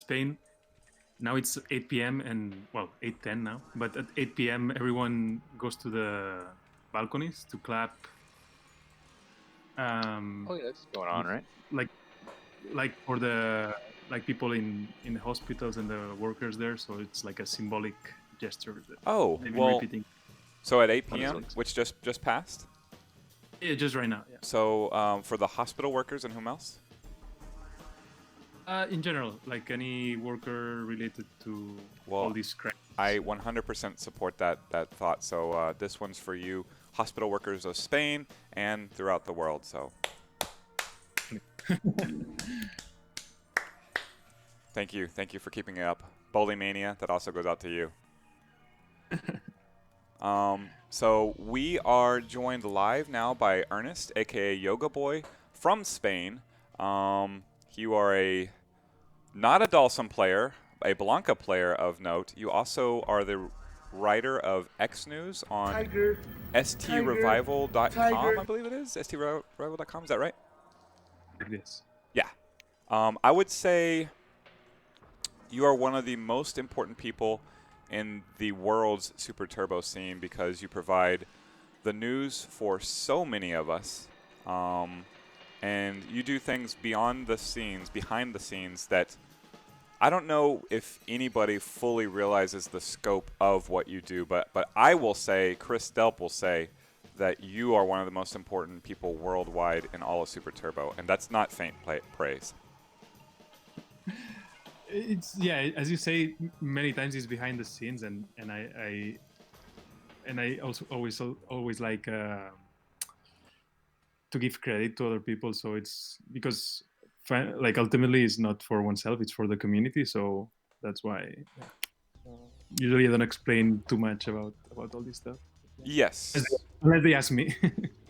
Spain. Now it's 8 p.m. and 8:10 now. But at 8 p.m. everyone goes to the balconies to clap. Oh yeah, that's going on, right? Like for the people in the hospitals and the workers there. So it's like a symbolic gesture that they've been repeating. So at 8 p.m., which just passed? Yeah, just right now. Yeah. So for the hospital workers and whom else? In general, like any worker related to all these crimes. I 100% support that thought. So this one's for you, hospital workers of Spain and throughout the world. So thank you for keeping it up. Bowling Mania, that also goes out to you. So we are joined live now by Ernest, aka Yogaboy, from Spain. You are not a Dulcim player, a Blanca player of note. You also are the writer of X News on STRevival.com, I believe it is. STRevival.com, is that right? Yes. Yeah. I would say you are one of the most important people in the world's Super Turbo scene because you provide the news for so many of us. And you do things behind the scenes that I don't know if anybody fully realizes the scope of what you do, but I will say, Chris Delp will say, that you are one of the most important people worldwide in all of Super Turbo, and that's not faint praise. It's as you say, many times it's behind the scenes, and I also always like to give credit to other people. So it's because ultimately it's not for oneself, it's for the community. So that's why usually I don't explain too much about all this stuff. Yes. Unless they ask me.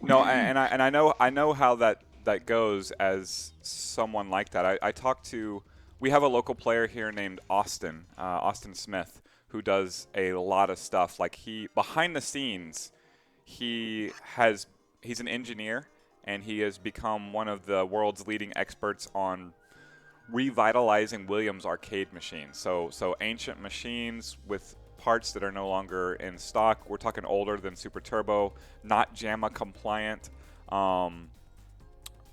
No, and I know how that goes as someone like that. I talked to. We have a local player here named Austin Smith, who does a lot of stuff. Like behind the scenes, he's an engineer, and he has become one of the world's leading experts on revitalizing Williams arcade machines. So ancient machines with parts that are no longer in stock. We're talking older than Super Turbo, not JAMA compliant.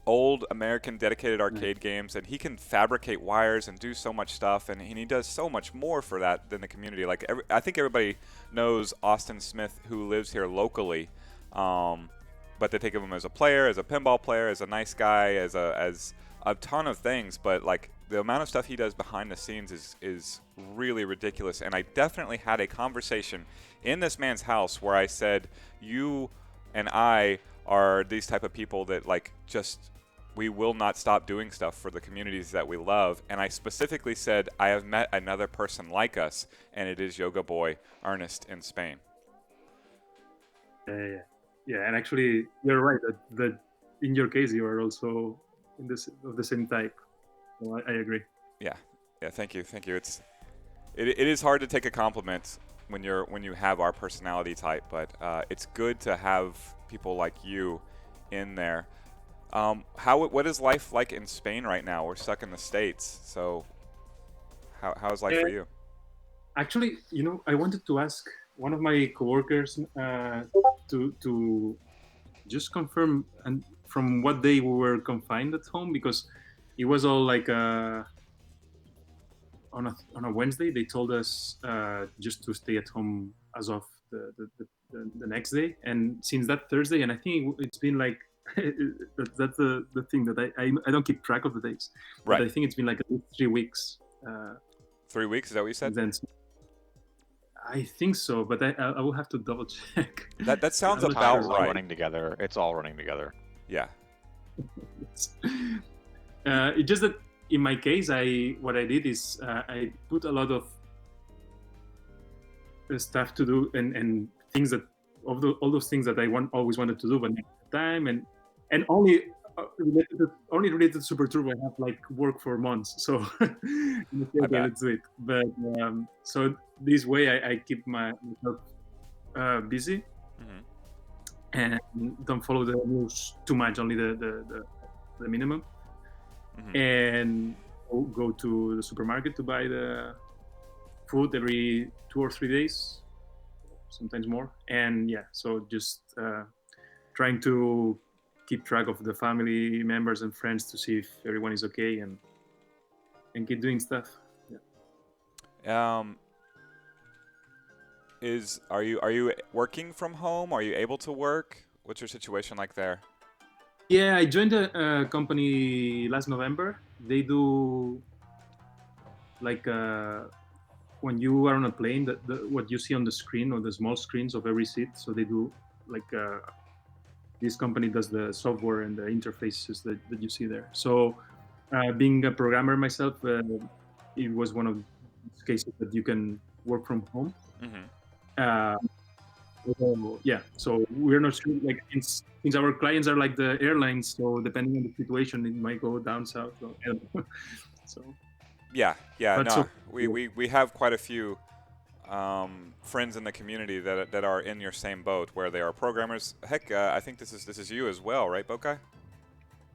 Old American dedicated arcade games, and he can fabricate wires and do so much stuff, and he does so much more for that than the community. Like I think everybody knows Austin Smith, who lives here locally, but they think of him as a player, as a pinball player, as a nice guy, as a ton of things. But like the amount of stuff he does behind the scenes is really ridiculous. And I definitely had a conversation in this man's house where I said, you and I are these type of people that we will not stop doing stuff for the communities that we love. And I specifically said, I have met another person like us, and it is Yogaboy Ernest in Spain. Yeah, and actually, you're right that in your case, you are also of the same type. So I agree. Yeah, thank you. It is hard to take a compliment when you have our personality type, but it's good to have people like you in there. What is life like in Spain right now? We're stuck in the States, so how's life for you? Actually, I wanted to ask one of my coworkers to just confirm and from what day we were confined at home, because it was all like on a Wednesday. They told us just to stay at home as of the next day, and since that Thursday, and I think it's been like that's the thing that I don't keep track of the days, right? But I think it's been like 3 weeks. 3 weeks, is that what you said? I think so, but I will have to double check. That sounds about right. All running together. It's all running together. Yeah. It's just that in my case, what I did is I put a lot of stuff to do and things that all those things that I always wanted to do, but not at the time, and only related to Super Turbo, I have like work for months, so let's do it. But so this way I keep myself busy, and don't follow the news too much, only the minimum. And go to the supermarket to buy the food every 2 or 3 days, sometimes more. And yeah, so just trying to keep track of the family members and friends to see if everyone is okay, and keep doing stuff. Yeah. Are you working from home? Are you able to work? What's your situation like there? Yeah, I joined a company last November. They do like when you are on a plane, what you see on the screen, or the small screens of every seat. So they do like this company does the software and the interfaces that you see there. So being a programmer myself, it was one of these cases that you can work from home. Mm-hmm. Yeah, so we're not sure, like, since our clients are like the airlines, so depending on the situation, it might go down south. So, I don't know. So, Yeah, but so no, we have quite a few friends in the community that are in your same boat, where they are programmers. Heck, I think this is you as well, right, Bokai?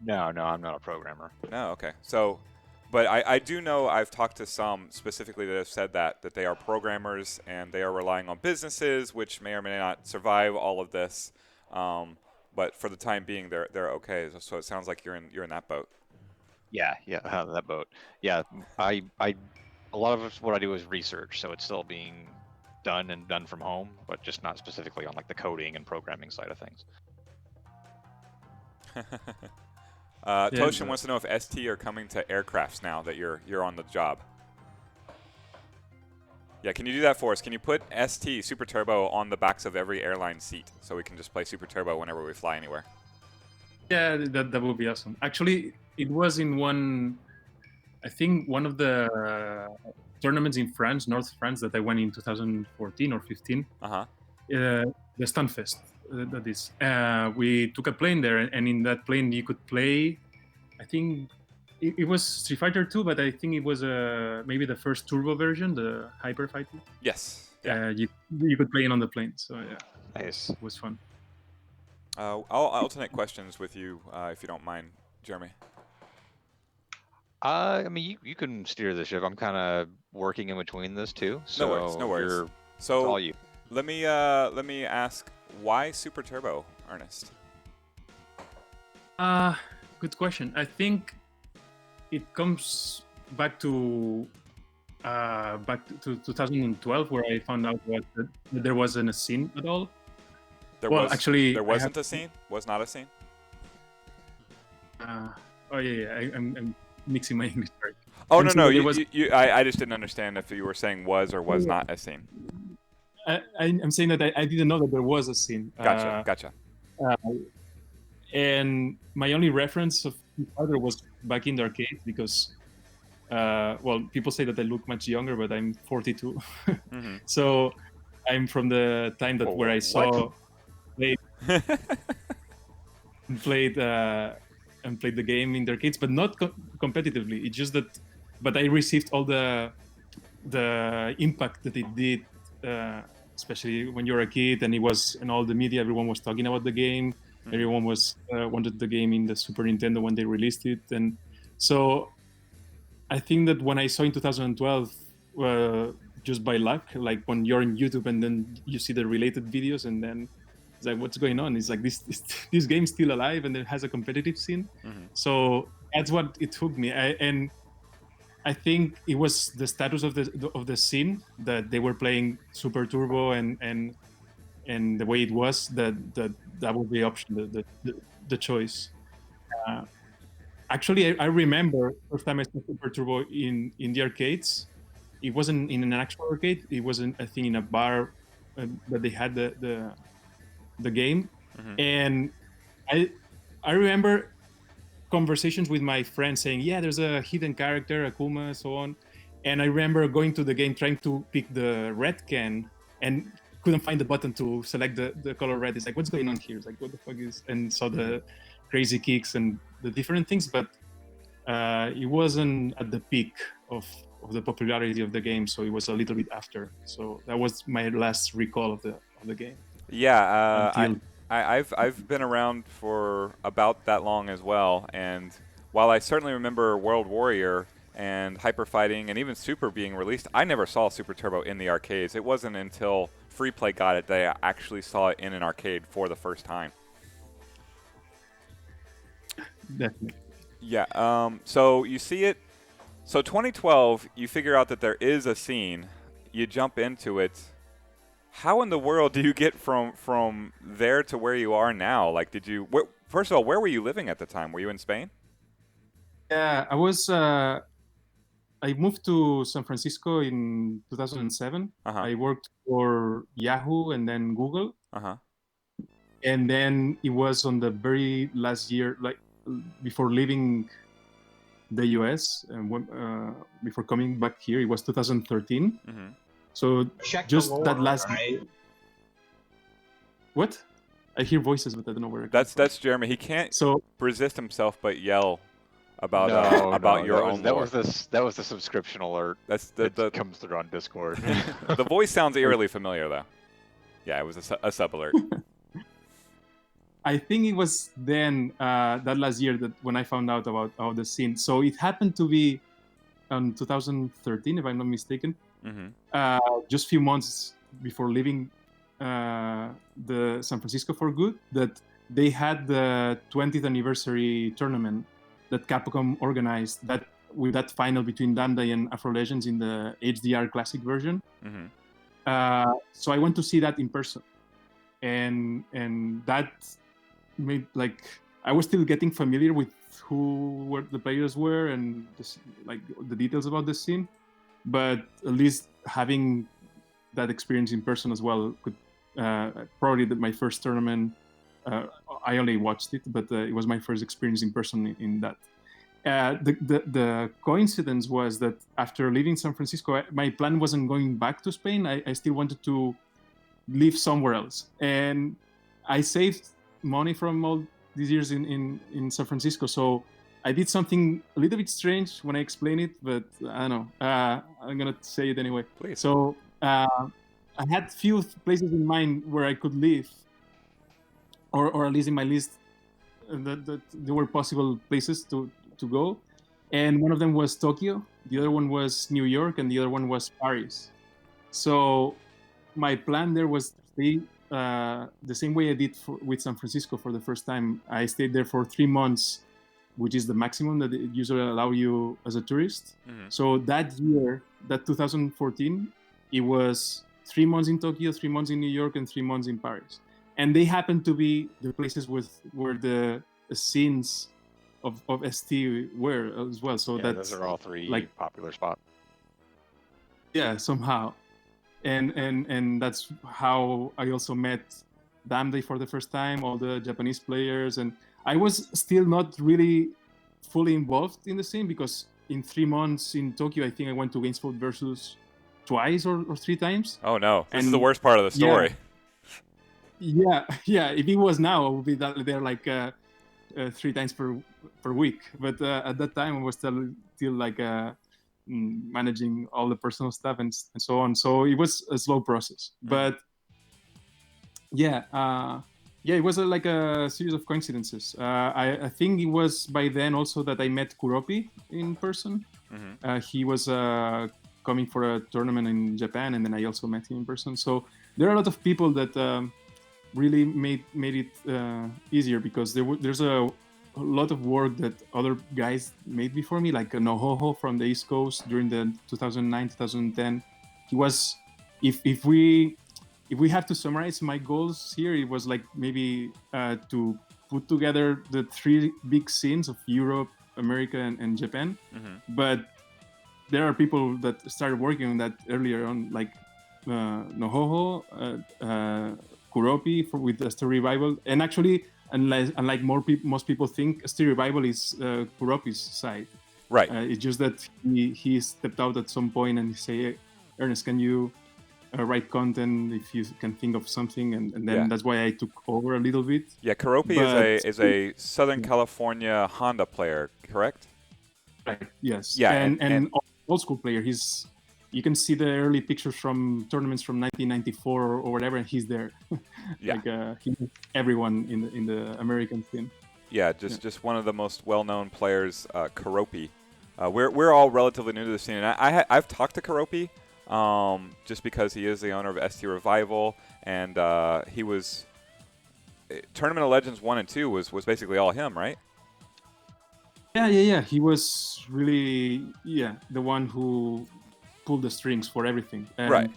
No, I'm not a programmer. No, okay. So, but I do know I've talked to some specifically that have said that they are programmers and they are relying on businesses, which may or may not survive all of this. But for the time being, they're okay. So it sounds like you're in that boat. Yeah, that boat. Yeah, I a lot of what I do is research, so it's still being done from home, but just not specifically on like the coding and programming side of things. Yeah, Toshin wants to know if ST are coming to aircrafts now that you're on the job. Yeah, can you do that for us? Can you put ST Super Turbo on the backs of every airline seat so we can just play Super Turbo whenever we fly anywhere? yeah, that would be awesome. Actually, it was in I think one of the tournaments in France, North France, that I went in 2014 or 15. Uh-huh. The Stunfest, that is. We took a plane there, and in that plane you could play. I think it was Street Fighter 2, but I think it was maybe the first turbo version, the Hyper Fighting. Yes. Yeah. You could play it on the plane, so yeah, Nice. it was fun. I'll alternate questions with you if you don't mind, Jeremy. I mean, you can steer the ship. I'm kind of working in between this too. So No worries. It's So all you. let me ask, why Super Turbo, Ernest? Good question. I think it comes back to 2012, where I found out that there wasn't a scene at all. There Actually, wasn't a scene. Was not a scene. Oh yeah, I'm mixing my English. Sorry. Oh I'm no saying that I just didn't understand if you were saying was or was not a scene. I'm saying that I didn't know that there was a scene. Gotcha. And my only reference of father was back in the arcade, because people say that I look much younger, but I'm 42. Mm-hmm. So I'm from the time that where I saw played the game in the arcades, but not competitively. It's just that, but I received all the impact that it did, especially when you're a kid, and all the media, everyone was talking about the game. Mm-hmm. Everyone was wanted the game in the Super Nintendo when they released it, and so I think that when I saw in 2012, just by luck, like when you're on YouTube and then you see the related videos, and then it's like, what's going on? It's like this game's still alive and it has a competitive scene. Mm-hmm. So that's what it hooked me. And I think it was the status of the scene, that they were playing Super Turbo, and the way it was, that was the option, the choice. Actually, I remember first time I saw Super Turbo in the arcades. It wasn't in an actual arcade. It wasn't, I think, in a bar that they had the game. Mm-hmm. And I remember conversations with my friends saying, yeah, there's a hidden character, Akuma, so on. And I remember going to the game trying to pick the red can and couldn't find the button to select the color red. It's like, what's going on here? It's like, what the fuck is? And saw the crazy kicks and the different things, but it wasn't at the peak of the popularity of the game, so it was a little bit after. So that was my last recall of the game. Yeah, I've been around for about that long as well, and while I certainly remember World Warrior, and Hyper Fighting, and even Super being released. I never saw Super Turbo in the arcades. It wasn't until Free Play got it that I actually saw it in an arcade for the first time. Definitely. Yeah. So you see it. So 2012, you figure out that there is a scene. You jump into it. How in the world do you get from there to where you are now? Like, first of all, where were you living at the time? Were you in Spain? Yeah, I was. I moved to San Francisco in 2007. Uh-huh. I worked for Yahoo and then Google, Uh-huh. and then it was on the very last year, like before leaving the US and before coming back here. It was 2013. Mm-hmm. So Check just the lore, that last. right? What? I hear voices, but I don't know where. It comes from. That's Jeremy. He can't So resist himself but yell about No, your own lore. that was the subscription alert That's that comes through on Discord. the voice sounds eerily familiar though. Yeah, it was a sub alert. I think it was then that last year that when I found out about the scene. So it happened to be on 2013, if I'm not mistaken. Mm-hmm. Just a few months before leaving the San Francisco for good, that they had the 20th anniversary tournament that Capcom organized that with that final between Bandai and Afro Legends in the HDR Classic version. Mm-hmm. So I went to see that in person, and that made like I was still getting familiar with who the players were and like the details about the scene, but at least having that experience in person as well could probably my first tournament. I only watched it, but it was my first experience in person in that. The coincidence was that after leaving San Francisco, my plan wasn't going back to Spain. I still wanted to live somewhere else, and I saved money from all these years in San Francisco. So I did something a little bit strange when I explain it, but I don't know. I'm gonna say it anyway. Please. So I had few places in mind where I could live, or at least in my list that there were possible places to go, and one of them was Tokyo. The other one was New York, and the other one was Paris. So my plan there was to stay the same way I did with San Francisco for the first time. I stayed there for 3 months, which is the maximum that it usually allow you as a tourist. Mm-hmm. So that year, that 2014, it was 3 months in Tokyo, 3 months in New York, and 3 months in Paris. And they happened to be the places where the scenes of ST were as well. So yeah, those are all three like popular spots. Yeah, somehow. And that's how I also met Damday for the first time, all the Japanese players, and I was still not really fully involved in the scene because in 3 months in Tokyo, I think I went to GameSpot Versus twice or 3 times. Oh no, this is the worst part of the story. Yeah. If it was now, I would be there like 3 times per week. But at that time, I was still like managing all the personal stuff and so on. So it was a slow process. But it was like a series of coincidences. I think it was by then also that I met Kuropi in person. Mm-hmm. He was coming for a tournament in Japan, and then I also met him in person. So there are a lot of people that really made it easier because there's a lot of work that other guys made before me, like Nohoho from the East Coast during the 2009-2010. He was, if we have to summarize my goals here, it was like maybe to put together the 3 big scenes of Europe, America, and Japan. Mm-hmm. But there are people that started working on that earlier on, like Nohoho, Kuropi with the ST Revival, and actually, unlike most people think, ST Revival is Kuropi's side. Right. It's just that he stepped out at some point and say, hey, Ernest, can you write content if you can think of something? And then that's why I took over a little bit. Yeah, Kuropi is a Southern California Honda player, correct? Right. Yes. Yeah, and old school player. You can see the early pictures from tournaments from 1994 or whatever, and he's there. Yeah. Like he knows everyone in the American scene. Yeah, just one of the most well-known players, Kuropi. we're all relatively new to the scene, and I've talked to Karopi, just because he is the owner of ST Revival, and he was Tournament of Legends 1 and 2 was basically all him, right? Yeah. He was really the one who pulled the strings for everything. And Right.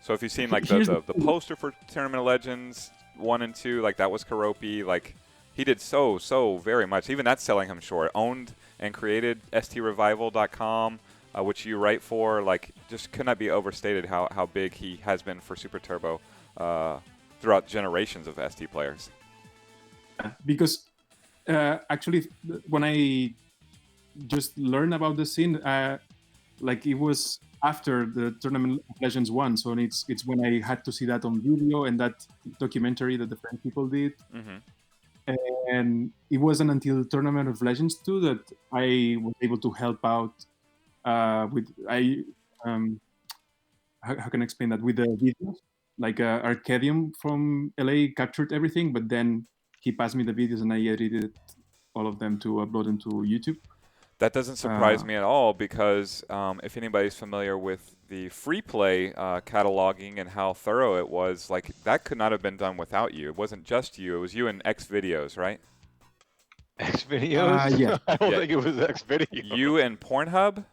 So if you've seen like here's the poster for Tournament of Legends 1 and 2, like that was Karopi. Like he did so very much. Even that's selling him short. Owned and created STRevival.com, which you write for. Like just could not be overstated how big he has been for Super Turbo throughout generations of ST players. because actually, when I just learned about the scene, like it was after the Tournament of Legends 1, so it's when I had to see that on video and that documentary that the French people did. Mm-hmm. And it wasn't until Tournament of Legends 2 that I was able to help out with how can I explain that, with the videos. Like Arcadium from LA captured everything, but then he passed me the videos and I edited all of them to upload them to YouTube. That doesn't surprise me at all because if anybody's familiar with the free play cataloging and how thorough it was, like that could not have been done without you. It wasn't just you; it was you and X Videos, right? X videos? Yeah. I don't Yeah. think it was X videos. You and Pornhub?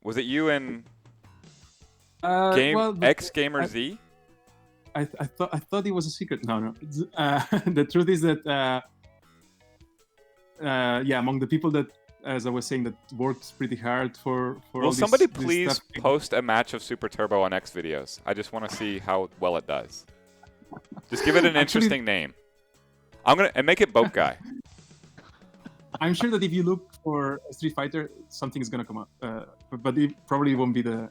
Was it you and X Gamer Z? I thought it was a secret. No. The truth is that among the people that, as I was saying, that worked pretty hard for Will all somebody this please stuff. post a match of Super Turbo on X Videos? I just want to see how well it does. Just give it an interesting name. And make it Boat Guy. I'm sure that if you look for Street Fighter, something is gonna come up, but it probably won't be the.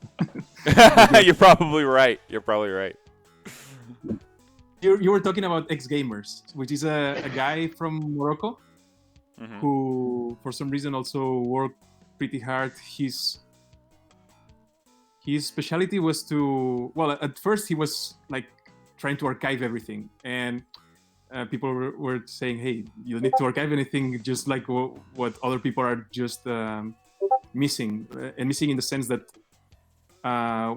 You're probably right. You're probably right. You were talking about X Gamers, which is a guy from Morocco. Mm-hmm. Who for some reason also worked pretty hard. His specialty was to, well, at first he was like trying to archive everything, and people were saying, hey, you don't need to archive anything, just like what other people are just missing, and missing in the sense that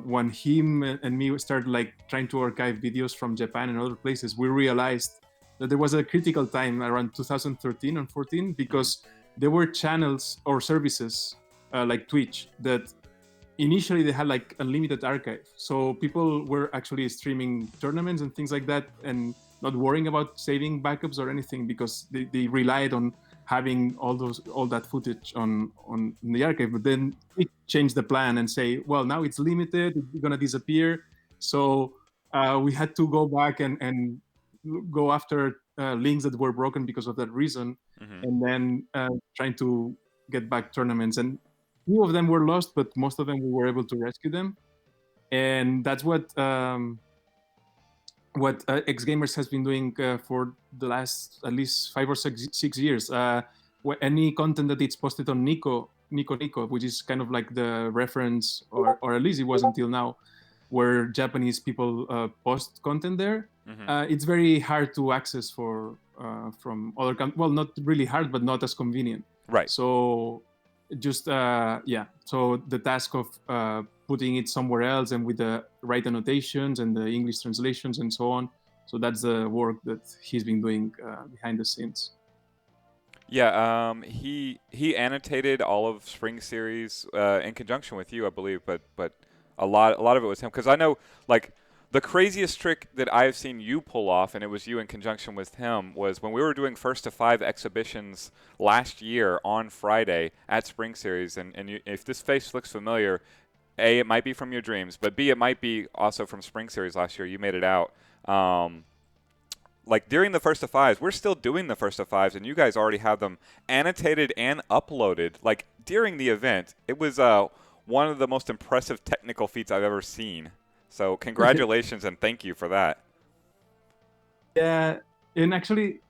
when him and me started like trying to archive videos from Japan and other places, we realized that there was a critical time around 2013 and 14 because there were channels or services like Twitch that initially they had like unlimited archive. So people were actually streaming tournaments and things like that and not worrying about saving backups or anything because they relied on having all that footage on the archive. But then we changed the plan and say, well, now it's limited, it's gonna disappear. So we had to go back and go after links that were broken because of that reason, and then trying to get back tournaments. And few of them were lost, but most of them we were able to rescue them. And that's what X Gamers has been doing for the last at least 5 or 6 years. Any content that it's posted on Nico, which is kind of like the reference, or at least it was until now, where Japanese people post content there. It's very hard to access from other well, not really hard, but not as convenient. Right. So just so the task of putting it somewhere else and with the right annotations and the English translations and so on. So that's the work that he's been doing behind the scenes. Yeah, he annotated all of Spring Series in conjunction with you, I believe, but a lot of it was him, because I know like the craziest trick that I've seen you pull off, and it was you in conjunction with him, was when we were doing first to 5 exhibitions last year on Friday at Spring Series, and if this face looks familiar, A, it might be from your dreams, but B, it might be also from Spring Series last year. You made it out. Like during the first to 5s, we're still doing the first to 5s, and you guys already have them annotated and uploaded. Like during the event, it was one of the most impressive technical feats I've ever seen. So congratulations and thank you for that. Yeah, and actually,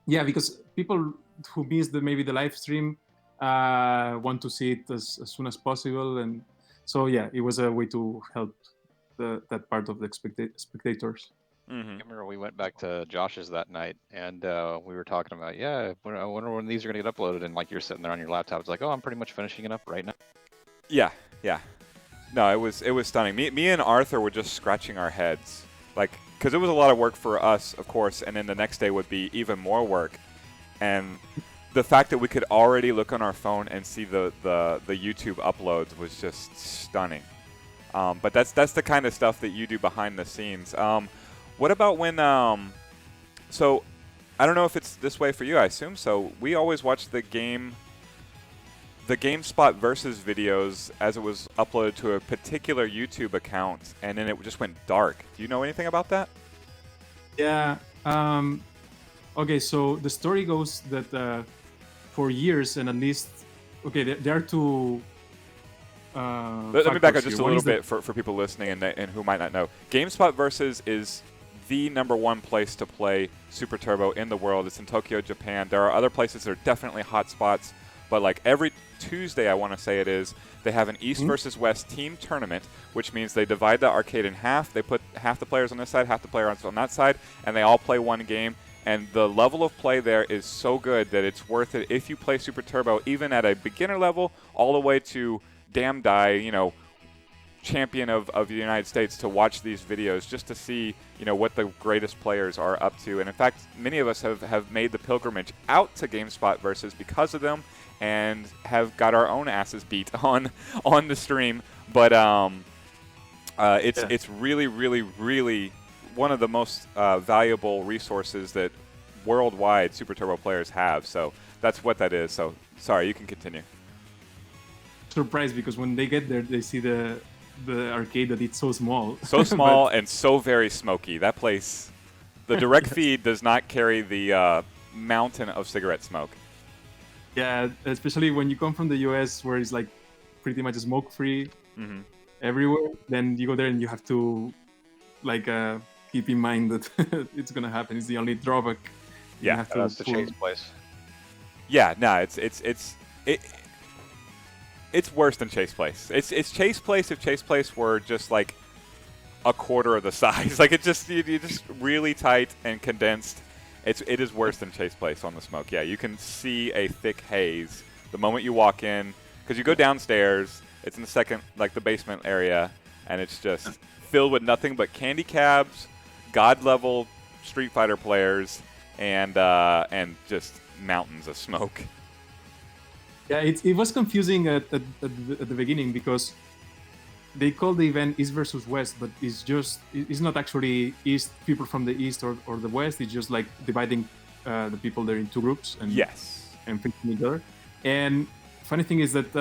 because people who missed maybe the live stream want to see it as soon as possible, and so it was a way to help that part of the spectators. Mm-hmm. I remember we went back to Josh's that night, and we were talking about, yeah, I wonder when these are gonna get uploaded, and like you're sitting there on your laptop, it's like, oh, I'm pretty much finishing it up right now. Yeah, yeah. No, it was stunning. Me and Arthur were just scratching our heads, like, because it was a lot of work for us, of course, and then the next day would be even more work, and the fact that we could already look on our phone and see the YouTube uploads was just stunning. But that's the kind of stuff that you do behind the scenes. What about when so I don't know if it's this way for you. I assume so. We always watch the GameSpot versus videos as it was uploaded to a particular YouTube account, and then it just went dark. Do you know anything about that? Yeah. Okay, so the story goes that for years and at least, okay, there are two. Let me back up factors just here. a One little is that bit for people listening and who might not know. GameSpot Versus is the #1 place to play Super Turbo in the world. It's in Tokyo, Japan. There are other places that are definitely hot spots, but like every Tuesday, I want to say it is, they have an East versus West team tournament, which means they divide the arcade in half. They put half the players on this side, half the players on that side, and they all play one game. And the level of play there is so good that it's worth it if you play Super Turbo, even at a beginner level, all the way to damn die, champion of the United States, to watch these videos just to see, what the greatest players are up to. And in fact, many of us have made the pilgrimage out to GameSpot Versus because of them and have got our own asses beat on the stream. But it's really, really, really one of the most valuable resources that worldwide Super Turbo players have. So that's what that is. So sorry, you can continue. surprised because when they get there, they see the arcade that it's so small. So small and so very smoky. That place, the direct feed does not carry the mountain of cigarette smoke. Yeah, especially when you come from the US, where it's like pretty much smoke-free everywhere. Then you go there and you have to like keep in mind that it's gonna happen. It's the only drawback. You Yeah, have to That's the pull. chase place. Yeah, no, it's worse than Chase Place. It's Chase Place if Chase Place were just like a quarter of the size. Like you're just really tight and condensed. It is worse than Chase Place on the smoke. Yeah, you can see a thick haze the moment you walk in, because you go downstairs. It's in the second, like the basement area, and it's just filled with nothing but candy cabs, god level Street Fighter players, and just mountains of smoke. Yeah, it was confusing at the beginning because they call the event East versus West, but it's not actually East people from the East or the West. It's just like dividing the people there in two groups and facing each other. And funny thing is that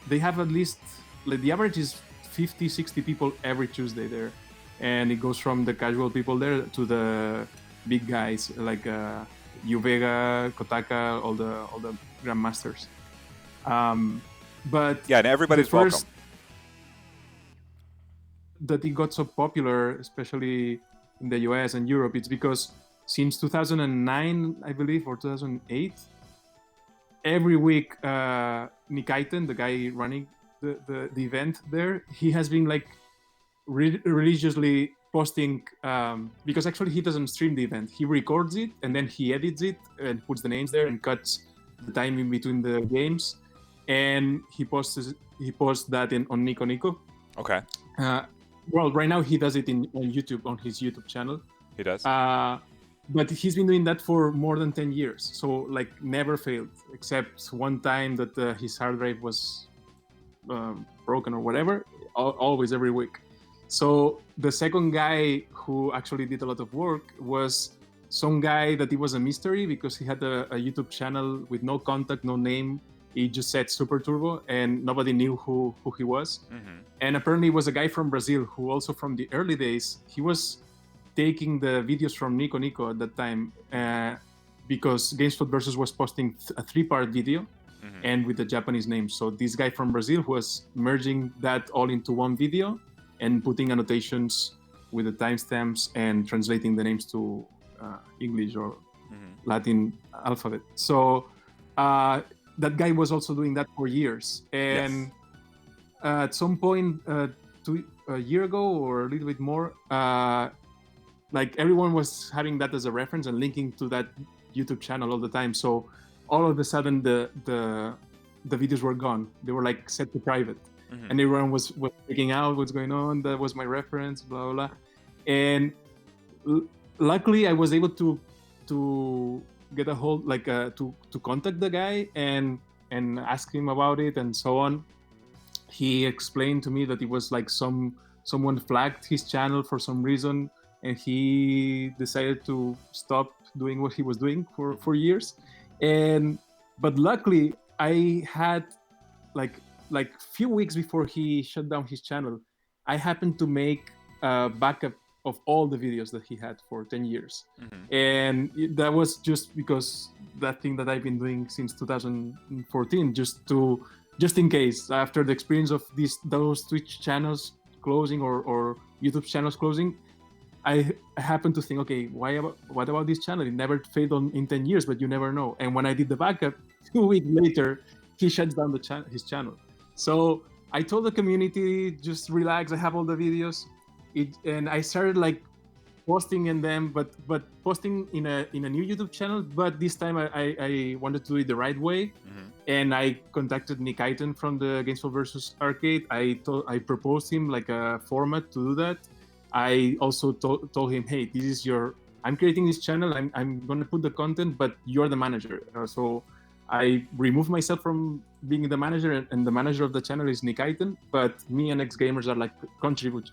they have at least, like, the average is 50, 60 people every Tuesday there, and it goes from the casual people there to the big guys like Uvega, Kotaka, all the grandmasters. But yeah, and everybody's welcome. That it got so popular, especially in the US and Europe, it's because since 2009, I believe, or 2008, every week Nick Aiten, the guy running the event there, he has been like religiously posting, because actually he doesn't stream the event. He records it and then he edits it and puts the names there and cuts the time in between the games, and he posts that on Nico Nico. Okay. Well, right now he does it on YouTube, on his YouTube channel. He does. But he's been doing that for more than 10 years. So like never failed, except one time that his hard drive was broken or whatever, always every week. So the second guy who actually did a lot of work was some guy that it was a mystery because he had a YouTube channel with no contact, no name. He just said Super Turbo and nobody knew who he was. And apparently it was a guy from Brazil who also from the early days, he was taking the videos from Nico Nico at that time because GameSpot Versus was posting a 3-part video and with the Japanese name. So this guy from Brazil was merging that all into one video and putting annotations with the timestamps and translating the names to English or Latin alphabet. So that guy was also doing that for years. And at some point, a year ago or a little bit more, like everyone was having that as a reference and linking to that YouTube channel all the time. So all of a sudden the videos were gone. They were like set to private, and everyone was freaking out. What's going on? That was my reference. Blah blah. Blah. And luckily, I was able to get a hold, like to contact the guy and ask him about it and so on. He explained to me that it was like someone flagged his channel for some reason, and he decided to stop doing what he was doing for years. And but luckily, I had like few weeks before he shut down his channel, I happened to make a backup of all the videos that he had for 10 years. And that was just because that thing that I've been doing since 2014, just in case, after the experience of those Twitch channels closing or YouTube channels closing, I happened to think, okay, what about this channel? It never failed in 10 years, but you never know. And when I did the backup, 2 weeks later, he shuts down his channel. So I told the community, just relax. I have all the videos, and I started like posting in them, but posting in a new YouTube channel. But this time I wanted to do it the right way, and I contacted Nick Iten from the Games for Versus Arcade. I proposed him like a format to do that. I also told him, hey, this is I'm creating this channel. I'm gonna put the content, but you're the manager. So I removed myself from being the manager, and the manager of the channel is Nick Iten, but me and X Gamers are like contribute.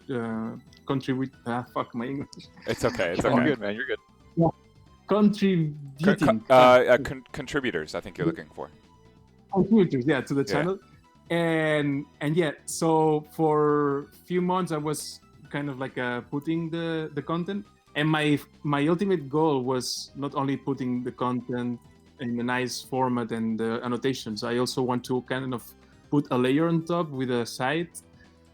Fuck my English. It's okay. It's You're all okay. good, man. You're good. Yeah. Contributing. Contributors, I think you're looking for. Contributors, yeah, to the Yeah. channel. And yeah, so for a few months I was kind of like putting the content, and my ultimate goal was not only putting the content in a nice format and the annotations. I also want to kind of put a layer on top with a site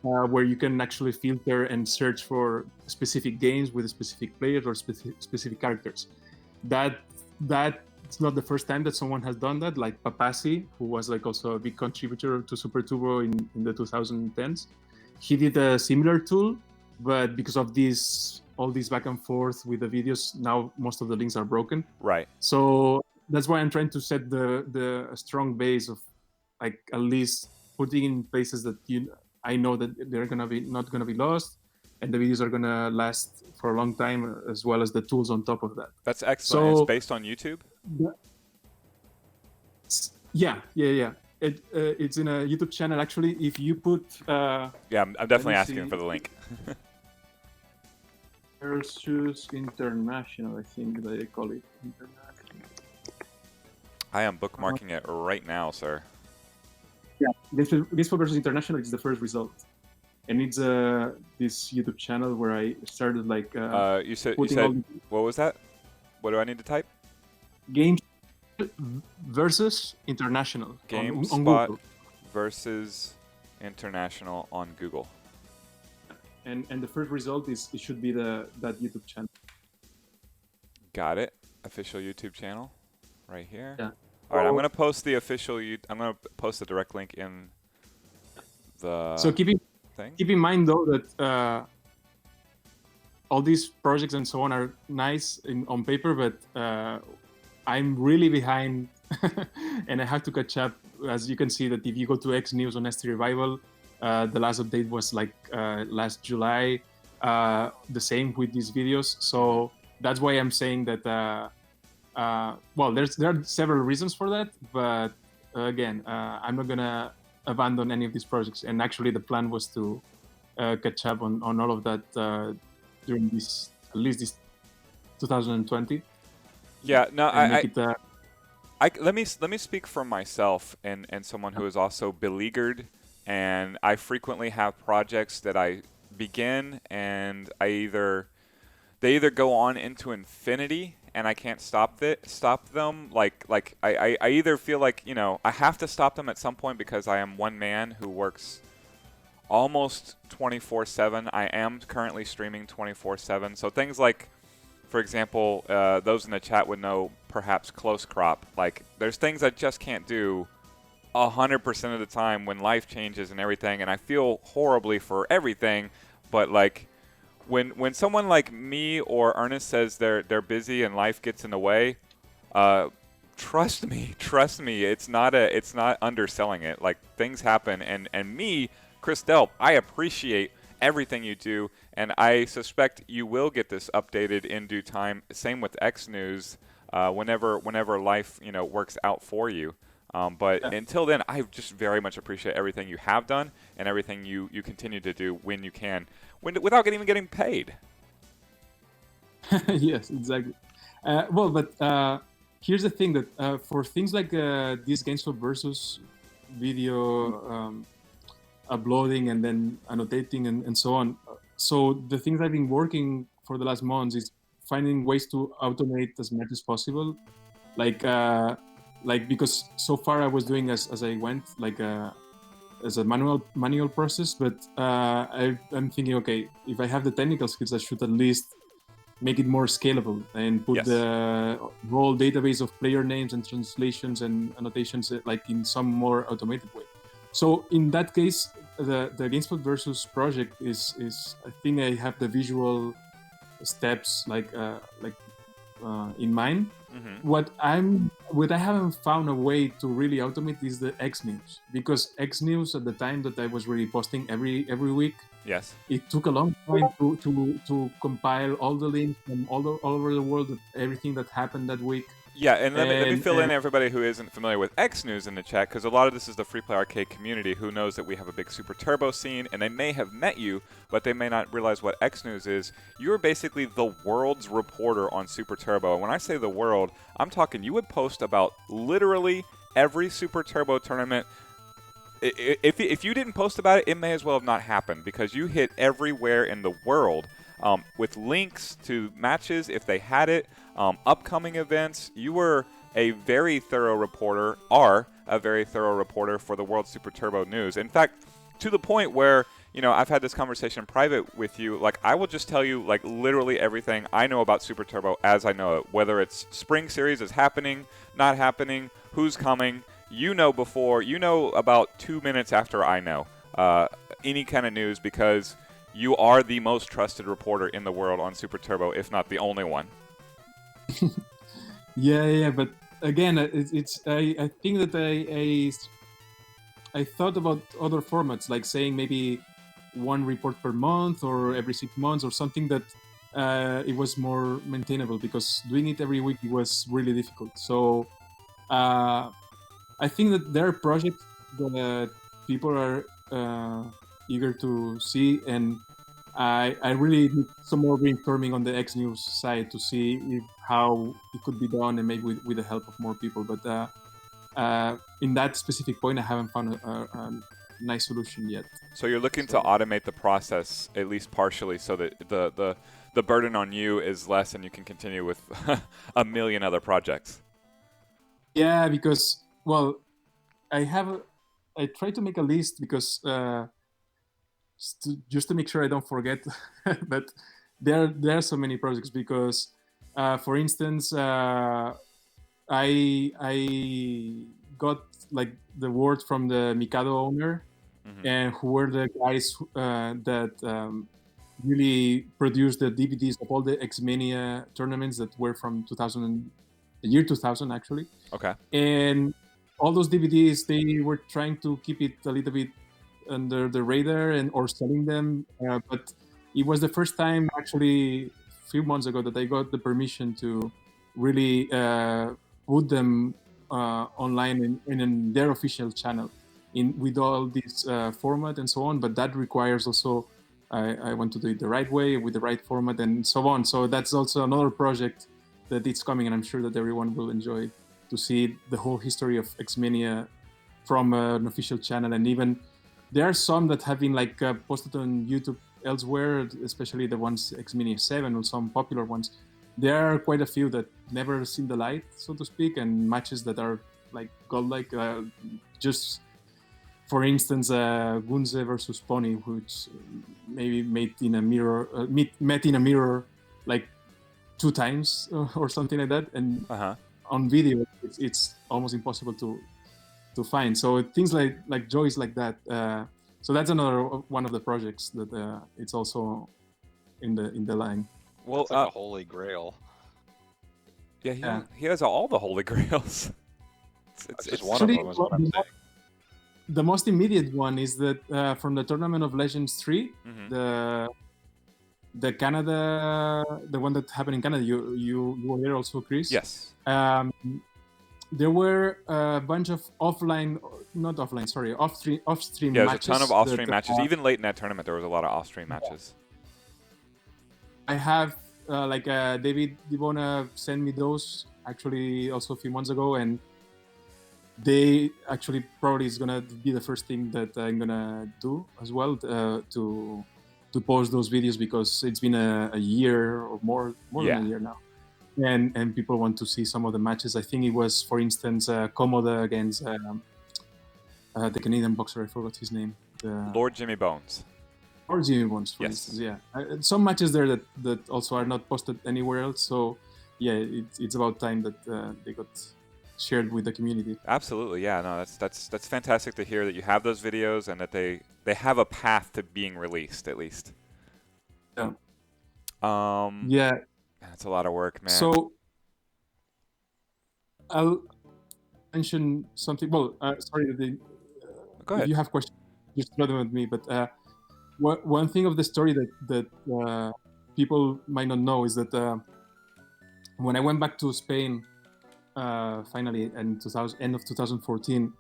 where you can actually filter and search for specific games with specific players or specific characters. That's not the first time that someone has done that. Like Papasi, who was like also a big contributor to Super Turbo in the 2010s, he did a similar tool, but because of all this back and forth with the videos, now most of the links are broken. Right. So that's why I'm trying to set the strong base of like at least putting in places that I know that they're not gonna be lost, and the videos are gonna last for a long time, as well as the tools on top of that. That's excellent. So, It's based on YouTube? Yeah. It's in a YouTube channel. Actually, if you put Yeah, I'm definitely asking see. for the link. Versus International, I think they call it International. I am bookmarking it right now, sir. Yeah, this for versus International is the first result, and it's this YouTube channel where I started like You said putting all what was that? What do I need to type? games versus International on GameSpot Google. versus International on Google. And the first result it should be that YouTube channel. Got it. Official YouTube channel, right here. Yeah. All right, I'm gonna post the official. I'm gonna post the direct link in the. So keep in mind though that all these projects and so on are nice on paper, but I'm really behind, and I have to catch up. As you can see, that if you go to X News on ST Revival, the last update was like last July. The same with these videos. So that's why I'm saying that. Well, there are several reasons for that, but again, I'm not gonna abandon any of these projects. And actually, the plan was to catch up on all of that during at least this 2020. Yeah, no, let me speak for myself and someone who is also beleaguered, and I frequently have projects that I begin and they either go on into infinity and I can't stop them. Like I either feel like I have to stop them at some point because I am one man who works almost 24/7. I am currently streaming 24/7. So things like, for example, those in the chat would know perhaps close crop. Like there's things I just can't do 100% of the time when life changes and everything, and I feel horribly for everything. But like when someone like me or Ernest says they're busy and life gets in the way, uh, trust me, it's not underselling it. Like things happen, and me, Chris Delp, I appreciate everything you do, and I suspect you will get this updated in due time. Same with X News, whenever life works out for you. But Yeah. until then, I just very much appreciate everything you have done and everything you continue to do when you can, without even getting paid. Yes, exactly. Well, but here's the thing that for things like these games for versus video uploading and then annotating and so on. So the things I've been working for the last months is finding ways to automate as much as possible. Like because so far I was doing as I went, like as a manual process. But I'm thinking, okay, if I have the technical skills, I should at least make it more scalable and put Yes. the whole database of player names and translations and annotations like in some more automated way. So in that case, the GameSpot versus project is I think I have the visual steps like in mind. Mm-hmm. What I haven't found a way to really automate is the X News, because X News at the time that I was really posting every week, Yes. it took a long time to compile all the links from all over the world, everything that happened that week. Yeah, and let me fill in And everybody who isn't familiar with X News in the chat, because a lot of this is the Free Play Arcade community who knows that we have a big Super Turbo scene, and they may have met you, but they may not realize what X News is. You're basically the world's reporter on Super Turbo, and when I say the world, I'm talking you would post about literally every Super Turbo tournament. If you didn't post about it, it may as well have not happened, because you hit everywhere in the world with links to matches if they had it, upcoming events. You were a very thorough reporter, are a very thorough reporter for the World Super Turbo News. In fact, to the point where, I've had this conversation in private with you. Like, I will just tell you, like, literally everything I know about Super Turbo as I know it, whether it's Spring Series is happening, not happening, who's coming. You know before, about 2 minutes after I know any kind of news, because you are the most trusted reporter in the world on Super Turbo, if not the only one. yeah, but again, I think that I thought about other formats, like saying maybe one report per month or every 6 months or something that it was more maintainable, because doing it every week was really difficult. So I think that there are projects that people are eager to see, and I really need some more brainstorming on the X News side to see how it could be done, and maybe with the help of more people. But in that specific point, I haven't found a nice solution yet. So you're looking to automate the process at least partially, so that the burden on you is less, and you can continue with a million other projects. Yeah, because I try to make a list, because just to make sure I don't forget. But there are so many projects, because for instance, I got like the word from the Mikado owner, and who were the guys that really produced the DVDs of all the X-Mania tournaments that were from 2000, the year 2000 actually. Okay. And all those DVDs, they were trying to keep it a little bit under the radar or selling them, but it was the first time actually a few months ago that I got the permission to really put them online in their official channel, with all this format and so on. But that requires also I want to do it the right way with the right format and so on. So that's also another project that it's coming, and I'm sure that everyone will enjoy to see the whole history of X-Mania from an official channel. And even there are some that have been like posted on YouTube elsewhere, especially the ones X-Mania 7 or some popular ones. There are quite a few that never seen the light, so to speak, and matches that are like godlike. Just for instance, Gunze versus Pony, which maybe met in a mirror like 2 times or something like that, and on video it's almost impossible to find. So things like joys like that. So that's another one of the projects that it's also in the line. Well, It's like a holy grail. yeah, Yeah. he has all the holy grails. It's it's just one of Actually, them is what I'm saying. the most immediate one is that from the Tournament of Legends 3, Mhm. the Canada, the one that happened in Canada. You were there also, Chris. Yes. There were a bunch of offline, not offline, sorry, off-stream Yeah, there's matches. a ton of off-stream that, matches. Even late in that tournament, there was a lot of off-stream matches. I have David Dibona sent me those actually also a few months ago, and they actually probably is gonna be the first thing that I'm gonna do as well to post those videos, because it's been a year or more Yeah. than a year now, and people want to see some of the matches. I think it was, for instance, Komoda against the Canadian boxer. I forgot his name. Lord Jimmy Bones. Or Jimmy Bones, for Yes. instance. Yeah, some matches there that also are not posted anywhere else. So yeah, it's about time that they got shared with the community. Absolutely, yeah. No, that's fantastic to hear that you have those videos and that they have a path to being released at least. Yeah. Yeah. That's a lot of work, man. So I'll mention something. Well, sorry, Go ahead. if you have questions, just throw them at me. But one thing of the story that people might not know is that when I went back to Spain, finally in end of 2014,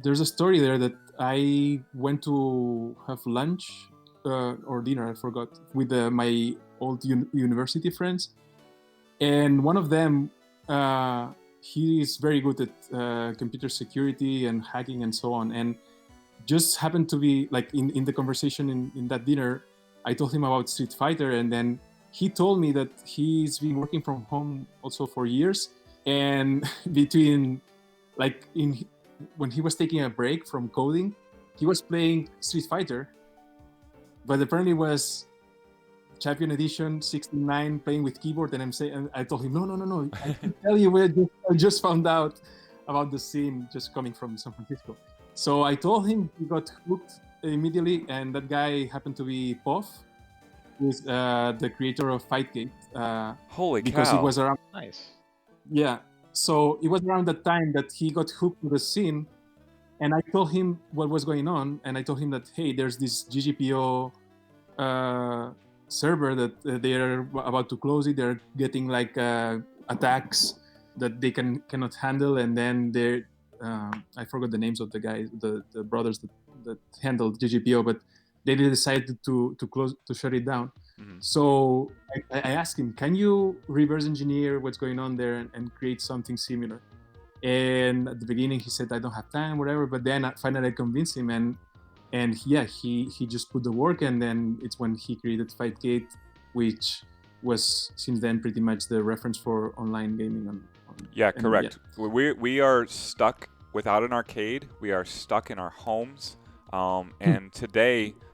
there's a story there that I went to have lunch or dinner, I forgot, with my old university friends, and one of them, he is very good at computer security and hacking and so on, and just happened to be like in the conversation in that dinner, I told him about Street Fighter, and then he told me that he's been working from home also for years, and between like when he was taking a break from coding, he was playing Street Fighter, but apparently was Champion Edition 69 playing with keyboard, and I told him no, I can tell you, I just found out about the scene just coming from San Francisco. So I told him, he got hooked immediately, and that guy happened to be Poff, who's the creator of Fightgate. Holy because cow. it was around. Nice. Yeah, so it was around the time that he got hooked to the scene, and I told him what was going on, and I told him that, hey, there's this GGPO server that they are about to close it. They're getting like attacks that they cannot handle, and then they're I forgot the names of the guys, the brothers that handled GGPO, but they decided to close, to shut it down. So I asked him, can you reverse engineer what's going on there and create something similar? And at the beginning he said, I don't have time, whatever, but then finally I convinced him, and yeah, he just put the work, and then it's when he created Fightgate, which was since then pretty much the reference for online gaming. Yeah, correct. Yeah. We are stuck without an arcade. We are stuck in our homes, and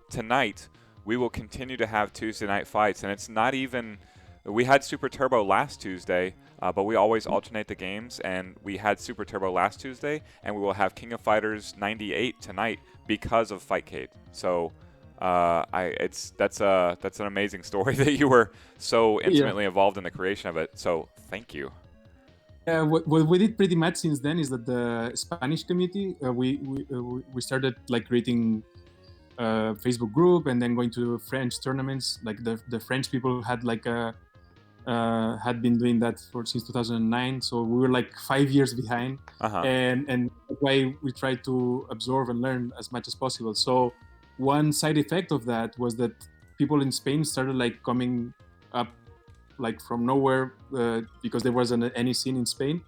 tonight, we will continue to have Tuesday night fights, and it's not even. We had Super Turbo last Tuesday, but we always alternate the games, and we had Super Turbo last Tuesday, and we will have King of Fighters 98 tonight because of Fightcade. So that's an amazing story that you were so intimately involved in the creation of it. So thank you. What we did pretty much since then is that the Spanish community, we started like creating a Facebook group, and then going to French tournaments. Like the French people had like had been doing that since 2009, so we were like 5 years behind, and that's why we tried to absorb and learn as much as possible. So one side effect of that was that people in Spain started like coming up like from nowhere because there wasn't any scene in Spain,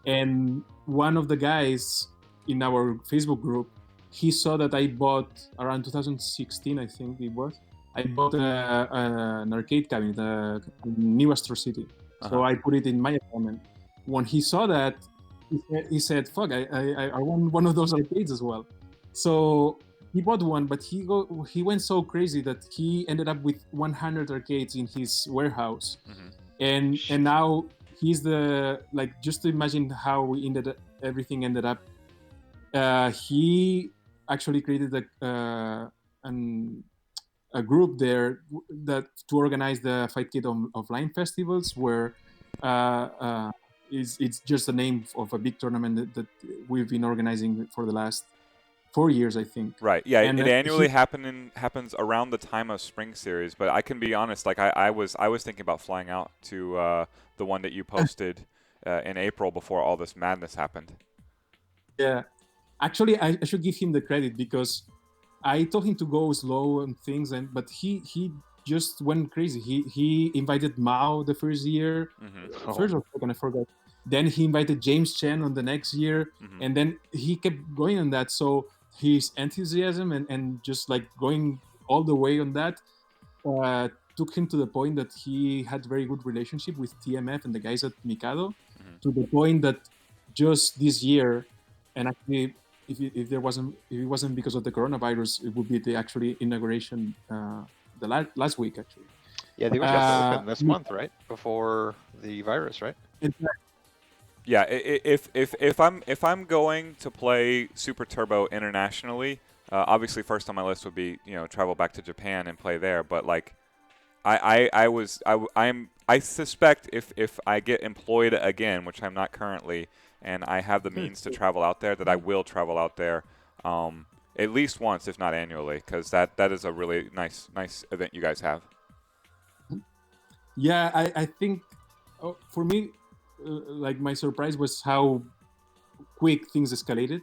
and one of the guys in our Facebook group, he saw that I bought around 2016, I think it was. I bought an arcade cabinet in New Astro City. So I put it in my apartment. When he saw that, he said, fuck, I want one of those arcades as well. So he bought one, but he went so crazy that he ended up with 100 arcades in his warehouse. And now he's just to imagine how everything ended up. He actually created a group there that to organize the Fightcade offline festivals, where it's just the name of a big tournament that we've been organizing for the last 4 years, I think. Right. Yeah. And It annually happens around the time of Spring Series. But I can be honest. Like I was thinking about flying out to the one that you posted in April before all this madness happened. Yeah, actually, I should give him the credit because I told him to go slow and things, but he just went crazy. He invited Mao the first year, first or second, I forgot. Then he invited James Chen on the next year, and then he kept going on that. So his enthusiasm and just like going all the way on that took him to the point that he had very good relationship with TMF and the guys at Mikado, to the point that just this year, and actually if it wasn't because of the coronavirus, it would be the actually inauguration the last week actually. Yeah, they were supposed to open this month, right? Before the virus, right? Yeah, if I'm going to play Super Turbo internationally, obviously first on my list would be travel back to Japan and play there. But like, I suspect if I get employed again, which I'm not currently, and I have the means to travel out there, that I will travel out there at least once, if not annually, because that is a really nice event you guys have. Yeah, I think for me, like my surprise was how quick things escalated,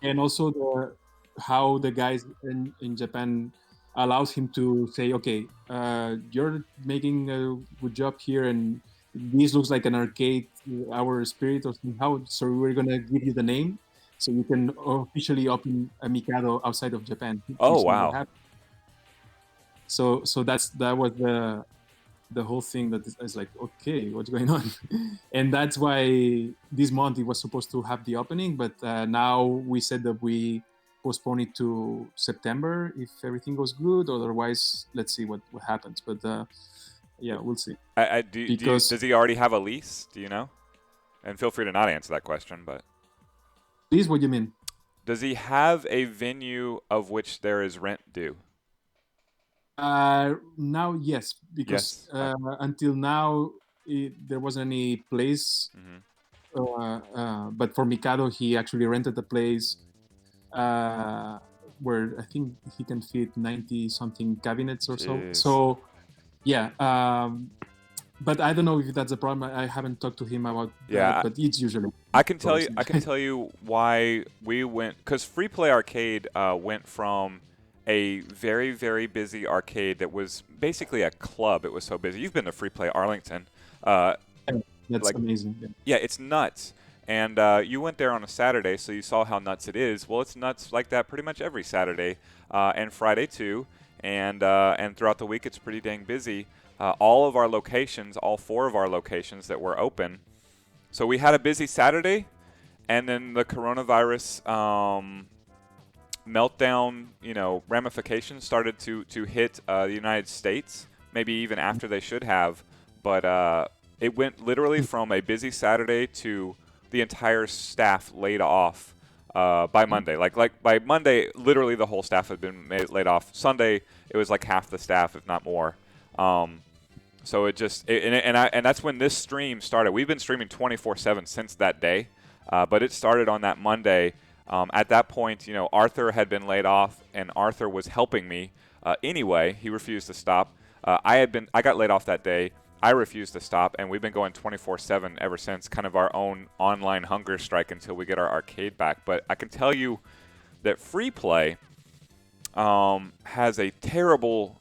and also how the guys in Japan allows him to say, okay, you're making a good job here, and this looks like an arcade, our spirit or somehow, so we're gonna give you the name so you can officially open a Mikado outside of Japan. Oh wow. So that was the whole thing that is like, okay, what's going on? And that's why this month it was supposed to have the opening, but now we said that we postpone it to September if everything goes good. Otherwise, let's see what happens. But yeah, we'll see. Does he already have a lease? Do you know? And feel free to not answer that question, but lease, what do you mean? Does he have a venue of which there is rent due? Now, yes, because until now there wasn't any place. But for Mikado, he actually rented a place where I think he can fit 90-something cabinets or so. So, yeah. But I don't know if that's a problem. I haven't talked to him about that, but it's usually. I can tell you why we went, because Free Play Arcade went from a very, very busy arcade that was basically a club. It was so busy. You've been to Free Play Arlington. That's amazing. Yeah, it's nuts. And you went there on a Saturday, so you saw how nuts it is. Well, it's nuts like that pretty much every Saturday and Friday too. And throughout the week, it's pretty dang busy. All of our locations, all 4 of our locations that were open. So we had a busy Saturday, and then the coronavirus meltdown, ramifications started to hit the United States, maybe even after they should have. But it went literally from a busy Saturday to the entire staff laid off by Monday. Like by Monday, literally the whole staff had been laid off. Sunday, it was like half the staff, if not more. So and that's when this stream started. We've been streaming 24/7 since that day, but it started on that Monday. At that point, Arthur had been laid off, and Arthur was helping me anyway. He refused to stop. I got laid off that day. I refused to stop, and we've been going 24/7 ever since, kind of our own online hunger strike until we get our arcade back. But I can tell you that Free Play has a terrible.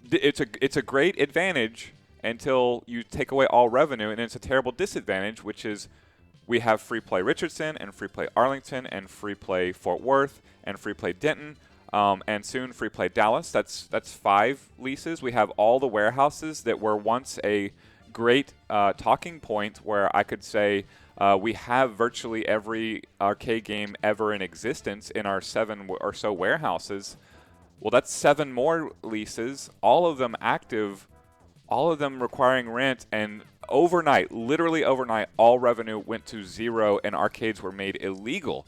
It's a great advantage until you take away all revenue, and it's a terrible disadvantage, which is we have Free Play Richardson and Free Play Arlington and Free Play Fort Worth and Free Play Denton. And soon Free Play Dallas. That's 5 leases. We have all the warehouses that were once a great talking point where I could say we have virtually every arcade game ever in existence in our 7 or so warehouses. Well, that's 7 more leases, all of them active, all of them requiring rent, and overnight, literally overnight, all revenue went to 0 and arcades were made illegal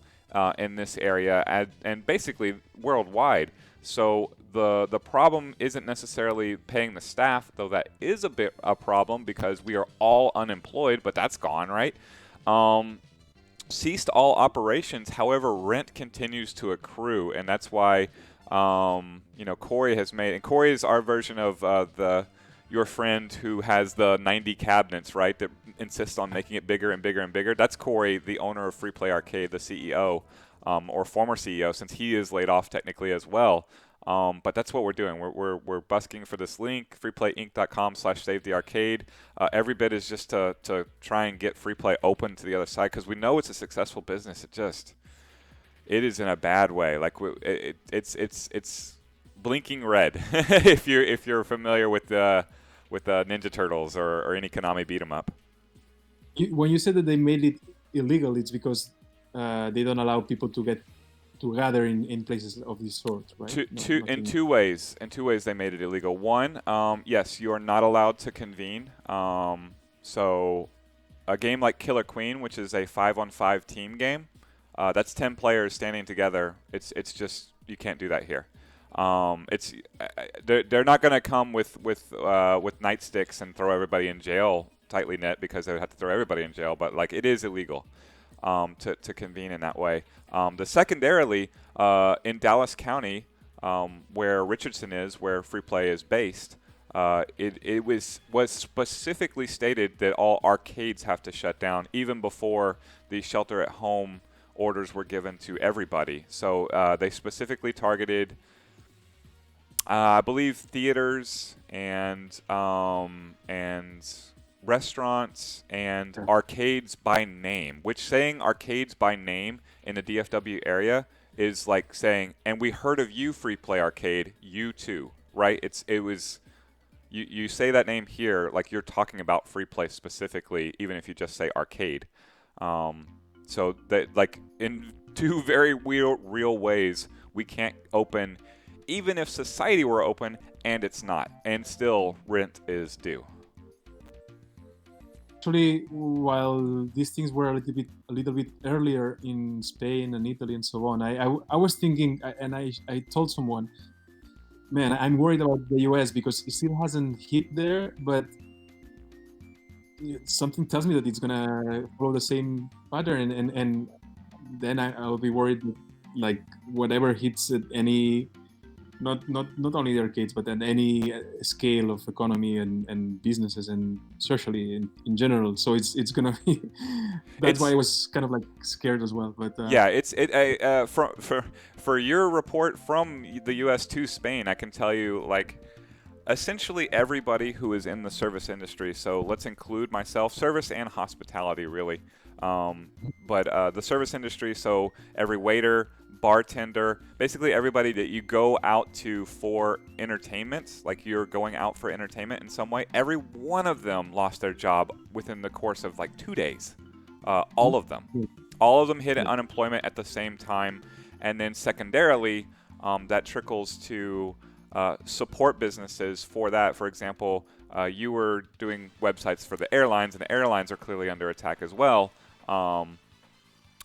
in this area and basically worldwide. So the problem isn't necessarily paying the staff, though that is a bit a problem because we are all unemployed, but that's gone, right? Ceased all operations. However, rent continues to accrue, and that's why Corey has made. And Corey is our version of your friend who has the 90 cabinets, right? That insists on making it bigger and bigger and bigger. That's Corey, the owner of Free Play Arcade, the CEO, or former CEO, since he is laid off technically as well. But that's what we're doing. We're busking for this link, freeplayinc.com/savethearcade. Every bit is just to try and get free play open to the other side because we know it's a successful business. It is in a bad way. Like it's blinking red if you're familiar with Ninja Turtles or any Konami beat 'em up. When you said that they made it illegal, it's because they don't allow people to gather in places of this sort, right? In two ways. In two ways, they made it illegal. One, yes, you are not allowed to convene. So, a game like Killer Queen, which is a 5-on-5 team game, that's 10 players standing together. It's just you can't do that here. They're not going to come with nightsticks and throw everybody in jail tightly knit because they would have to throw everybody in jail. But like it is illegal. To convene in that way. The secondarily, in Dallas County, where Richardson is, where Free Play is based, it was specifically stated that all arcades have to shut down even before the shelter-at-home orders were given to everybody. So they specifically targeted, I believe, theaters and restaurants and arcades by name, which saying arcades by name in the DFW area is like saying, and we heard of you, Free Play Arcade, you too, right? You say that name here like you're talking about Free Play specifically, even if you just say arcade. So that like in two very real ways, we can't open, even if society were open, and it's not, and still rent is due. Actually, while these things were a little bit earlier in Spain and Italy and so on, I was thinking, and I told someone, man, I'm worried about the US because it still hasn't hit there, but something tells me that it's gonna follow the same pattern, and then I'll be worried that, like, whatever hits at any, not only the arcades, but at any scale of economy and businesses and socially in general. So it's gonna be. That's why I was kind of like scared as well. But yeah, for your report from the U.S. to Spain, I can tell you like essentially everybody who is in the service industry. So let's include myself, service and hospitality, really. But the service industry, so every waiter, bartender, basically everybody that you go out to for entertainment, like you're going out for entertainment in some way, every one of them lost their job within the course of like 2 days. All of them hit unemployment at the same time. And then secondarily, that trickles to support businesses for that. For example, you were doing websites for the airlines, and the airlines are clearly under attack as well.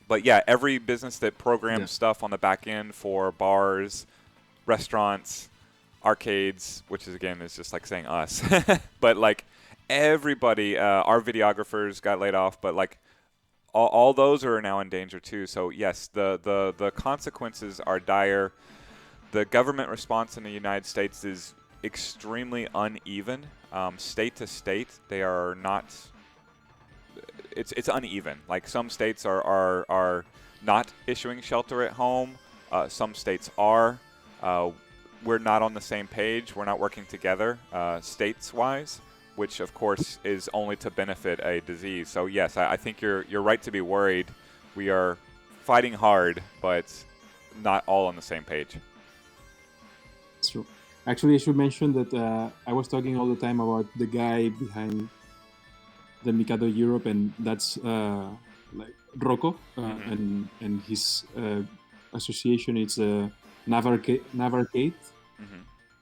But yeah, every business that programs stuff on the back end for bars, restaurants, arcades, which is again is just like saying us, but like everybody, our videographers got laid off, but like all those are now in danger too. So yes, the consequences are dire. The government response in the United States is extremely uneven, state to state. They are not. It's uneven. Like some states are not issuing shelter at home. Some states are. We're not on the same page. We're not working together states-wise, which of course is only to benefit a disease. So yes, I think you're right to be worried. We are fighting hard, but not all on the same page. That's true. Actually, I should mention that I was talking all the time about the guy behind the Mikado Europe, and that's like Rocco, and his association. It's Navarcade.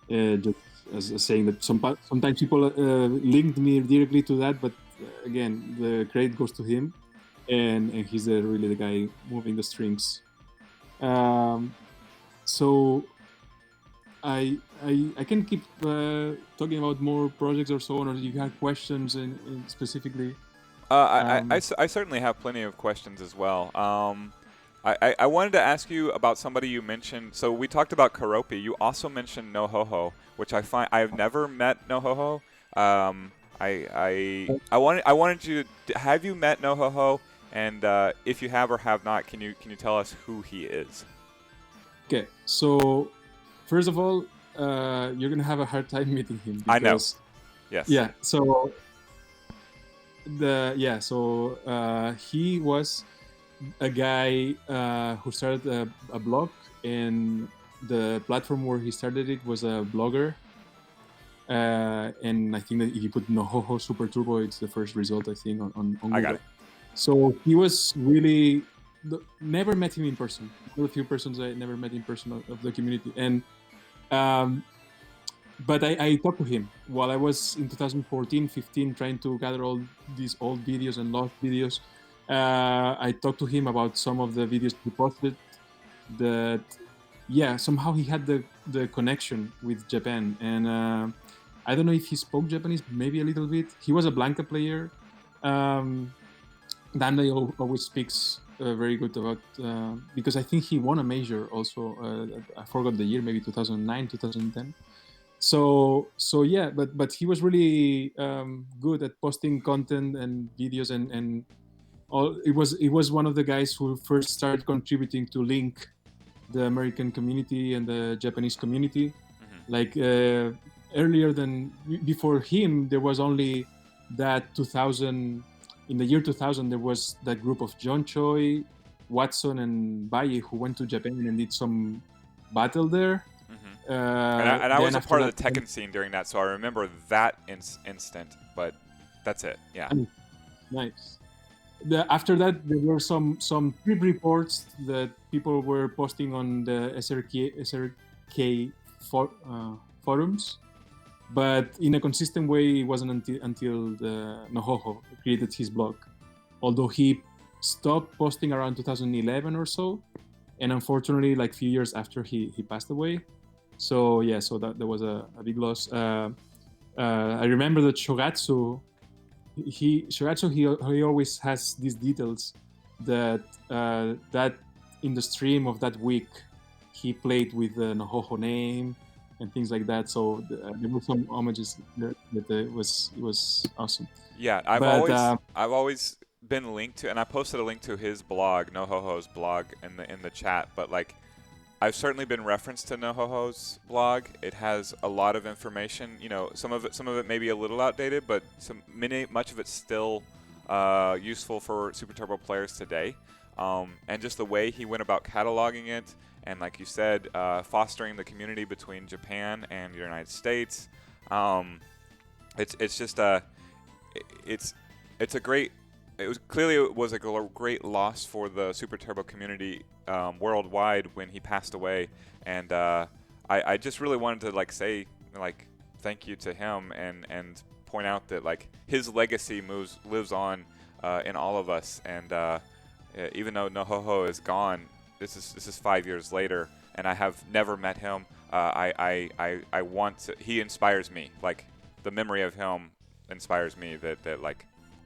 Just as saying that sometimes people linked me directly to that, but again, the credit goes to him, and he's really the guy moving the strings. So I can keep talking about more projects or so on, or you have questions in specifically. I certainly have plenty of questions as well. I wanted to ask you about somebody you mentioned. So we talked about Karopi. You also mentioned NoHoHo, which I find I've never met NoHoHo. I wanted you to have you met NoHoHo, and if you have or have not, can you tell us who he is? Okay, so first of all, you're gonna have a hard time meeting him because I know. Yes. Yeah. So he was a guy who started a blog, and the platform where he started it was a Blogger. And I think that if you put NoHoHo Super Turbo, it's the first result, I think, on Google. I got it. So he was really never met him in person. One of the few persons I never met in person of the community, and but I talked to him while I was in 2014, 15, trying to gather all these old videos and lost videos. I talked to him about some of the videos he posted. That somehow he had the connection with Japan, and I don't know if he spoke Japanese, maybe a little bit. He was a Blanca player. Dande always speaks very good about because I think he won a major also. I forgot the year, maybe 2009, 2010. So yeah, but he was really good at posting content and videos and all. It was one of the guys who first started contributing to link the American community and the Japanese community. Mm-hmm. Like earlier than before him, there was only that 2000. In the year 2000, there was that group of John Choi, Watson, and Baye who went to Japan and did some battle there. Mm-hmm. And I was a part of the Tekken scene during that, so I remember that instant. But that's it. Yeah. Nice. After that, there were some trip reports that people were posting on the SRK forums, but in a consistent way. It wasn't until the NoHoHo created his blog, although he stopped posting around 2011 or so, and unfortunately, like a few years after he passed away. So yeah, so that was a big loss. I remember that Shogatsu. He always has these details that that in the stream of that week he played with the NoHoHo name and things like that. So there were some homages that it was awesome. Yeah, I've always been linked to, and I posted a link to his blog, NoHoHo's blog, in the chat. But like, I've certainly been referenced to NoHoHo's blog. It has a lot of information. You know, some of it may be a little outdated, but much of it's still useful for Super Turbo players today. And just the way he went about cataloging it, and like you said, fostering the community between Japan and the United States. It's just it's a great. It was a great loss for the Super Turbo community worldwide when he passed away, and I just really wanted to say thank you to him and point out that his legacy lives on in all of us, and even though NoHoHo is gone, this is 5 years later, and I have never met him. I want to. He inspires me. The memory of him inspires me that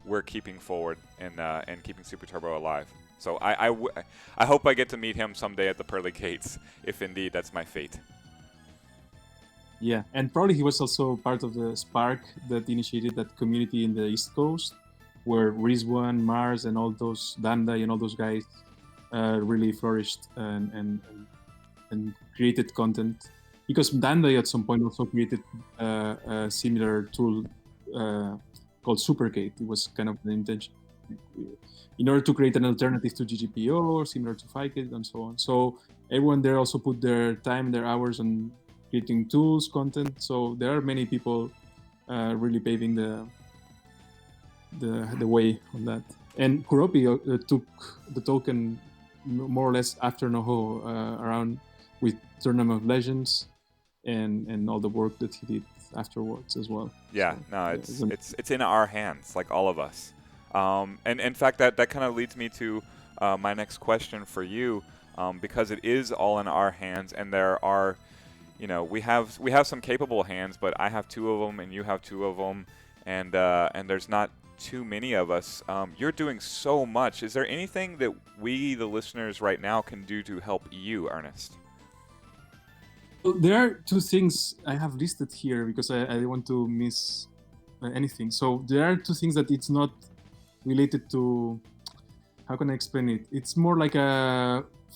we're keeping forward and keeping Super Turbo alive. So I hope I get to meet him someday at the Pearly Gates, if indeed that's my fate. Yeah, and probably he was also part of the spark that initiated that community in the East Coast, where Rizwan, Mars, and all those Danda and all those guys really flourished and created content. Because Danda at some point also created a similar tool called Supergate. It was kind of the intention in order to create an alternative to GGPO, similar to FiKit, and so on. So everyone there also put their time, their hours on creating tools, content. So there are many people really paving the way on that. And Kuropi took the token more or less after NoHo around with Tournament of Legends and all the work that he did afterwards as well. Yeah, so, it's in our hands, like all of us. And in fact, that kind of leads me to my next question for you, because it is all in our hands, and there are, we have some capable hands, but I have two of them and you have two of them, and there's not too many of us. You're doing so much. Is there anything that we, the listeners, right now can do to help you, Ernest? Well, there are two things I have listed here because I don't want to miss anything. So there are two things that it's not related to. How can I explain it? It's more like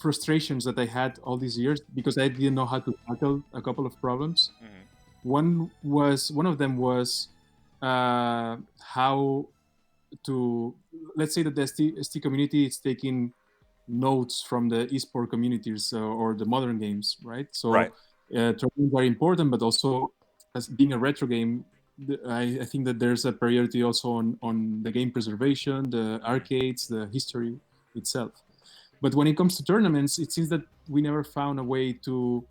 frustrations that I had all these years because I didn't know how to tackle a couple of problems. One of them was how to, let's say that the ST community is taking notes from the esport communities or the modern games, right? So Right. tournaments are important, but also as being a retro game, I think that there's a priority also on the game preservation, the arcades, the history itself. But when it comes to tournaments, it seems that we never found a way to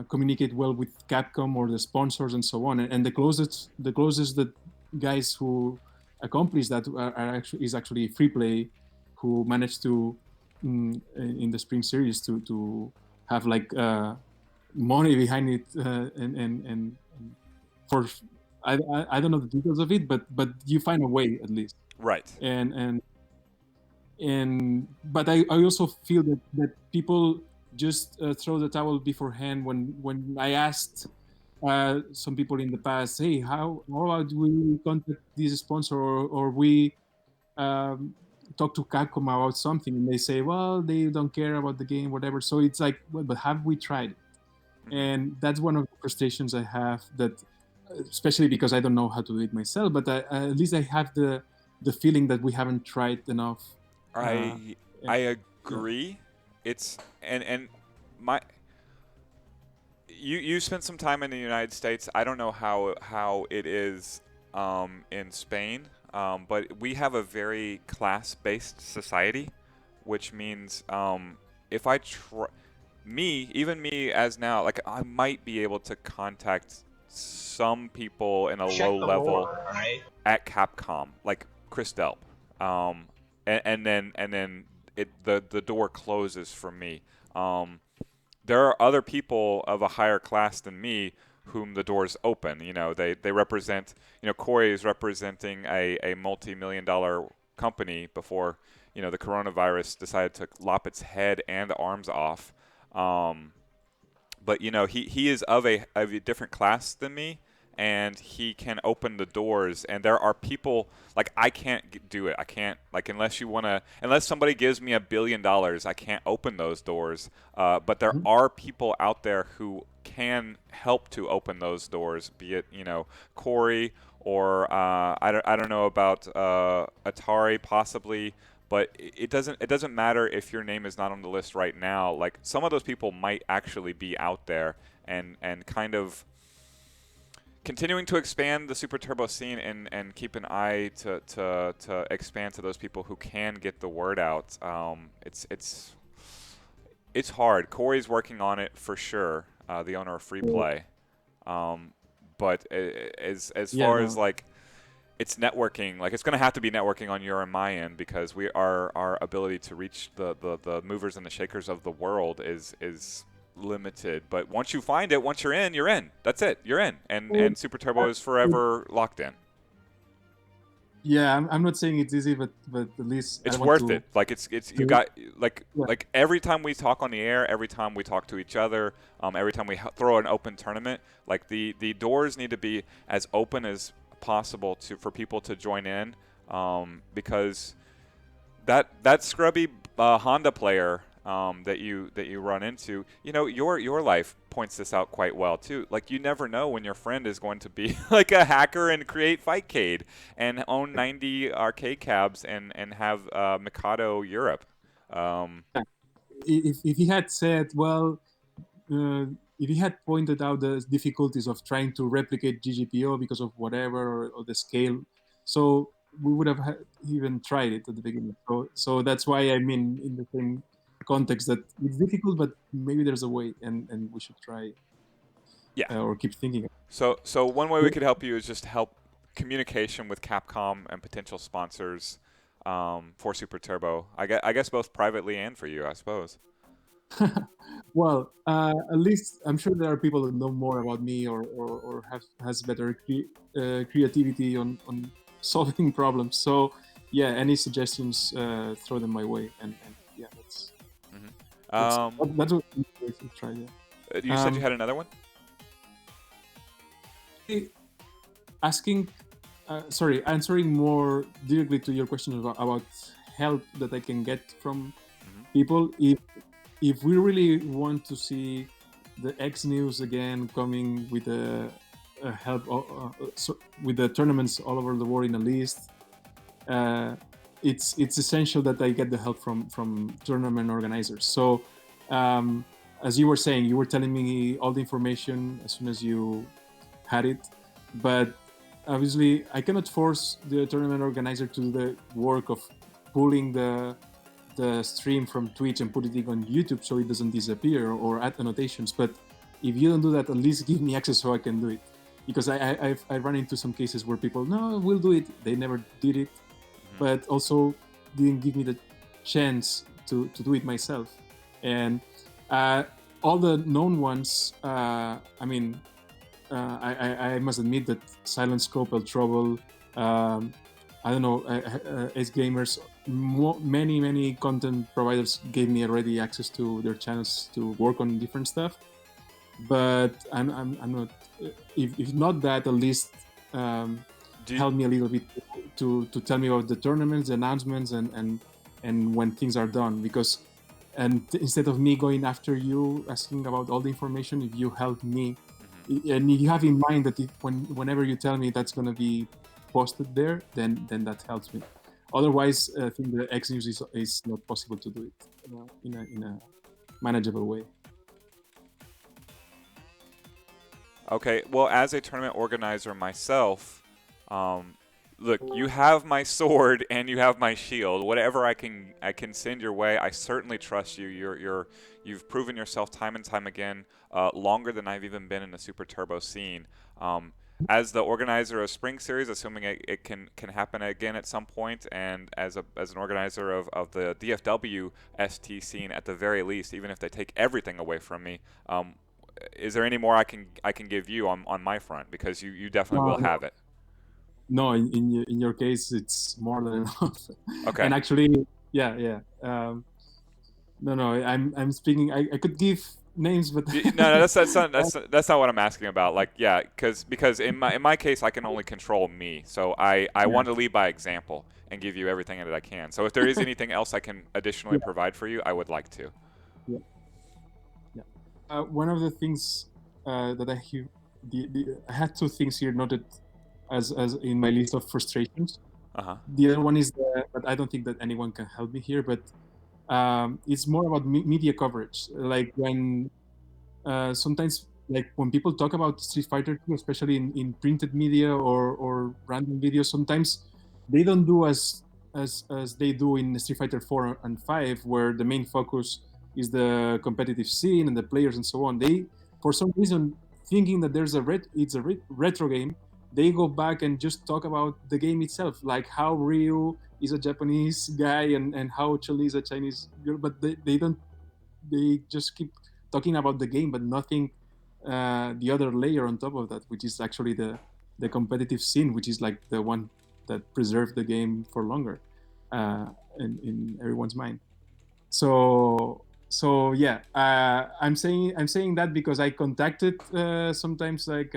communicate well with Capcom or the sponsors and so on. And the closest that guys who accomplish that is actually Free Play, who managed to in the Spring Series to have like money behind it and for I don't know the details of it, but you find a way at least. Right. But I also feel that people just throw the towel beforehand when I asked some people in the past, hey, how about we contact this sponsor or we talk to Capcom about something, and they say, well, they don't care about the game, whatever. So it's like, well, but have we tried it? And that's one of the frustrations I have, that especially because I don't know how to do it myself, but at least I have the feeling that we haven't tried enough. I agree. It's and my you spent some time in the United States. I don't know how it is in Spain, but we have a very class-based society, which means if I try even me as now, like I might be able to contact some people in a low level at Capcom, like Chris Delp, and then the door closes for me. There are other people of a higher class than me whom the doors open. They represent. Corey is representing a multi-million-dollar company before the coronavirus decided to lop its head and arms off. But he is of a different class than me, and he can open the doors. And there are people like I can't do it. I can't unless somebody gives me $1 billion, I can't open those doors. But there are people out there who can help to open those doors. Be it Corey or I don't know about Atari possibly. But it doesn't matter if your name is not on the list right now. Like some of those people might actually be out there and kind of continuing to expand the Super Turbo scene and keep an eye to expand to those people who can get the word out. It's hard. Corey's working on it for sure. The owner of Free Play, but as far as like. It's networking. Like it's going to have to be networking on your and my end because our ability to reach the movers and the shakers of the world is limited. But once you find it, once you're in, you're in. That's it. You're in, and Super Turbo is forever locked in. Yeah, I'm not saying it's easy, but at least it's worth it. Like it's you got like every time we talk on the air, every time we talk to each other, every time we throw an open tournament, like the doors need to be as open as possible for people to join in, because that scrubby Honda player that you run into, your life points this out quite well too. Like you never know when your friend is going to be like a hacker and create Fightcade and own 90 arcade cabs and have Mikado Europe. If he had said, well, if he had pointed out the difficulties of trying to replicate GGPO because of whatever or the scale, so we would have even tried it at the beginning. So that's why I mean in the same context that it's difficult, but maybe there's a way, and we should try. Yeah. Or keep thinking. So one way we could help you is just help communication with Capcom and potential sponsors for Super Turbo. I guess both privately and for you, I suppose. Well, at least I'm sure there are people that know more about me or has better creativity on solving problems. So yeah, any suggestions, throw them my way, and yeah, Um, that's what we try. Yeah. you said you had another one. Asking, sorry, answering more directly to your question about help that I can get from people. If we really want to see the X News again coming with a help, with the tournaments all over the world in a list, it's essential that I get the help from tournament organizers. So, as you were saying, you were telling me all the information as soon as you had it, but obviously I cannot force the tournament organizer to do the work of pulling the stream from Twitch and put it on YouTube so it doesn't disappear or add annotations. But if you don't do that, at least give me access so I can do it. Because I run into some cases where people, no, we'll do it. They never did it, but also didn't give me the chance to do it myself. And all the known ones, I mean, I must admit that Silent Scope, El Trouble, I don't know, Ace Gamers, many content providers gave me already access to their channels to work on different stuff. But I'm not. If not that, at least help me a little bit to tell me about the tournaments, the announcements, and when things are done. Because instead of me going after you asking about all the information, if you help me, and you have in mind that whenever you tell me that's going to be posted there, then that helps me. Otherwise, I think the X News is not possible to do it in a manageable way. Okay, well, as a tournament organizer myself, look, you have my sword and you have my shield. Whatever I can send your way, I certainly trust you. You've proven yourself time and time again, longer than I've even been in the Super Turbo scene. As the organizer of Spring Series, assuming it can happen again at some point, and as an organizer of the DFW ST scene at the very least, even if they take everything away from me, is there any more I can give you on my front? Because you definitely will have it. No, in your case, it's more than enough. Okay. And actually, yeah. No, I'm speaking. I could give names, but No, that's not what I'm asking about. Like, yeah, because in my case, I can only control me, so I want to lead by example and give you everything that I can. So if there is anything else I can additionally provide for you, I would like to. Yeah. One of the things that I hear, I had two things here noted as in my list of frustrations. The other one is that I don't think that anyone can help me here, but it's more about media coverage. Like when sometimes, like when people talk about Street Fighter 2, especially in printed media or random videos, sometimes they don't do as they do in Street Fighter 4 and 5, where the main focus is the competitive scene and the players and so on. They, for some reason, thinking that it's a retro game, they go back and just talk about the game itself, like how Ryu is a Japanese guy and how Chun-Li is a Chinese girl, but they don't. They just keep talking about the game, but nothing the other layer on top of that, which is actually the competitive scene, which is like the one that preserved the game for longer in everyone's mind. So yeah, I'm saying that because I contacted sometimes like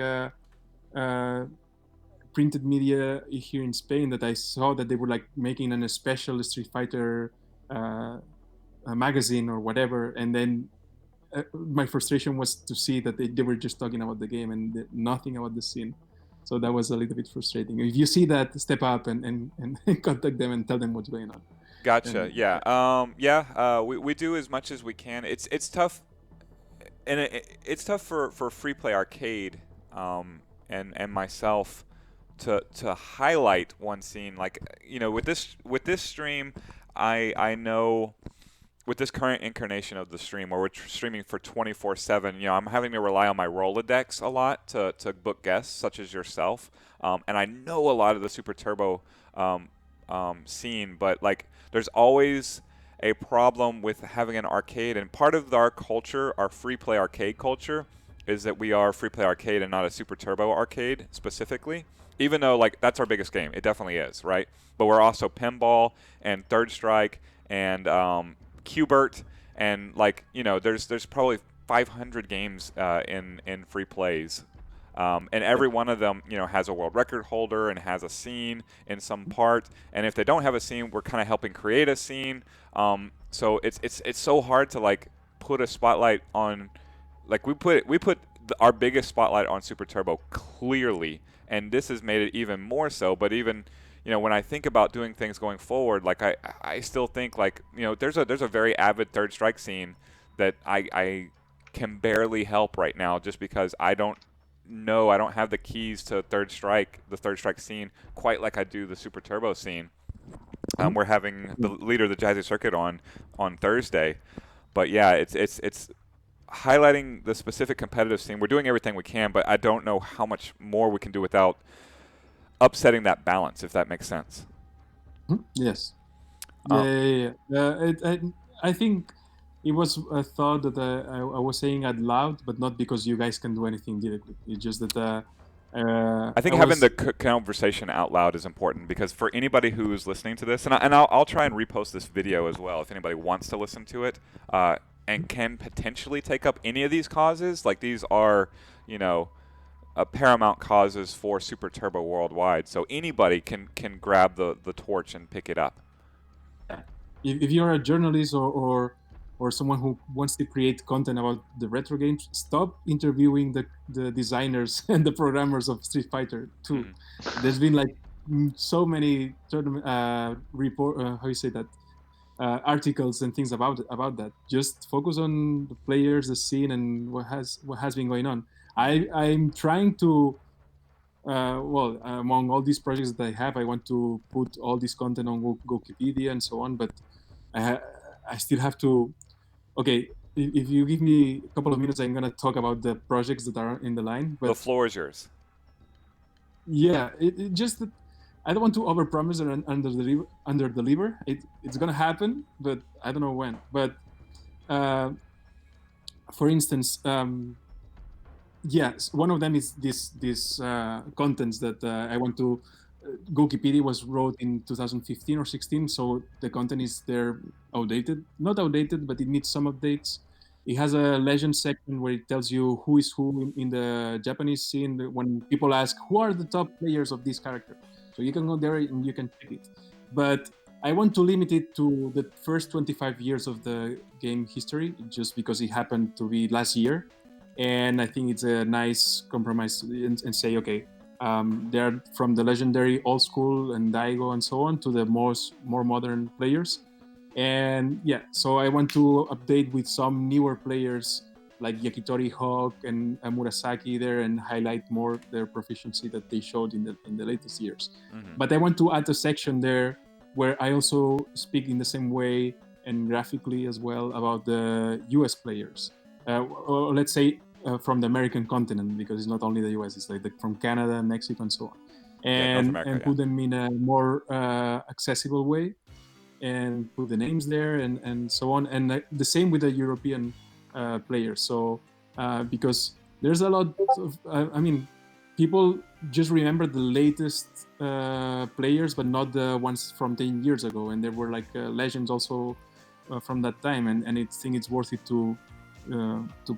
printed media here in Spain, that I saw that they were like making a special Street Fighter magazine or whatever, and then my frustration was to see that they were just talking about the game and nothing about the scene. So that was a little bit frustrating. If you see that, step up and contact them and tell them what's going on. Gotcha. And, yeah. We do as much as we can. It's tough, and it's tough for Free Play Arcade, and myself to highlight one scene. Like, with this stream, I know. With this current incarnation of the stream, where we're streaming for 24/7, I'm having to rely on my Rolodex a lot to book guests, such as yourself. And I know a lot of the Super Turbo scene, but like, there's always a problem with having an arcade. And part of our culture, our free play arcade culture, is that we are free play arcade and not a Super Turbo arcade specifically. Even though like that's our biggest game, it definitely is, right? But we're also pinball and Third Strike and Qbert and like there's probably 500 games in free plays. And every one of them, has a world record holder and has a scene in some part. And if they don't have a scene, we're kind of helping create a scene. So it's so hard to like put a spotlight on, like we put our biggest spotlight on Super Turbo clearly, and this has made it even more so. But even when I think about doing things going forward, like I still think like there's a very avid Third Strike scene that I can barely help right now just because I don't have the keys to the Third Strike scene quite like I do the Super Turbo scene. We're having the leader of the Jazzy Circuit on Thursday, but yeah, it's highlighting the specific competitive scene. We're doing everything we can, but I don't know how much more we can do without upsetting that balance, if that makes sense. Yes. I think it was a thought that I was saying out loud, but not because you guys can do anything directly. It's just that I think having the conversation out loud is important because for anybody who's listening to this, and I'll try and repost this video as well if anybody wants to listen to it and can potentially take up any of these causes. Like these are, paramount causes for Super Turbo worldwide. So anybody can grab the torch and pick it up. If you're a journalist or someone who wants to create content about the retro games, stop interviewing the designers and the programmers of Street Fighter 2. There's been like so many articles and things about that. Just focus on the players, the scene, and what has been going on. I'm trying to among all these projects that I have, I want to put all this content on Wikipedia and so on, but I still have to. Okay, if you give me a couple of minutes, I'm gonna talk about the projects that are in the line. But the floor is yours. Yeah, it just that I don't want to overpromise and underdeliver. It's gonna happen, but I don't know when. But for instance, yes, one of them is this contents that I want to. Wikipedia was wrote in 2015 or 16, so the content is there outdated. Not outdated, but it needs some updates. It has a legend section where it tells you who is who in the Japanese scene. When people ask who are the top players of this character, so you can go there and you can check it. But I want to limit it to the first 25 years of the game history, just because it happened to be last year, and I think it's a nice compromise and say, okay, they're from the legendary old school and Daigo and so on to the more modern players. And yeah, so I want to update with some newer players like Yakitori Hawk and Murasaki there and highlight more their proficiency that they showed in the latest years. But I want to add a section there where I also speak in the same way and graphically as well about the US players. Or let's say from the American continent, because it's not only the US, it's like from Canada, Mexico, and so on. And put them in a more accessible way and put the names there and so on. And the same with the European players. So because there's a lot of, people just remember the latest players, but not the ones from 10 years ago. And there were like legends also from that time. And I think it's worth it to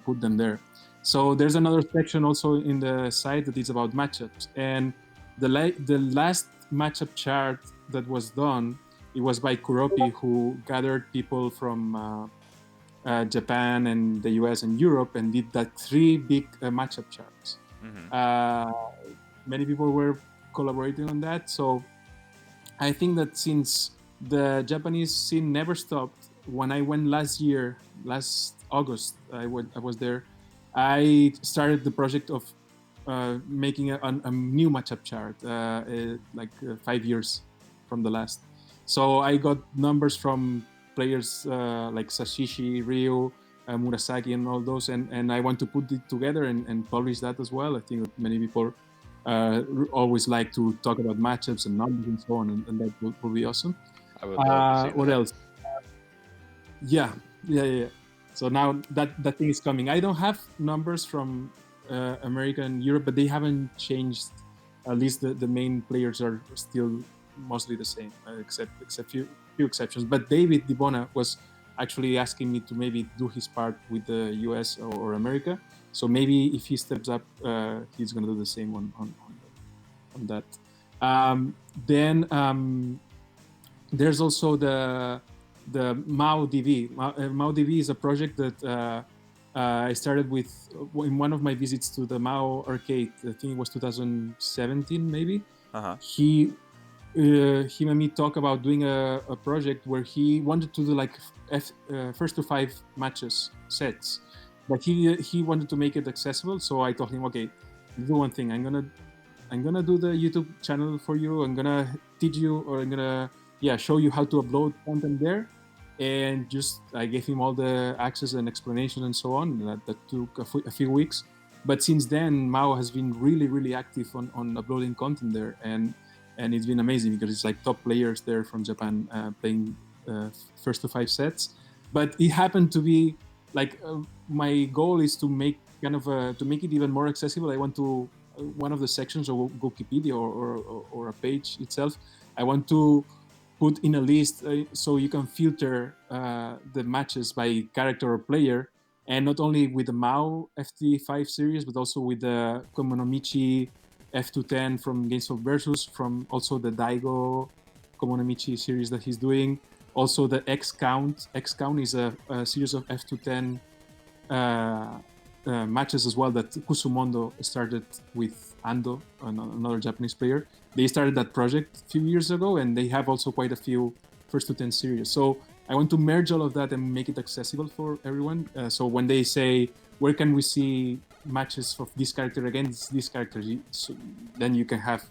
put them there. So there's another section also in the site that is about matchups. And the last matchup chart that was done, it was by Kuropi, who gathered people from Japan and the US and Europe and did that 3 big matchup charts. Many people were collaborating on that. So I think that since the Japanese scene never stopped, when I went last August, I was there, I started the project of making a new matchup chart, 5 years from the last. So I got numbers from players like Sashishi, Ryu, Murasaki, and all those, and I want to put it together and publish that as well. I think that many people always like to talk about matchups and numbers and so on, and that will be awesome. I would love to see what that. else? Yeah, yeah. So now that thing is coming. I don't have numbers from America and Europe, but they haven't changed. At least the main players are still mostly the same, except few exceptions. But David Dibona was actually asking me to maybe do his part with the US or America. So maybe if he steps up, he's gonna do the same on that. Then there's also the MauDV. MauDV is a project that I started with in one of my visits to the Mao arcade. I think it was 2017, maybe. Uh-huh. He and me talk about doing a project where he wanted to do like first to five matches sets, but he wanted to make it accessible. So I told him, okay, do one thing. I'm gonna do the YouTube channel for you. I'm gonna teach you, or I'm gonna show you how to upload content there. And just I gave him all the access and explanation and so on. That took a few weeks. But since then, Mao has been really active on uploading content there, and it's been amazing because it's like top players there from Japan playing first to five sets. But it happened to be like my goal is to make to make it even more accessible. I want to one of the sections of Wikipedia or a page itself. I want to put in a list so you can filter the matches by character or player, and not only with the Mao FT5 series, but also with the Komonomichi F210 from Games of Versus, from also the Daigo Komonomichi series that he's doing. Also the X Count. X Count is a series of F210 matches as well that Kusumondo started with Ando, another Japanese player. They started that project a few years ago, and they have also quite a few first to 10 series. So I want to merge all of that and make it accessible for everyone. So when they say, where can we see matches of this character against this character, so then you can have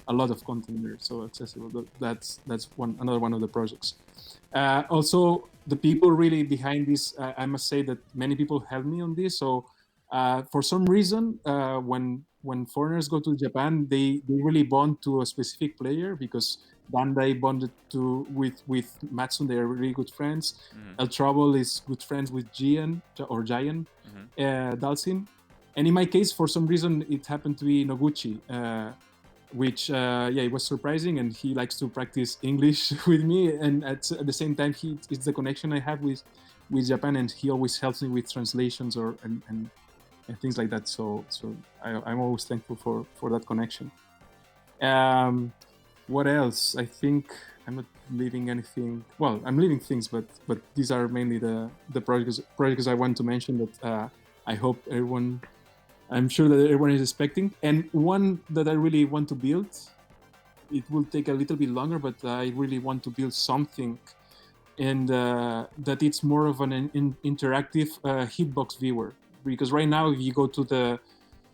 a lot of content there, so accessible. That's another one of the projects. Also, the people really behind this, I must say that many people helped me on this. So for some reason, when foreigners go to Japan, they really bond to a specific player, because Bandai bonded with Matsun. They are really good friends. El Trouble is good friends with Jian or Giant Dalsin. And in my case, for some reason, it happened to be Noguchi, which it was surprising, and he likes to practice English with me, and at the same time, it's the connection I have with Japan, and he always helps me with translations and things like that. So I'm always thankful for that connection. What else? I think I'm not leaving anything. Well, I'm leaving things, but these are mainly the projects I want to mention that I hope everyone. I'm sure that everyone is expecting. And one that I really want to build, it will take a little bit longer, but I really want to build something, and that it's more of an interactive hitbox viewer. Because right now, if you go to the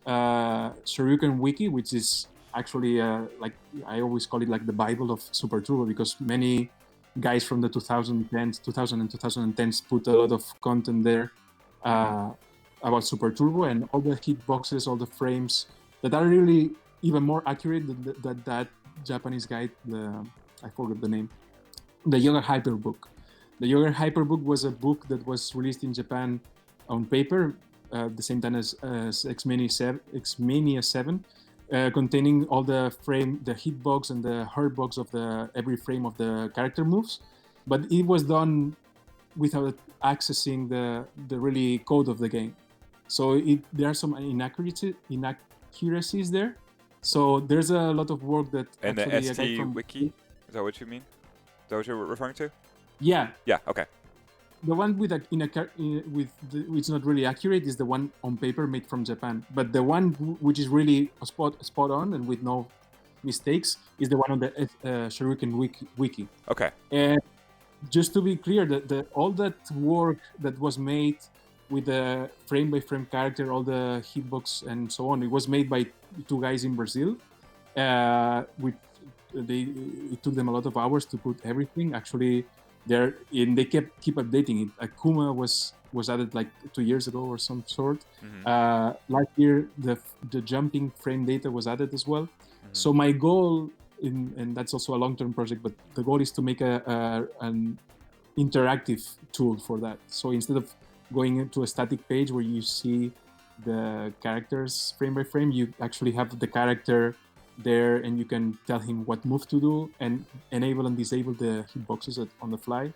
Shoryuken Wiki, which is actually like I always call it like the Bible of Super Turbo, because many guys from the 2000 and 2010s put a lot of content there about Super Turbo, and all the hitboxes, all the frames that are really even more accurate than that Japanese guide. I forgot the name. The Yoga Hyper book. The Yoga Hyper book was a book that was released in Japan on paper the same time as X-Mania 7, containing all the hitbox and the hurtbox of every frame of the character moves. But it was done without accessing the really code of the game. So there are some inaccuracies there. So there's a lot of work that. And the ST Wiki, is that what you mean? Is that what you're referring to? Yeah. Yeah. Okay. The one which is not really accurate is the one on paper made from Japan. But the one which is really spot on and with no mistakes is the one on the Shoryuken Wiki. Okay. And just to be clear, all that work that was made with the frame-by-frame character, all the hitbox and so on, it was made by two guys in Brazil. It took them a lot of hours to put everything. Actually, they keep updating it. Akuma was added like 2 years ago or some sort. Last year, the jumping frame data was added as well. So my goal, and that's also a long-term project, but the goal is to make interactive tool for that. So instead of going into a static page where you see the characters frame by frame, you actually have the character there, and you can tell him what move to do and enable and disable the hitboxes on the fly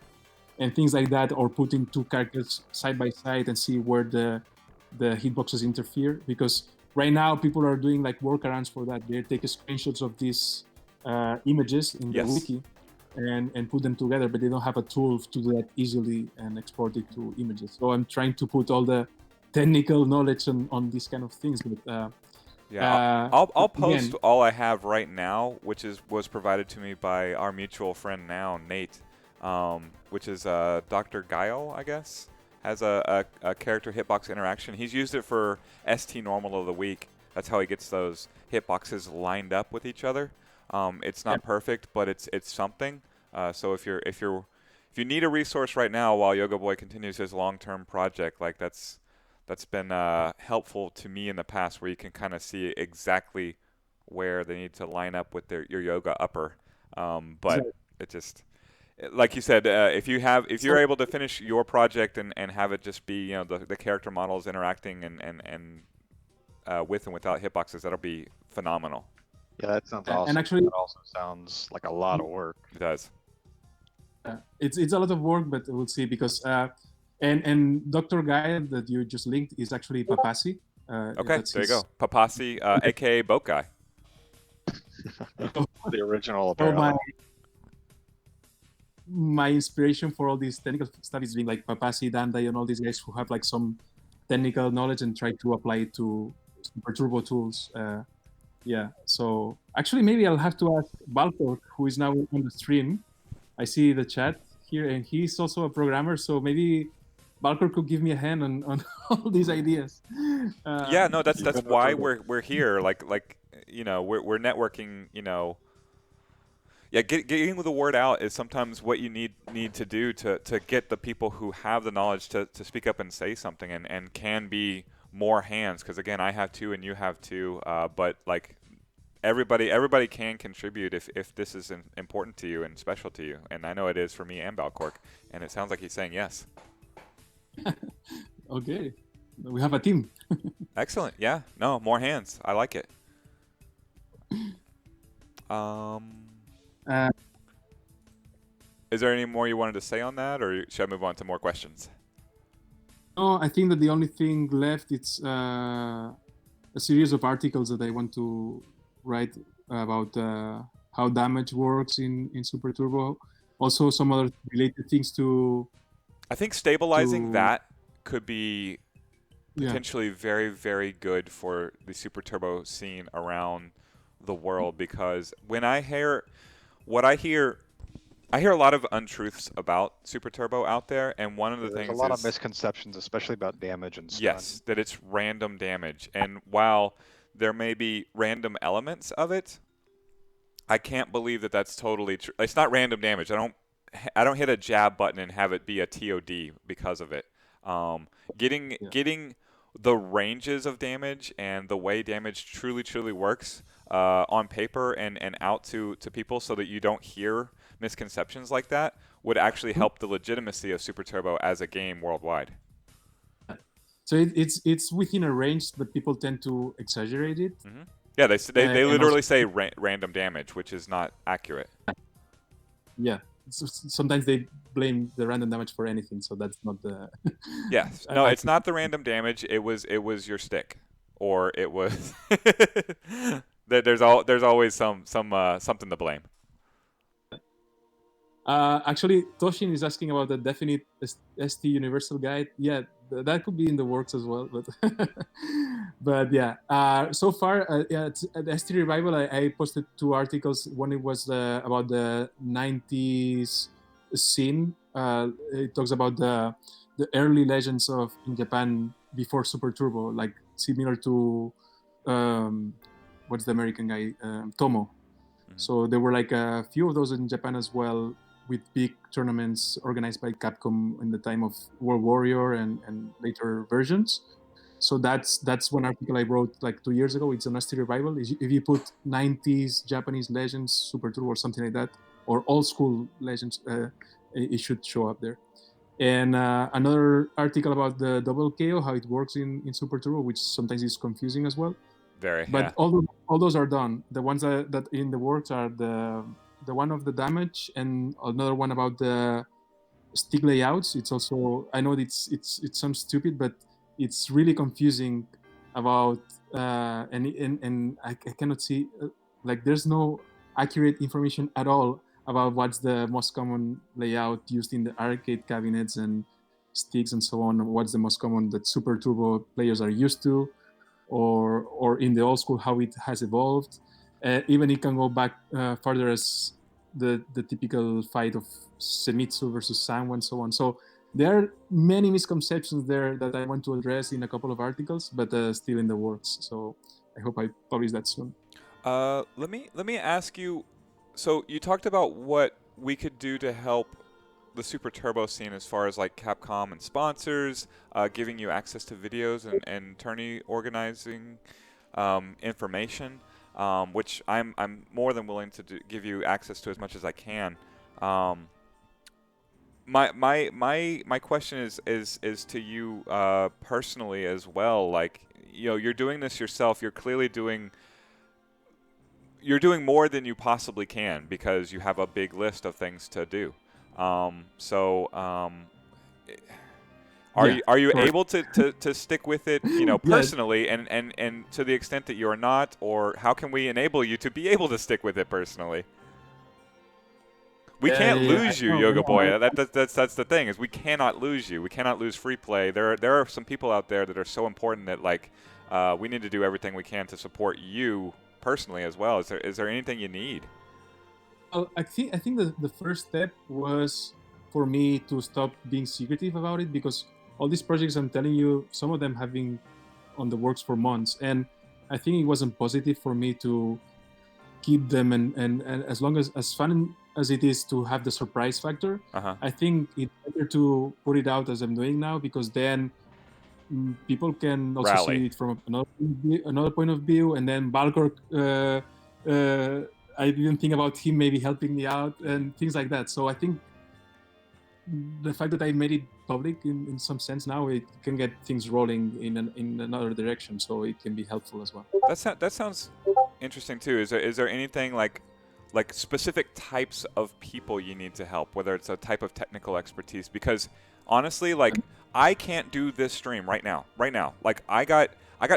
and things like that, or putting two characters side by side and see where the hitboxes interfere. Because right now people are doing like workarounds for that. They take screenshots of these images in the Yes. wiki and put them together, but they don't have a tool to do that easily and export it to images. So I'm trying to put all the technical knowledge on these kind of things. But Yeah, I'll post again, all I have right now, which was provided to me by our mutual friend now, Nate, which is Dr. Guile, I guess, has a character hitbox interaction. He's used it for ST normal of the week. That's how he gets those hitboxes lined up with each other. It's not perfect, but it's something. So if you need a resource right now while Yogaboy continues his long-term project, like that's been helpful to me in the past, where you can kind of see exactly where they need to line up with your yoga upper. But it just, like you said, if you're able to finish your project and have it just be the character models interacting and with and without hitboxes, that'll be phenomenal. Yeah, that sounds And awesome. actually- that also sounds like a lot of work. It does. it's a lot of work, but we'll see, because and Dr. Guy that you just linked is actually Papasi. Okay, there you go. Papasi, aka Boat Guy. The original, So apparently. my inspiration for all this technical stuff is being like Papasi, Dandai, and all these guys who have like some technical knowledge and try to apply it to Super Turbo tools. Yeah, so actually maybe I'll have to ask Baltor, who is now on the stream. I see the chat here, and he's also a programmer, so maybe Baltor could give me a hand on all these ideas. Yeah, no, that's Even why though we're here. Like we're networking. Yeah, getting the word out is sometimes what you need to do to get the people who have the knowledge to speak up and say something, and can be more hands. Because again, I have two and you have two, but like everybody can contribute if this is important to you and special to you. And I know it is for me and Balcork, and it sounds like he's saying yes. Okay, we have a team. Excellent. Yeah. No, more hands. I like it. Uh, Is there any more you wanted to say on that, or should I move on to more questions? No, I think that the only thing left is a series of articles that I want to write about how damage works in Super Turbo. Also, some other related things to. I think stabilizing that could be Yeah. potentially very, very good for the Super Turbo scene around the world, because when I hear I hear a lot of untruths about Super Turbo out there, and one of the There's things a lot is of misconceptions, especially about damage and stun. yes, that it's random damage. And while there may be random elements of it, I can't believe that that's totally true. It's not random damage. I don't hit a jab button and have it be a TOD because of it. Getting the ranges of damage and the way damage truly works on paper and out to people, so that you don't hear misconceptions like that, would actually help the legitimacy of Super Turbo as a game worldwide. So it's within a range, but people tend to exaggerate it. Mm-hmm. Yeah, they and literally also- say random damage, which is not accurate. Yeah. Sometimes they blame the random damage for anything, so that's not the. Yes. No, it's not the random damage. It was your stick, or it was. There's always something to blame. Actually, Toshin is asking about the definite ST Universal Guide. Yeah, that could be in the works as well. But but yeah, so far, at the ST Revival, I posted 2 articles. One it was about the 90s scene. It talks about the early legends of in Japan before Super Turbo, like similar to what's the American guy, Tomo. Mm-hmm. So there were like a few of those in Japan as well, with big tournaments organized by Capcom in the time of World Warrior and later versions. So that's one article I wrote like 2 years ago. It's an ST Revival. If you put 90s Japanese legends, Super Turbo or something like that, or old school legends, it should show up there. And another article about the double KO, how it works in Super Turbo, which sometimes is confusing as well. Very, But yeah. all those are done. The ones that in the works are the one of the damage, and another one about the stick layouts. It's also, I know it sounds stupid, but it's really confusing about and I cannot see like there's no accurate information at all about what's the most common layout used in the arcade cabinets and sticks and so on. What's the most common that Super Turbo players are used to, or in the old school how it has evolved. Even it can go back further as the typical fight of Zenitsu versus Sanwa and so on. So there are many misconceptions there that I want to address in a couple of articles, but still in the works. So I hope I publish that soon. Let me ask you. So you talked about what we could do to help the Super Turbo scene as far as like Capcom and sponsors, giving you access to videos and tourney organizing information, which I'm more than willing to give you access to as much as I can. My question is to you personally as well. Like, you know, you're doing this yourself. You're doing more than you possibly can because you have a big list of things to do. Are you correct. able to stick with it, you know, Yes. personally, and to the extent that you're not, or how can we enable you to be able to stick with it personally? We can't lose you, Yoga Boy. That's the thing, is we cannot lose you. We cannot lose free play. There are some people out there that are so important that like we need to do everything we can to support you personally as well. Is there anything you need? I think the first step was for me to stop being secretive about it, because all these projects I'm telling you, some of them have been on the works for months, and I think it wasn't positive for me to keep them and as long as fun as it is to have the surprise factor, I think it's better to put it out as I'm doing now, because then people can also Rally. see it from another point of view. And then Balkor, I didn't think about him maybe helping me out and things like that. So I think the fact that I made it public in some sense now, it can get things rolling in another direction, so it can be helpful as well. That sounds interesting too. Is there anything like specific types of people you need to help, whether it's a type of technical expertise? Because honestly, like, I can't do this stream right now. Like, I got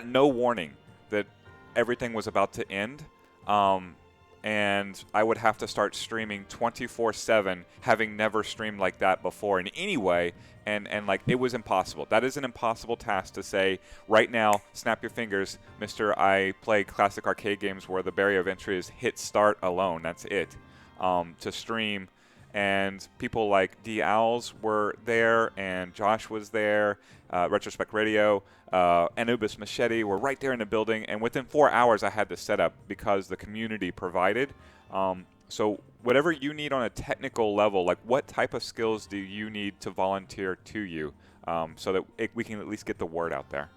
no warning that everything was about to end. And I would have to start streaming 24/7, having never streamed like that before in any way, and like, it was impossible. That is an impossible task to say right now. Snap your fingers, Mister. I play classic arcade games where the barrier of entry is hit start alone. That's it. To stream, and people like D Owls were there, and Josh was there. Retrospect Radio, Anubis Machete were right there in the building, and within 4 hours I had this set up because the community provided. So whatever you need on a technical level, like, what type of skills do you need to volunteer to you, so that we can at least get the word out there?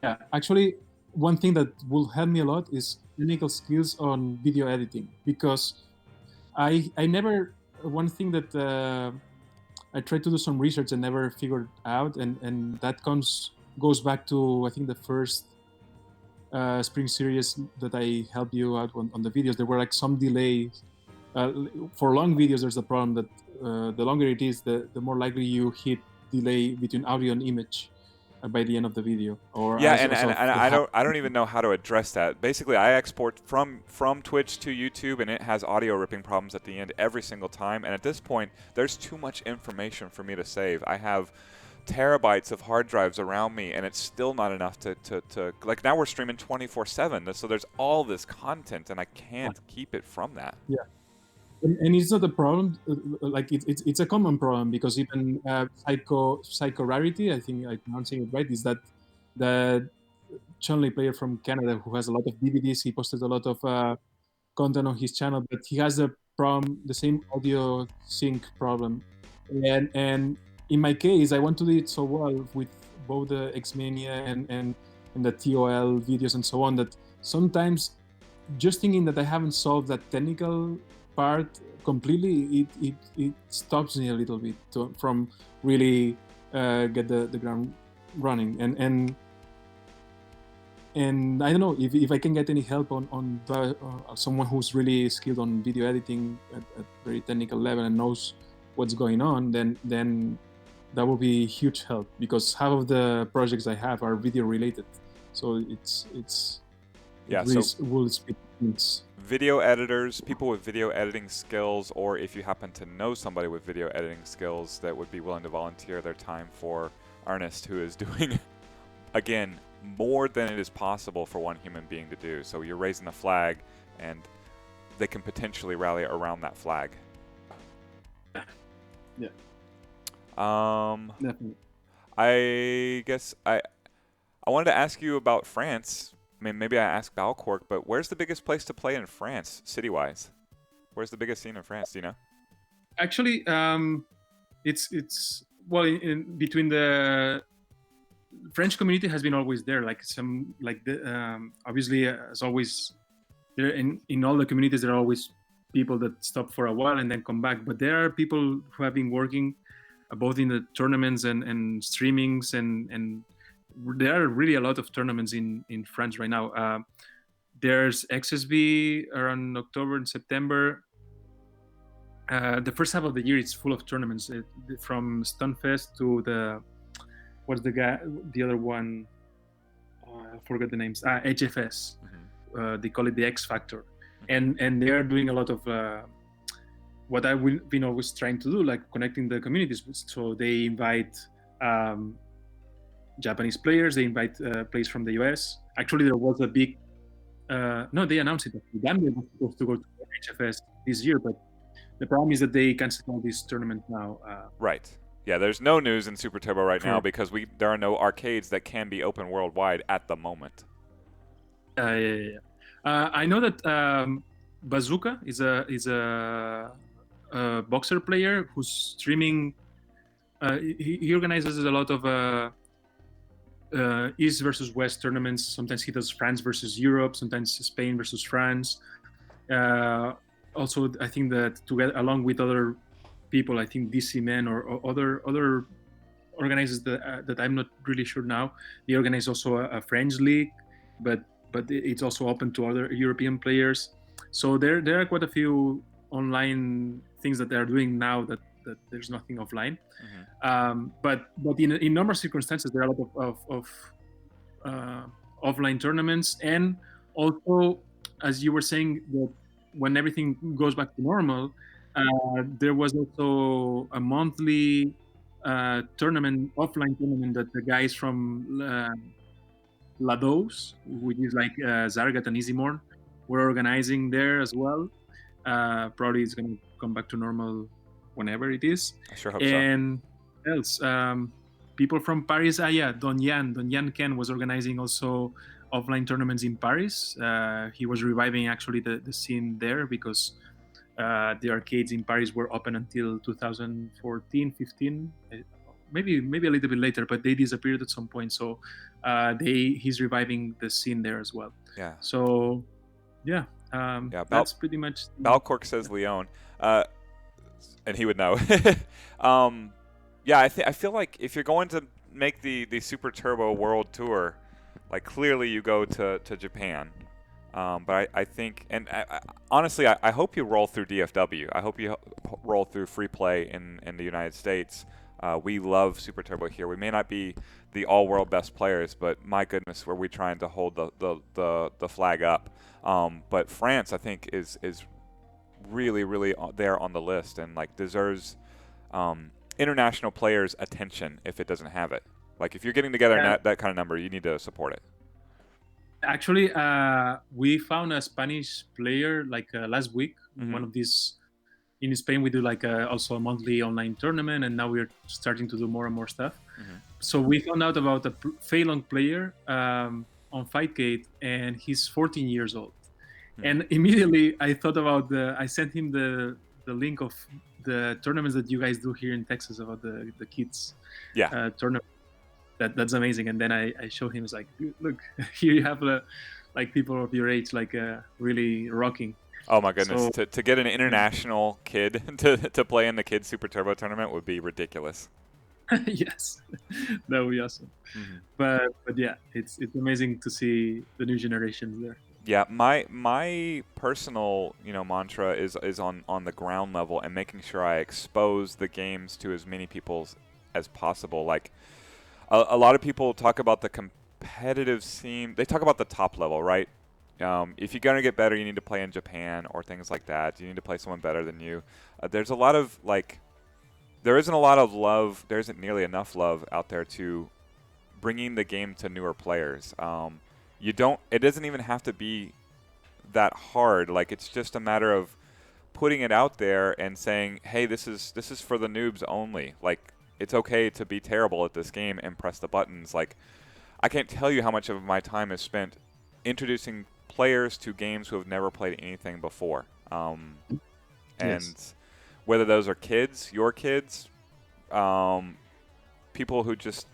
Yeah, actually, one thing that will help me a lot is technical skills on video editing, because I never, one thing that I tried to do some research and never figured out, and that goes back to, I think, the first spring series that I helped you out on the videos. There were like some delays. For long videos, there's a problem that the longer it is, the more likely you hit delay between audio and image by the end of the video. Or yeah, and I don't even know how to address that. Basically, I export from Twitch to YouTube, and it has audio ripping problems at the end every single time. And at this point, there's too much information for me to save. I have terabytes of hard drives around me, and it's still not enough to like, now we're streaming 24/7, so there's all this content, and I can't keep it from that. Yeah. And it's not a problem, like it's a common problem, because even Psycho Rarity, I think I'm pronouncing it right, is that the Chun-Li player from Canada who has a lot of DVDs. He posted a lot of content on his channel, but he has the same audio sync problem. And in my case, I want to do it so well with both the X-Mania and the TOL videos and so on, that sometimes just thinking that I haven't solved that technical part completely, it stops me a little bit from really get the ground running. And I don't know if I can get any help on someone who's really skilled on video editing at very technical level and knows what's going on, then that will be huge help, because half of the projects I have are video related, so it's Yeah, it really so will speed things. video editors, people with video editing skills, or if you happen to know somebody with video editing skills that would be willing to volunteer their time for Ernest, who is doing, again, more than it is possible for one human being to do. So you're raising a flag, and they can potentially rally around that flag. Yeah. Definitely. I guess I wanted to ask you about France. I mean, maybe I asked Balcork, but where's the biggest place to play in France, city-wise? Where's the biggest scene in France? Do you know? Actually, it's well, in between the French community has been always there. Like some, like the obviously, as always, there in all the communities there are always people that stop for a while and then come back. But there are people who have been working both in the tournaments and streamings, and there are really a lot of tournaments in France right now. There's XSB around October and September. The first half of the year is full of tournaments, from Stunfest to what's the other one? I forgot the names. HFS. Mm-hmm. They call it the X Factor, and they are doing a lot of what I've been always trying to do, like connecting the communities. So they invite Japanese players, they invite players from the US. Actually, there was a big no, they announced it. Gambia was supposed to go to HFS this year, but the problem is that they canceled all these tournaments now. Right. Yeah, there's no news in Super Turbo right now Correct. because there are no arcades that can be open worldwide at the moment. Yeah. I know that Bazooka is a boxer player who's streaming. He organizes a lot of East versus West tournaments. Sometimes he does France versus Europe. Sometimes Spain versus France. Also, I think that together, along with other people, I think DC Men or other organizers that I'm not really sure now. They organize also a French league, but it's also open to other European players. So there are quite a few online things that they are doing now that there's nothing offline. Mm-hmm. But in normal circumstances, there are a lot of offline tournaments, and also, as you were saying, that when everything goes back to normal, there was also a monthly offline tournament that the guys from Lados, which is like Zargat and Izimorn, were organizing there as well. Probably it's going to come back to normal whenever it is. I sure hope and else, people from Paris. Don Yan Ken was organizing also offline tournaments in Paris. He was reviving actually the scene there, because the arcades in Paris were open until 2014, 15, maybe a little bit later, but they disappeared at some point. So he's reviving the scene there as well. Yeah. So yeah, that's pretty much. Balcork says Leon, and he would know. Yeah, I feel like if you're going to make the Super Turbo World Tour, like clearly you go to Japan. But I think, and honestly, I hope you roll through DFW. I hope you roll through free play in the United States. We love Super Turbo here. We may not be the all-world best players, but my goodness, were we trying to hold the flag up. But France, I think, is really there on the list, and like deserves international players' attention if it doesn't have it. Like if you're getting together in that kind of number, you need to support it. Actually, we found a Spanish player like last week. Mm-hmm. One of these in Spain, we do like also a monthly online tournament, and now we're starting to do more and more stuff. Mm-hmm. So we found out about a Feilong player on Fightgate, and he's 14 years old. Mm-hmm. And immediately I thought about I sent him the link of the tournaments that you guys do here in Texas about the kids tournament. That's amazing. And then I showed him, it's like, look, here you have like people of your age, like really rocking. Oh my goodness! So To get an international kid to play in the Kids Super Turbo tournament would be ridiculous. yes, that would be awesome. Hmm. But yeah, it's amazing to see the new generations there. Yeah, my personal mantra is on the ground level and making sure I expose the games to as many people as possible. Like a lot of people talk about the competitive scene. They talk about the top level, right? If you're gonna get better, you need to play in Japan or things like that. You need to play someone better than you. There's a lot of there isn't a lot of love. There isn't nearly enough love out there to bringing the game to newer players. You don't. It doesn't even have to be that hard. Like it's just a matter of putting it out there and saying, "Hey, this is for the noobs only." Like it's okay to be terrible at this game and press the buttons. Like I can't tell you how much of my time is spent introducing players to games who have never played anything before. And Yes. whether those are kids, your kids, people who just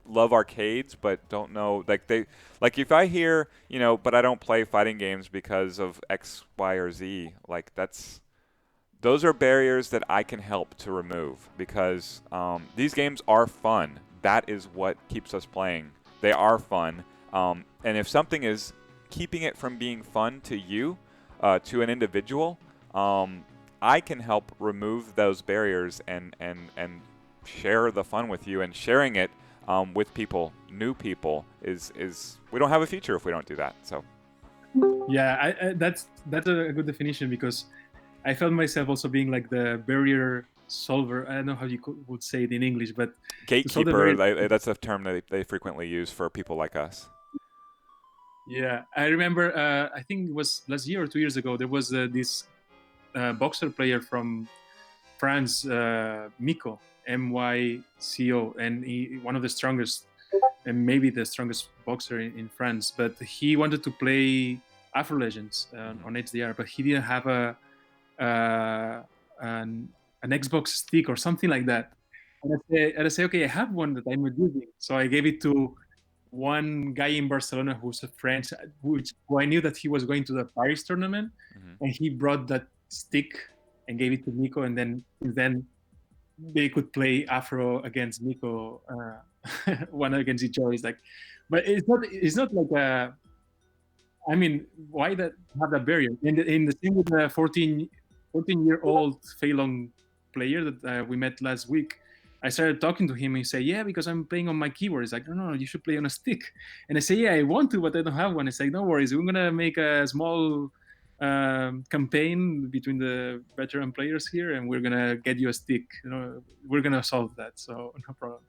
love arcades but don't know, like if I hear, but I don't play fighting games because of X, Y, or Z, like those are barriers that I can help to remove because these games are fun. That is what keeps us playing. They are fun. And if something is keeping it from being fun to you, to an individual, I can help remove those barriers and share the fun with you. And sharing it with people, new people, is we don't have a future if we don't do that. So Yeah, that's a good definition because I felt myself also being like the barrier solver. I don't know how you would say it in English, but to solve the gatekeeper, barrier. that's a term that they frequently use for people like us. Yeah, I remember. I think it was last year or 2 years ago. There was this boxer player from France, Miko, Myco, and one of the strongest, and maybe the strongest boxer in France. But he wanted to play Afro Legends Mhm. on HDR, but he didn't have uh, an Xbox stick or something like that. And I say, okay, I have one that I'm using. So I gave it to one guy in Barcelona who's a French, who I knew that he was going to the Paris tournament, Mhm. and he brought that stick and gave it to Miko, and then they could play Afro against Miko, one against each other. It's like, but it's not like a. I mean, why that have that barrier? In the same with the 14-year-old Feilong player that we met last week. I started talking to him and he said, yeah, because I'm playing on my keyboard. It's like, no, you should play on a stick. And I say, yeah, I want to, but I don't have one. It's like, no worries. We're going to make a small campaign between the veteran players here and we're going to get you a stick. We're going to solve that. So no problem.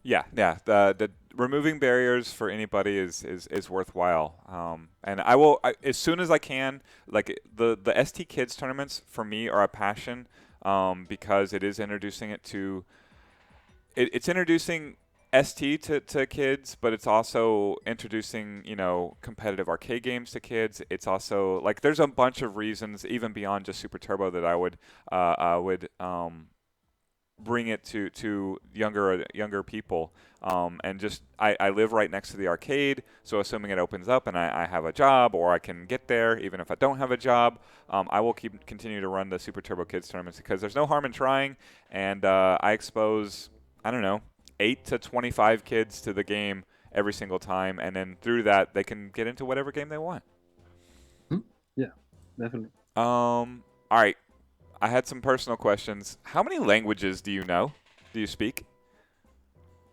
Yeah, yeah. The removing barriers for anybody is worthwhile. And I will as soon as I can. Like the ST Kids tournaments for me are a passion, because it is introducing it to it's introducing ST to kids, but it's also introducing competitive arcade games to kids. It's also like there's a bunch of reasons even beyond just Super Turbo that I would bring it to younger people. And just I live right next to the arcade, so assuming it opens up and I have a job or I can get there even if I don't have a job, I will continue to run the Super Turbo Kids tournaments because there's no harm in trying. And I expose, I don't know, 8 to 25 kids to the game every single time, and then through that they can get into whatever game they want. Yeah, definitely. All right, I had some personal questions. How many languages do you know? Do you speak?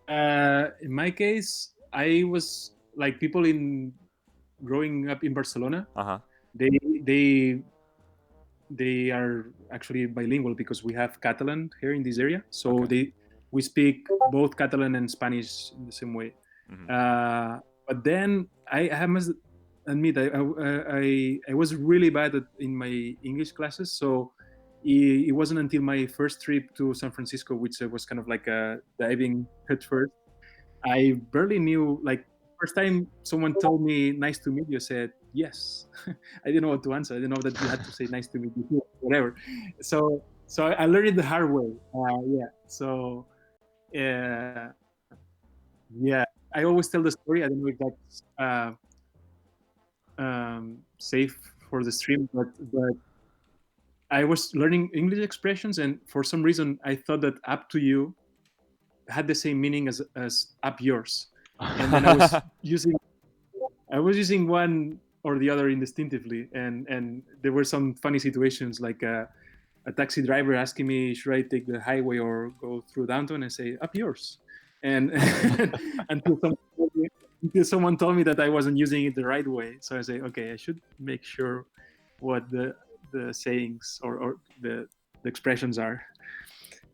In my case, I was like people in growing up in Barcelona. Uh huh. They they they are actually bilingual because we have Catalan here in this area. So Okay. we speak both Catalan and Spanish in the same way. Hmm. But then I must admit I was really bad in my English classes. So it wasn't until my first trip to San Francisco, which was kind of like a diving head first. I barely knew, like, first time someone told me nice to meet you, I said yes. I didn't know what to answer. I didn't know that you had to say nice to meet you too, whatever. So I learned it the hard way. Yeah. So uh, yeah, I always tell the story. I don't know if that's safe for the stream, but I was learning English expressions, and for some reason I thought that "up to you" had the same meaning as "up yours," and then I was using one or the other instinctively, and there were some funny situations like a taxi driver asking me should I take the highway or go through downtown, and say "up yours," and until someone told me that I wasn't using it the right way, so I say okay, I should make sure what the sayings or the expressions are.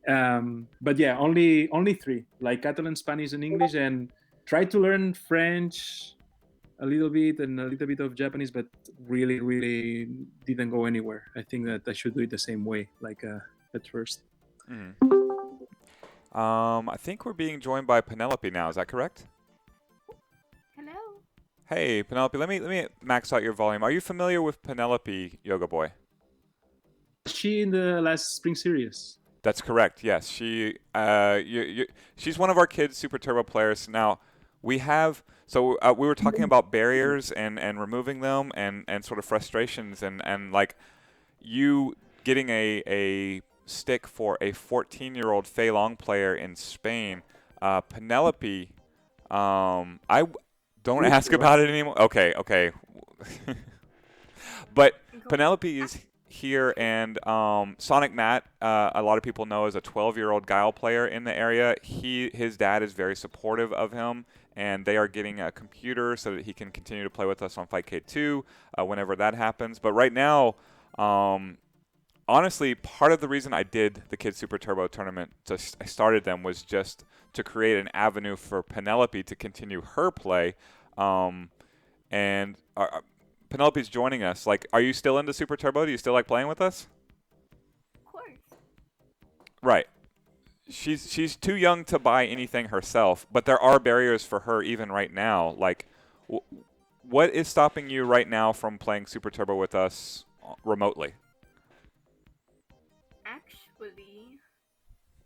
But yeah, only three, like Catalan, Spanish, and English, and try to learn French a little bit and a little bit of Japanese, but really didn't go anywhere. I think that I should do it the same way, like at first. Mhm. I think we're being joined by Penelope now. Is that correct? Hello. Hey, Penelope. Let me max out your volume. Are you familiar with Penelope, Yogaboy? Is she in the last spring series? That's correct. Yes, she's one of our kids Super Turbo players. Now, we were talking about barriers and removing them and sort of frustrations and like you getting a stick for a 14-year-old Fei Long player in Spain. Penelope, I don't ask about it anymore. Okay. But Penelope is here, and Sonic Matt, a lot of people know, is a 12-year-old Guile player in the area. His dad is very supportive of him, and they are getting a computer so that he can continue to play with us on Fightcade 2 whenever that happens. But right now, honestly, part of the reason I did the Kids Super Turbo tournament, I started them, was just to create an avenue for Penelope to continue her play. And Penelope's joining us. Like, are you still into Super Turbo? Do you still like playing with us? Of course. Right. She's too young to buy anything herself, but there are barriers for her even right now. Like, what is stopping you right now from playing Super Turbo with us remotely? Actually,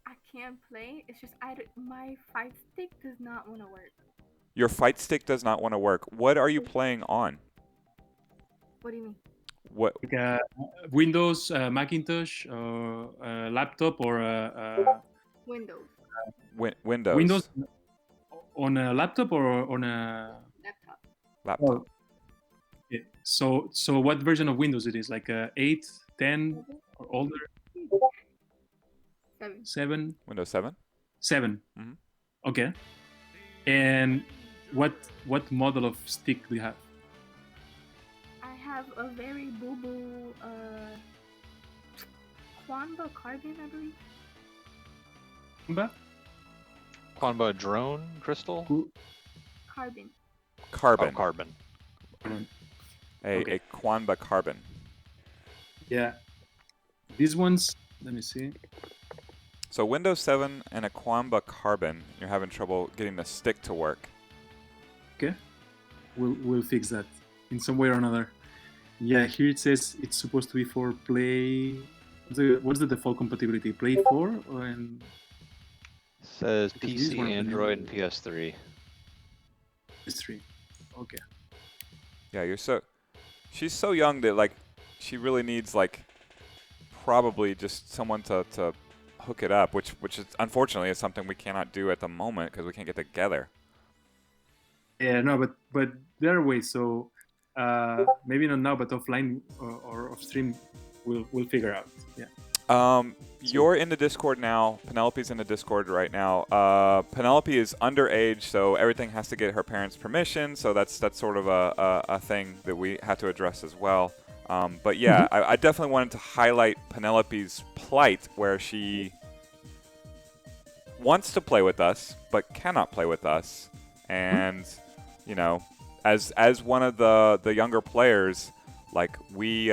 I can play. It's just my fight stick does not want to work. Your fight stick does not want to work. What are you playing on? What do you mean? What? Like Windows, Macintosh, laptop, or Windows. Windows. Windows on a laptop or on a Laptop. Laptop. Oh, yeah. So what version of Windows it is? Like 8, 10, or older? 7. 7? Windows 7. 7. Mhm. Okay. And what model of stick do you have? I have a very boo-boo Quanba carbon, I believe. Quanba? Quanba drone crystal? Carbon. Carbon. Oh, carbon. A Quanba carbon. Yeah. These ones, let me see. So Windows 7 and a Quanba carbon, you're having trouble getting the stick to work. Okay. We'll fix that in some way or another. Yeah, here it says it's supposed to be for Play. What's the default compatibility? Play 4 and Says Because these PC, weren't Android, and available. PS3. PS3. Okay. Yeah, she's so young that like she really needs like probably just someone to hook it up, which is unfortunately is something we cannot do at the moment because we can't get together. Yeah, no, but there are ways. So maybe not now, but offline or off stream, we'll figure out. Yeah. You're in the Discord now. Penelope's in the Discord right now. Penelope is underage, so everything has to get her parents' permission. So that's sort of a thing that we have to address as well. But yeah, I definitely wanted to highlight Penelope's plight, where she wants to play with us but cannot play with us, and you know, as one of the younger players, like we.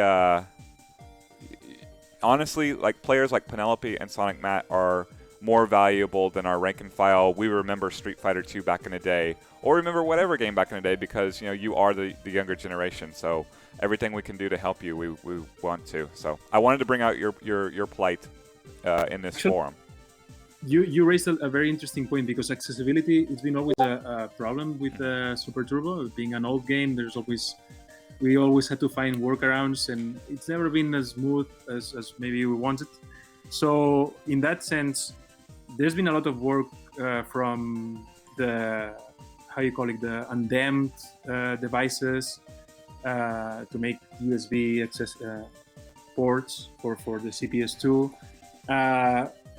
Honestly, like players like Penelope and Sonic Matt are more valuable than our rank and file. We remember Street Fighter 2 back in the day, or remember whatever game back in the day, because you are the younger generation. So everything we can do to help you, we want to. So I wanted to bring out your plight in this forum. You raised a very interesting point, because accessibility, it's been always a problem with Super Turbo. Being an old game, there's always we always had to find workarounds, and it's never been as smooth as maybe we wanted. So in that sense, there's been a lot of work from the, how you call it, the undamped devices to make USB access ports for the CPS2.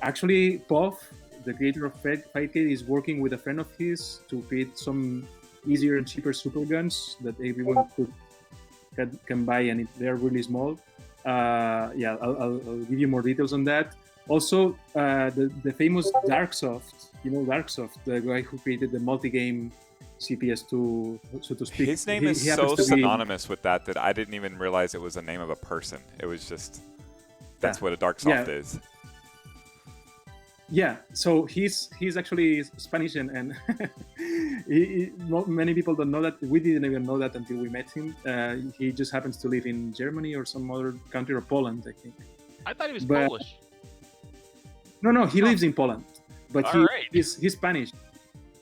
Actually, POF, the creator of Fightcade, is working with a friend of his to create some easier and cheaper super guns that everyone can buy, and they're really small. Yeah, I'll give you more details on that. Also, the famous Darksoft, Darksoft, the guy who created the multi-game CPS2, so to speak. His name is so synonymous with that I didn't even realize it was the name of a person. It was just, that's what a Darksoft is. Yeah, so he's actually Spanish, and many people don't know that. We didn't even know that until we met him. He just happens to live in Germany or some other country, or Poland, I think. I thought he was Polish. No, he lives in Poland, but right. he's Spanish.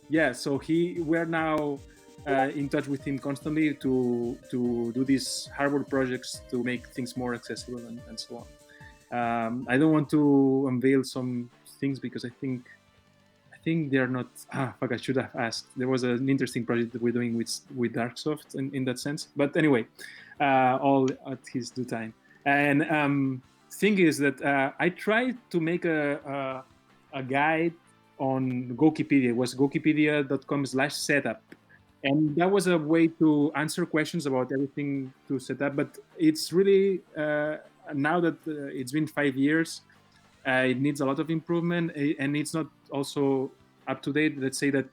Yeah, so we're now in touch with him constantly to do these hardware projects to make things more accessible and so on. I don't want to unveil some things because I think they're not. Fuck! I should have asked. There was an interesting project that we're doing with Darksoft in that sense. But anyway, all at his due time. And thing is that I tried to make a guide on Gokipedia. It was gokipedia.com/setup, and that was a way to answer questions about everything to set up. But it's really now that it's been 5 years, it needs a lot of improvement, and it's not also up to date. Let's say that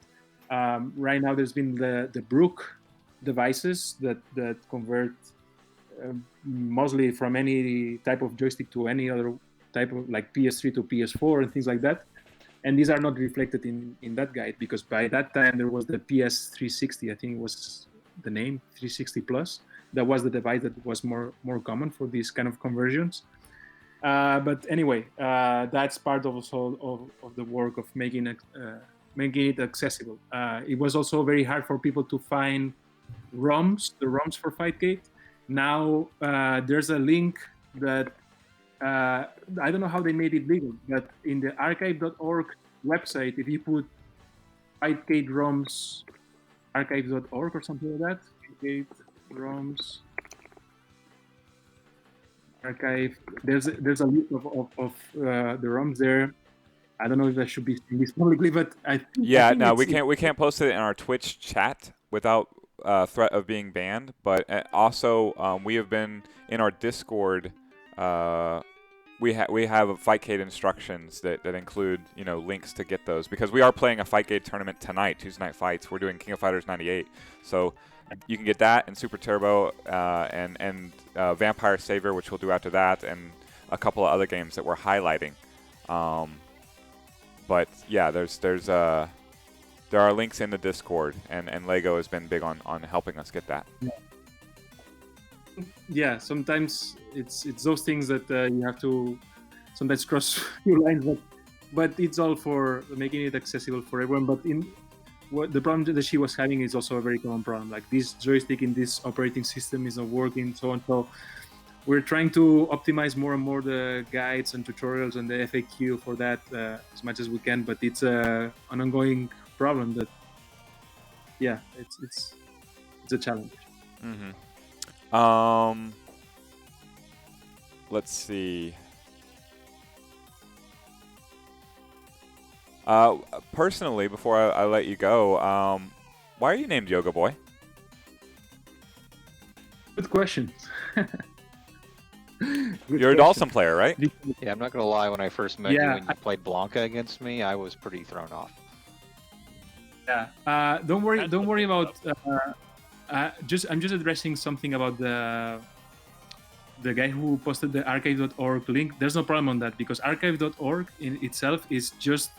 right now there's been the Brook devices that convert mostly from any type of joystick to any other type of, like PS3 to PS4 and things like that. And these are not reflected in that guide, because by that time there was the PS360, I think it was the name, 360 Plus. That was the device that was more common for these kind of conversions. But anyway, that's part also of the work of making it accessible. It was also very hard for people to find the ROMs for Fightcade. Now there's a link that I don't know how they made it legal, but in the archive.org website, if you put Fightcade ROMs, archive.org or something like that, Fightcade ROMs archive, there's a list of the ROMs there. I don't know if that should be saying this publicly, but I think, we can't post it in our Twitch chat without threat of being banned. But also, we have been in our Discord. We have Fightcade instructions that include links to get those, because we are playing a Fightcade tournament tonight, Tuesday Night Fights. We're doing King of Fighters 98, so you can get that and Super Turbo and Vampire Savior, which we'll do after that, and a couple of other games that we're highlighting. But yeah, there are links in the Discord, and Lego has been big on helping us get that. Yeah, sometimes it's those things that you have to sometimes cross your lines, but it's all for making it accessible for everyone. But the problem that she was having is also a very common problem. Like, this joystick in this operating system is not working, so on. So we're trying to optimize more and more the guides and tutorials and the FAQ for that as much as we can. But it's an ongoing problem that, yeah, it's a challenge. Mm-hmm. Let's see. Personally, before I let you go, why are you named Yogaboy? Good question. You're a Dawson player, right? Yeah, I'm not gonna lie. When I first met you Yeah, and you played Blanca against me, I was pretty thrown off. Yeah. Don't worry about. I'm just addressing something about the guy who posted the archive.org link. There's no problem on that, because archive.org in itself is just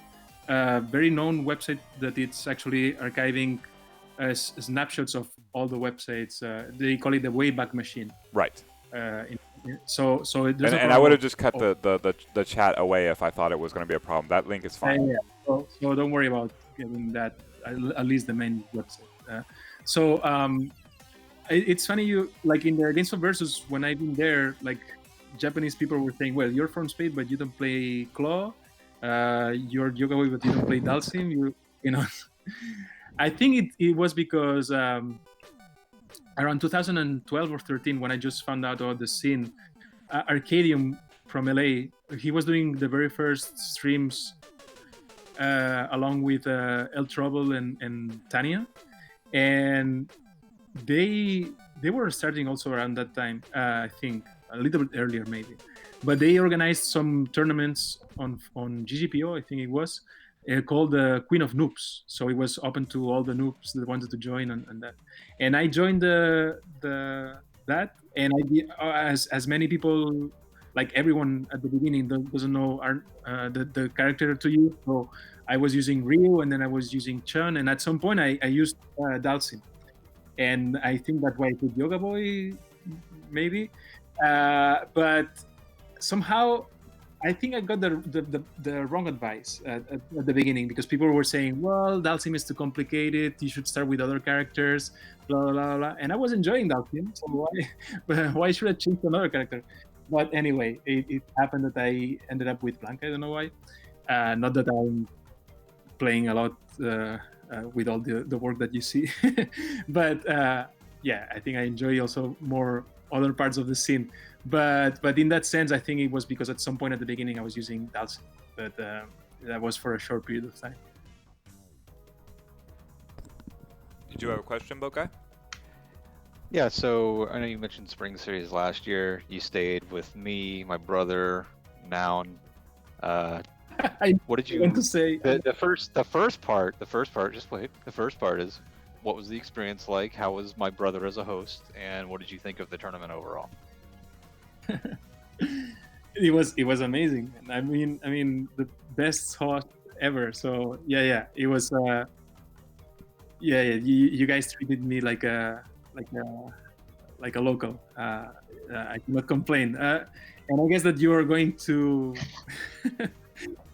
a very known website that it's actually archiving snapshots of all the websites. They call it the Wayback Machine. Right. So there's and I would have just cut the chat away if I thought it was going to be a problem. That link is fine. Yeah. So don't worry about getting that. At least the main website. it's funny you like in the games of versus when I've been there, like Japanese people were saying, well, you're from Spain, but you don't play Claw. You're Yogaboy, but you don't play Dalsim. You know. I think it was because around 2012 or 13, when I just found out about the scene, Arcadium from LA, he was doing the very first streams along with El Trouble and Tanya, and they were starting also around that time. I think a little bit earlier maybe, but they organized some tournaments on GGPO, I think it was, called the Queen of Noobs. So it was open to all the noobs that wanted to join and that. And I joined that, and as many people, like everyone at the beginning doesn't know the character to use. So I was using Ryu, and then I was using Chun, and at some point I used Dalsim. And I think that's why I put Yogaboy, maybe. But somehow, I think I got the wrong advice at the beginning, because people were saying, well, Dalsim is too complicated. You should start with other characters, blah, blah, blah, blah. And I was enjoying Dalsim, so why should I change to another character? But anyway, it happened that I ended up with Blanca. I don't know why. Not that I'm playing a lot with all the work that you see. But yeah, I think I enjoy also more other parts of the scene. But in that sense, I think it was because at some point at the beginning I was using Dalsim, but that was for a short period of time. Did you have a question, Bokai? Yeah, so I know you mentioned Spring Series last year. You stayed with me, my brother, Noun. What did you want to say? The first part. Just wait. The first part is, what was the experience like? How was my brother as a host, and what did you think of the tournament overall? It was amazing. I mean the best host ever. So yeah, it was. Yeah. You guys treated me like a local. I cannot complain. And I guess that you are going to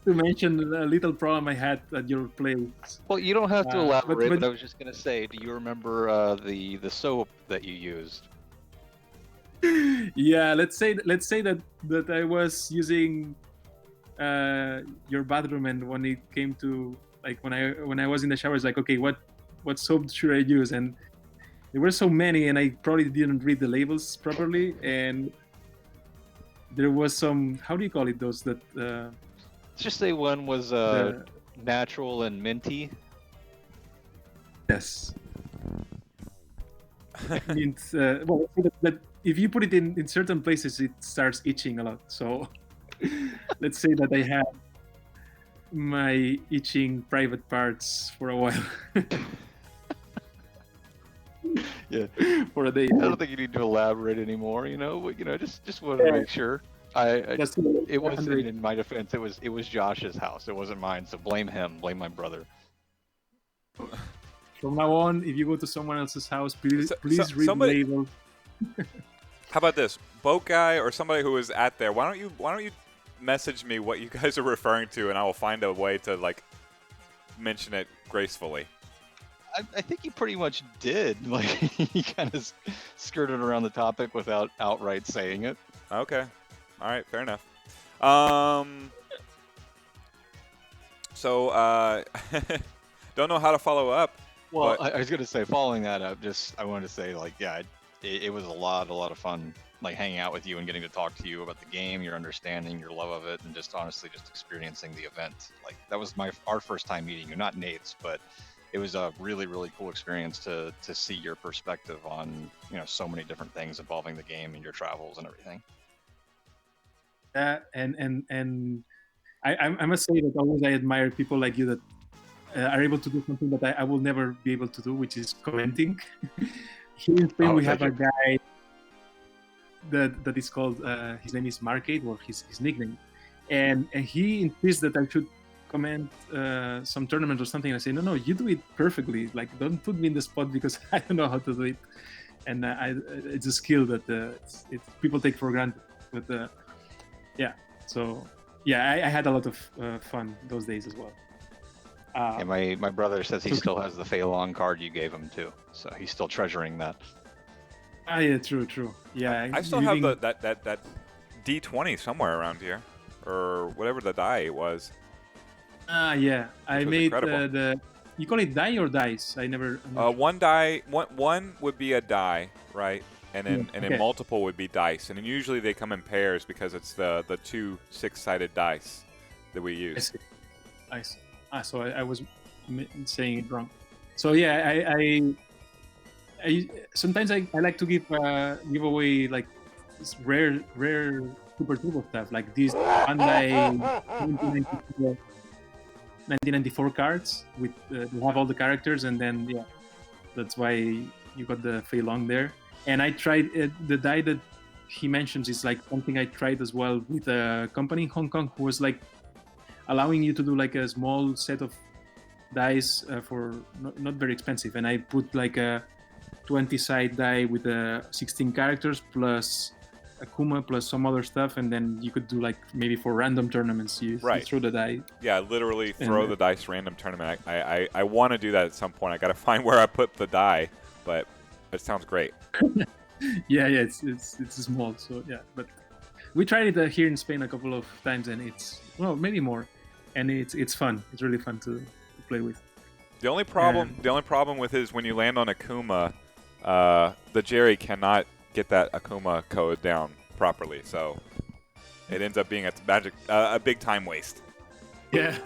to mention a little problem I had at your place. Well, you don't have to elaborate, but but I was just gonna say, do you remember the soap that you used? Yeah, let's say that I was using your bathroom, and when it came to like when I was in the shower, it's like, okay, what soap should I use? And there were so many, and I probably didn't read the labels properly, and there was some, how do you call it, those that Let's just say one was natural and minty. Yes. I mean, well, that if you put it in certain places, it starts itching a lot. So let's say that I had my itching private parts for a while. Yeah, for a day. I don't think you need to elaborate anymore. Just wanted to make sure. It wasn't, in my defense, it was Josh's house. It wasn't mine. So blame him. Blame my brother. From now on, if you go to someone else's house, please read somebody, the label. How about this, Bokai or somebody who was at there? Why don't you message me what you guys are referring to, and I will find a way to like mention it gracefully. I think he pretty much did. Like, he kind of skirted around the topic without outright saying it. Okay, all right, fair enough. So don't know how to follow up. Well, I was gonna say, following that up, I wanted to say, like, yeah, it was a lot of fun, like hanging out with you and getting to talk to you about the game, your understanding, your love of it, and just honestly just experiencing the event. Like, that was our first time meeting you, not Nate's, but it was a really cool experience to see your perspective on so many different things involving the game and your travels and everything. And I must say that always I admire people like you that are able to do something that I will never be able to do, which is commenting. Here in Spain, we have a guy that is called, his name is Marcade, or his nickname, and he insists that I should comment some tournament or something. I say, no, you do it perfectly. Like, don't put me in the spot because I don't know how to do it. And it's a skill that people take for granted. But yeah, so yeah, I had a lot of fun those days as well. And my brother says he still has the Phelan card you gave him too, so he's still treasuring that. Ah, yeah, true. Yeah, I still have living. that D20 somewhere around here, or whatever the die was, Ah, yeah. I which was made incredible. the. You call it die or dice? I'm not sure. One die, one would be a die, right? Yeah, And then okay. multiple would be dice, and then usually they come in pairs because it's the two six-sided dice that we I use. see. I see. Ah, so I was saying it wrong. So yeah, I sometimes I like to give away like rare super turbo stuff like this Bandai 1994 1994 cards with they have all the characters, and then yeah, that's why you got the Fei Long there. And I tried the die that he mentions is like something I tried as well with a company in Hong Kong who was like allowing you to do like a small set of dice for not very expensive, and I put like a 20 side die with 16 characters plus Akuma plus some other stuff, and then you could do like maybe for random tournaments you Right. throw the die. Yeah, literally throw And, the dice random tournament. I want to do that at some point. I got to find where I put the die, but it sounds great. yeah, it's small, so yeah. But we tried it here in Spain a couple of times, and it's well maybe more, and it's fun. It's really fun to play with. The only problem with it is when you land on Akuma, the Jerry cannot get that Akuma code down properly, so it ends up being a big time waste. Yeah,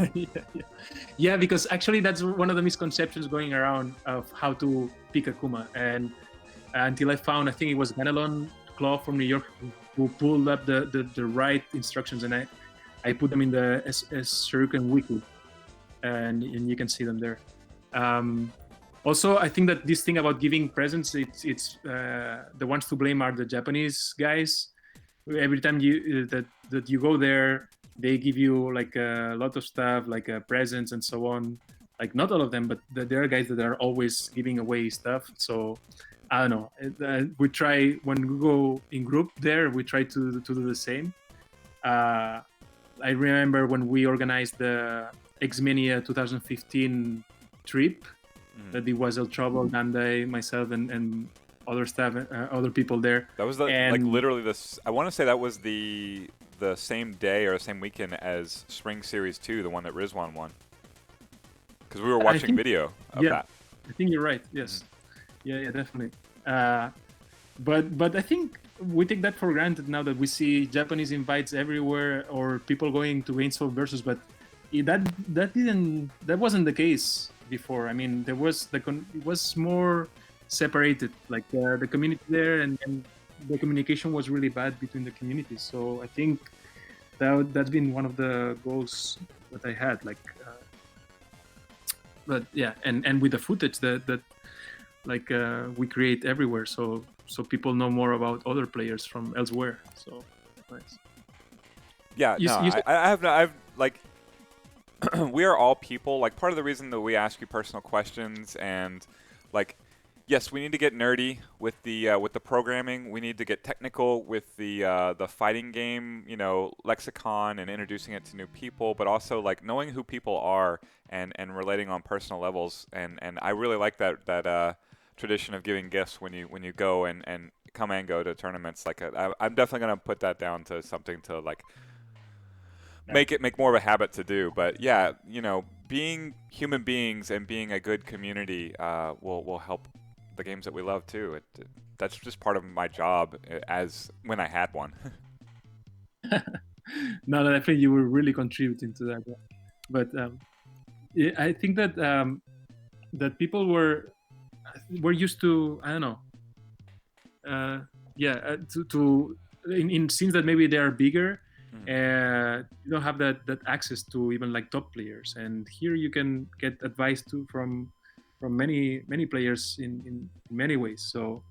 yeah, because actually that's one of the misconceptions going around of how to pick Akuma, and until I found, I think it was Ganelon Claw from New York who pulled up the right instructions, and I put them in the Shuriken Wiki, and you can see them there. Also, I think that this thing about giving presents, it's the ones to blame are the Japanese guys. Every time that you go there, they give you like a lot of stuff, like presents and so on. Like not all of them, but there are guys that are always giving away stuff. So I don't know. We try when we go in group there, we try to do the same. I remember when we organized the Xmania 2015 trip, that it was El Trouble, Nandai, myself, and other staff, other people there. That was like literally this. I want to say that was the same day or the same weekend as Spring Series 2, the one that Rizwan won. Because we were watching video of that. I think you're right. Yes. Yeah, definitely. But I think we take that for granted now that we see Japanese invites everywhere or people going to Gainesville versus, but that wasn't the case before. I mean, there was it was more separated, like the community there, and the communication was really bad between the communities. So I think that's been one of the goals that I had. Like, but yeah, and with the footage that like we create everywhere, so people know more about other players from elsewhere. So nice. Yeah, I've like we are all people. Like part of the reason that we ask you personal questions and like yes, we need to get nerdy with the programming. We need to get technical with the fighting game, lexicon and introducing it to new people, but also like knowing who people are and relating on personal levels. And I really like that tradition of giving gifts when you go and come and go to tournaments. Like I'm definitely gonna put that down to something to like make more of a habit to do. But yeah, being human beings and being a good community will help the games that we love too. That's just part of my job as when I had one. No, definitely you were really contributing to that. But I think that that people were used to, I don't know, to in scenes that maybe they are bigger. You don't have that access to even like top players, and here you can get advice from many players in many ways. So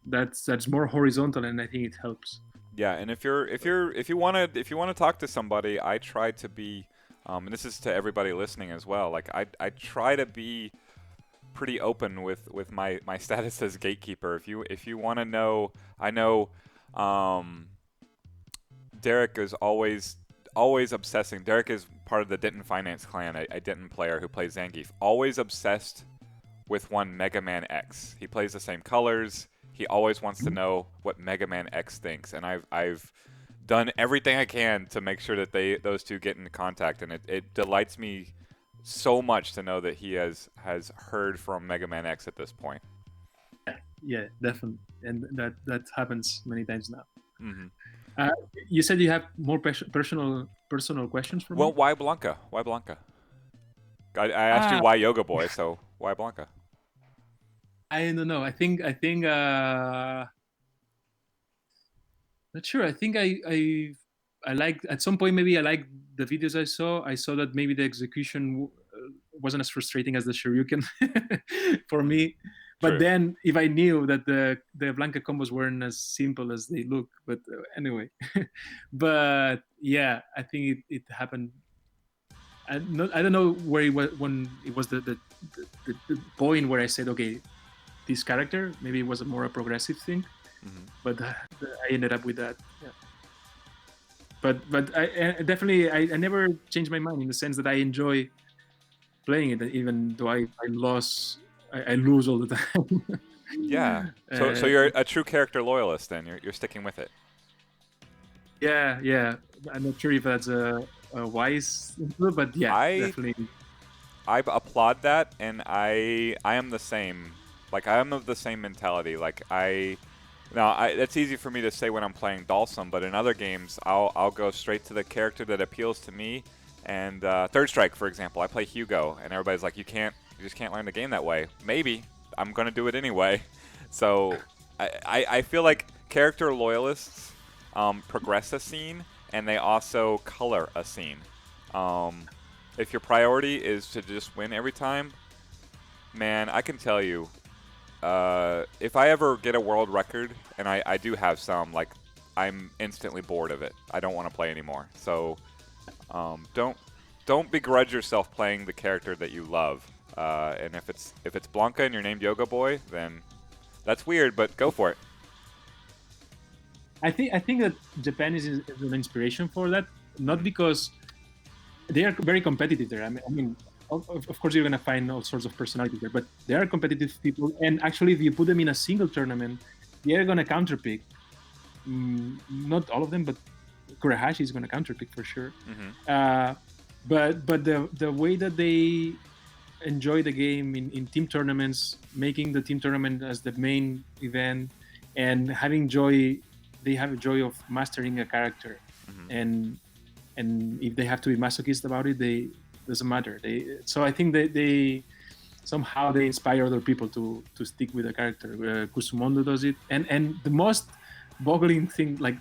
that's more horizontal, and I think it helps. Yeah, and if you want to talk to somebody, I try to be, and this is to everybody listening as well. Like I try to be pretty open with my status as gatekeeper. If you want to know, I know. Derek is always obsessing. Derek is part of the Denton Finance clan, a Denton player who plays Zangief. Always obsessed with one Mega Man X. He plays the same colors. he always wants to know what Mega Man X thinks, and I've done everything I can to make sure that those two get into contact, and it delights me so much to know that he has heard from Mega Man X at this point. Yeah, definitely, and that happens many times now. Mm-hmm. You said you have more personal questions for Well, me. why Blanca? Why Blanca? I asked you why Yogaboy, so why Blanca? I don't know. I think not sure. I think I like at some point maybe I like the videos I saw. I saw that maybe the execution wasn't as frustrating as the Shoryuken for me. But True. then if I knew that the Blanca combos weren't as simple as they look, but anyway. But yeah, I think it happened. I don't know where it was when it was the point where I said, okay, this character maybe it was a more progressive thing. Mm-hmm. But I ended up with that. Yeah. But I definitely I never changed my mind in the sense that I enjoy playing it, even though I lose all the time. Yeah. So you're a true character loyalist then. You're sticking with it. Yeah. I'm not sure if that's a wise, but yeah, definitely. I applaud that, and I am the same. Like I am of the same mentality. Like it's easy for me to say when I'm playing Dalsum, but in other games, I'll go straight to the character that appeals to me. And Third Strike, for example, I play Hugo, and everybody's like, you just can't learn the game that way. Maybe I'm gonna do it anyway. So I feel like character loyalists progress a scene, and they also color a scene. If your priority is to just win every time, man, I can tell you, if I ever get a world record, and I do have some, like, I'm instantly bored of it. I don't want to play anymore. So don't begrudge yourself playing the character that you love. And if it's Blanca and you're named Yogaboy, then that's weird, but go for it. I think that Japan is an inspiration for that, not because they are very competitive there. I mean, of course you're gonna find all sorts of personalities there, but they are competitive people. And actually, if you put them in a single tournament, they are gonna counterpick. Not all of them, but Kurahashi is gonna counterpick for sure. Mm-hmm. But the way that they enjoy the game in team tournaments, making the team tournament as the main event, and having joy. They have a joy of mastering a character, Mm-hmm. and if they have to be masochist about it, doesn't matter. So I think they somehow they inspire other people to stick with a character. Kusumondo does it, and the most boggling thing, like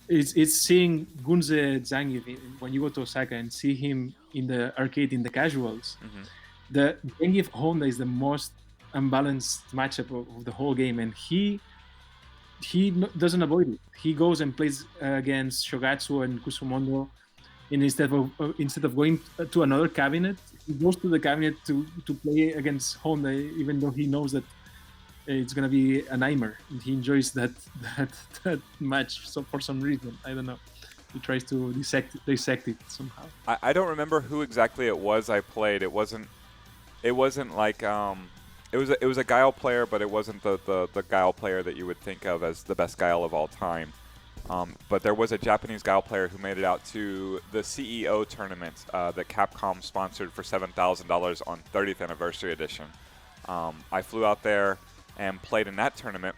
it's seeing Gunze Zangief when you go to Osaka and see him in the arcade in the casuals. Mm-hmm. The Zangief Honda is the most unbalanced matchup of the whole game, and he doesn't avoid it. He goes and plays against Shogatsu and Kusumondo, and instead of going to another cabinet, he goes to the cabinet to play against Honda, even though he knows that it's gonna be a nightmare. And he enjoys that match. So for some reason, I don't know, he tries to dissect it somehow. I don't remember who exactly it was I played. It wasn't like It was a Guile player, but it wasn't the Guile player that you would think of as the best Guile of all time. But there was a Japanese Guile player who made it out to the CEO tournament that Capcom sponsored for $7,000 on 30th Anniversary Edition. I flew out there and played in that tournament,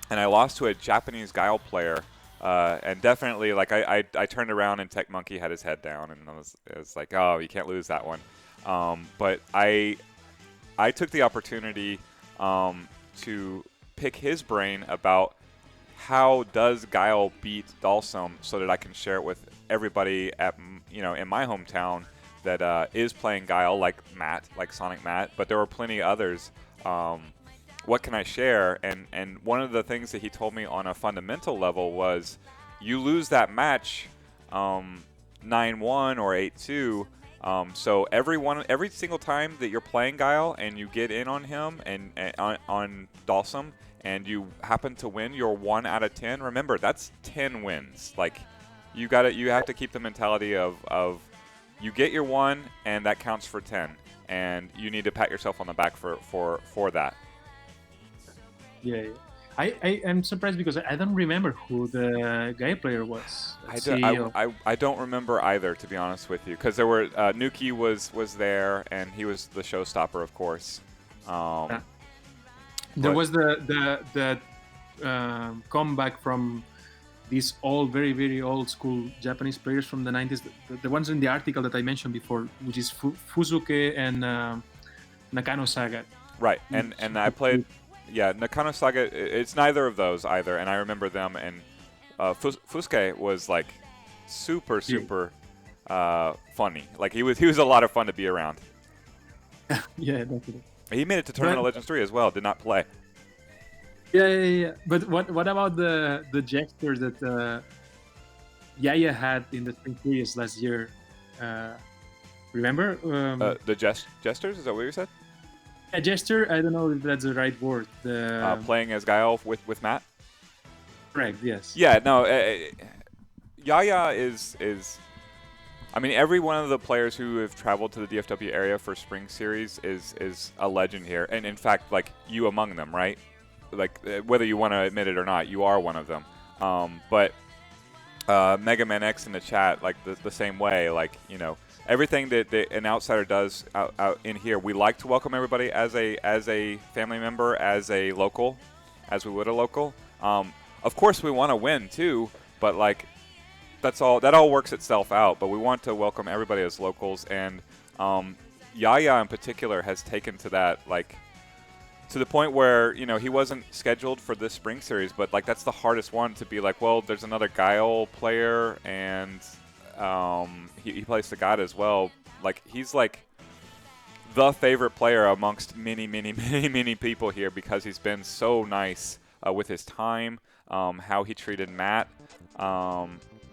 and I lost to a Japanese Guile player. And definitely, like, I turned around and Tech Monkey had his head down, and it was like, oh, you can't lose that one. But I took the opportunity to pick his brain about how does Guile beat Dalsum so that I can share it with everybody in my hometown that is playing Guile, like Matt, like Sonic Matt, but there were plenty others. What can I share? And one of the things that he told me on a fundamental level was, you lose that match 9-1 or 8-2. So every single time that you're playing Guile and you get in on him and on Dalsum and you happen to win, you're 1 out of 10. Remember, that's 10 wins. Like, you have to keep the mentality of you get your 1 and that counts for 10, and you need to pat yourself on the back for that. Yeah, yeah. I am surprised because I don't remember who the guy player was. CEO. I don't remember either, to be honest with you, because there were Nuki was there, and he was the showstopper, of course. Yeah. There But- was the comeback from these old, very very old school Japanese players from the 90s. The ones in the article that I mentioned before, which is Fuzuke and Nakano Saga. Right, and I played, yeah, Nakano Saga. It's neither of those either, and I remember them. And Fusuke was like super funny. Like he was a lot of fun to be around. Yeah, definitely. He made it to Tournament of Legends 3 as well. Did not play. Yeah. But what about the gestures that Yaya had in the Spring Series last year? Remember? The gestures, is that what you said? A gesture. I don't know if that's the right word. Playing as Gael with Matt. Correct. Yes. Yeah. No. Yaya is. I mean, every one of the players who have traveled to the DFW area for Spring Series is a legend here, and in fact, like you among them, right? Like whether you want to admit it or not, you are one of them. But Mega Man X in the chat, like the same way, like everything that an outsider does out in here, we like to welcome everybody as a family member, as a local, as we would a local. Of course, we want to win too, but like that all works itself out. But we want to welcome everybody as locals, and Yaya in particular has taken to that, like to the point where he wasn't scheduled for this Spring Series, but like that's the hardest one to be like, well, there's another Guile player, and he plays the God as well. Like he's like the favorite player amongst many people here because he's been so nice with his time, how he treated Matt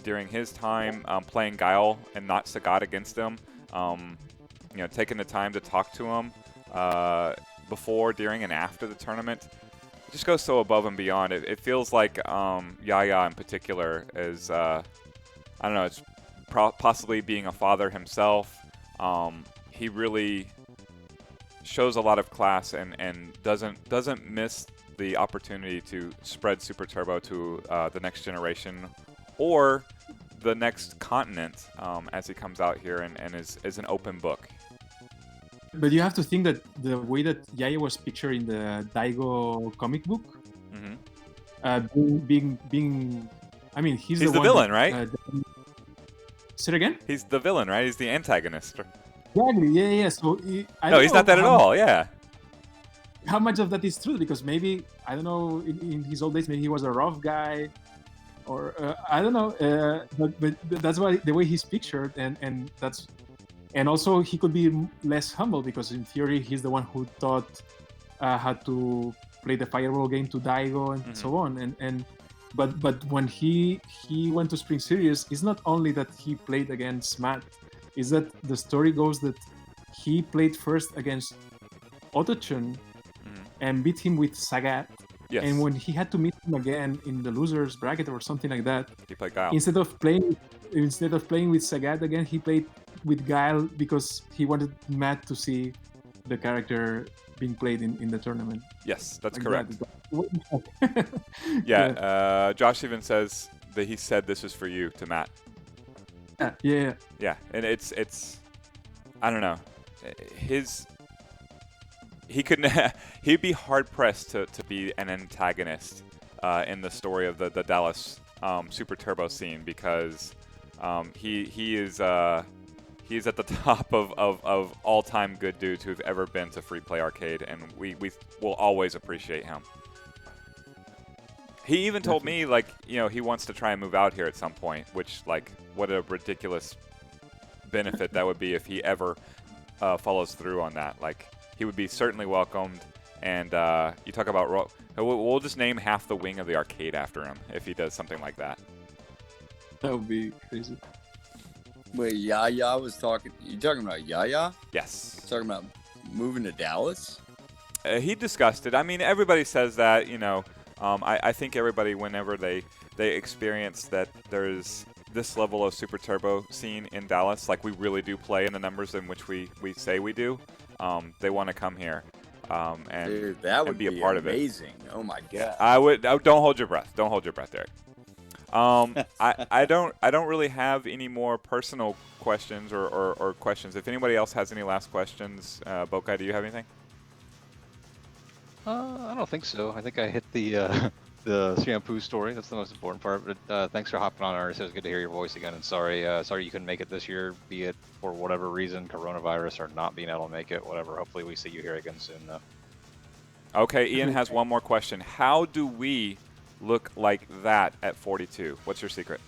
during his time playing Guile and not Sagat against him. Taking the time to talk to him before, during, and after the tournament. It just goes so above and beyond. It feels like Yaya in particular is, I don't know, it's possibly being a father himself. He really shows a lot of class and doesn't miss the opportunity to spread Super Turbo to the next generation or the next continent as he comes out here and is an open book. But you have to think that the way that Yaya was pictured in the Daigo comic book, being, I mean, he's the one villain, that, right? Say it again? He's the villain, right? He's the antagonist. Exactly. Yeah. So no, he's not that at all. Yeah. How much of that is true? Because maybe, I don't know, in his old days, maybe he was a rough guy, or I don't know. But that's why the way he's pictured, and also he could be less humble because in theory he's the one who taught how to play the Fireball game to Daigo and so on. But when he went to Spring Series, it's not only that he played against Matt, is that the story goes that he played first against Otochun and beat him with Sagat. Yes. And when he had to meet him again in the losers bracket or something like that, he played Guile. Instead of playing with Sagat again, he played with Guile because he wanted Matt to see the character being played in the tournament. Yes, that's like correct. That. Yeah, Josh even says that he said this is for you to Matt. Yeah. Yeah, and it's I don't know. He'd be hard pressed to be an antagonist in the story of the Dallas Super Turbo scene because he's at the top of all-time good dudes who've ever been to Free Play Arcade, and we will always appreciate him. He even told me, like, he wants to try and move out here at some point, which, like, what a ridiculous benefit that would be if he ever follows through on that. Like, he would be certainly welcomed, and you talk about, we'll just name half the wing of the arcade after him if he does something like that. That would be crazy. Wait, Yaya was talking. You talking about Yaya? Yes. Talking about moving to Dallas? He discussed it. I mean, everybody says that, I think everybody, whenever they experience that there's this level of Super Turbo scene in Dallas, like we really do play in the numbers in which we say we do, they want to come here. and Dude, that would be a part of it. amazing. Oh my god. I would. Don't hold your breath. Don't hold your breath, Derek. I don't really have any more personal questions or questions. If anybody else has any last questions, Bokai, do you have anything? I don't think so. I think I hit the the shampoo story. That's the most important part. But thanks for hopping on, Ernest. It was good to hear your voice again. And sorry you couldn't make it this year, be it for whatever reason, coronavirus or not being able to make it, whatever. Hopefully we see you here again soon, though. Okay, Ian has one more question. How do we look like that at 42? What's your secret?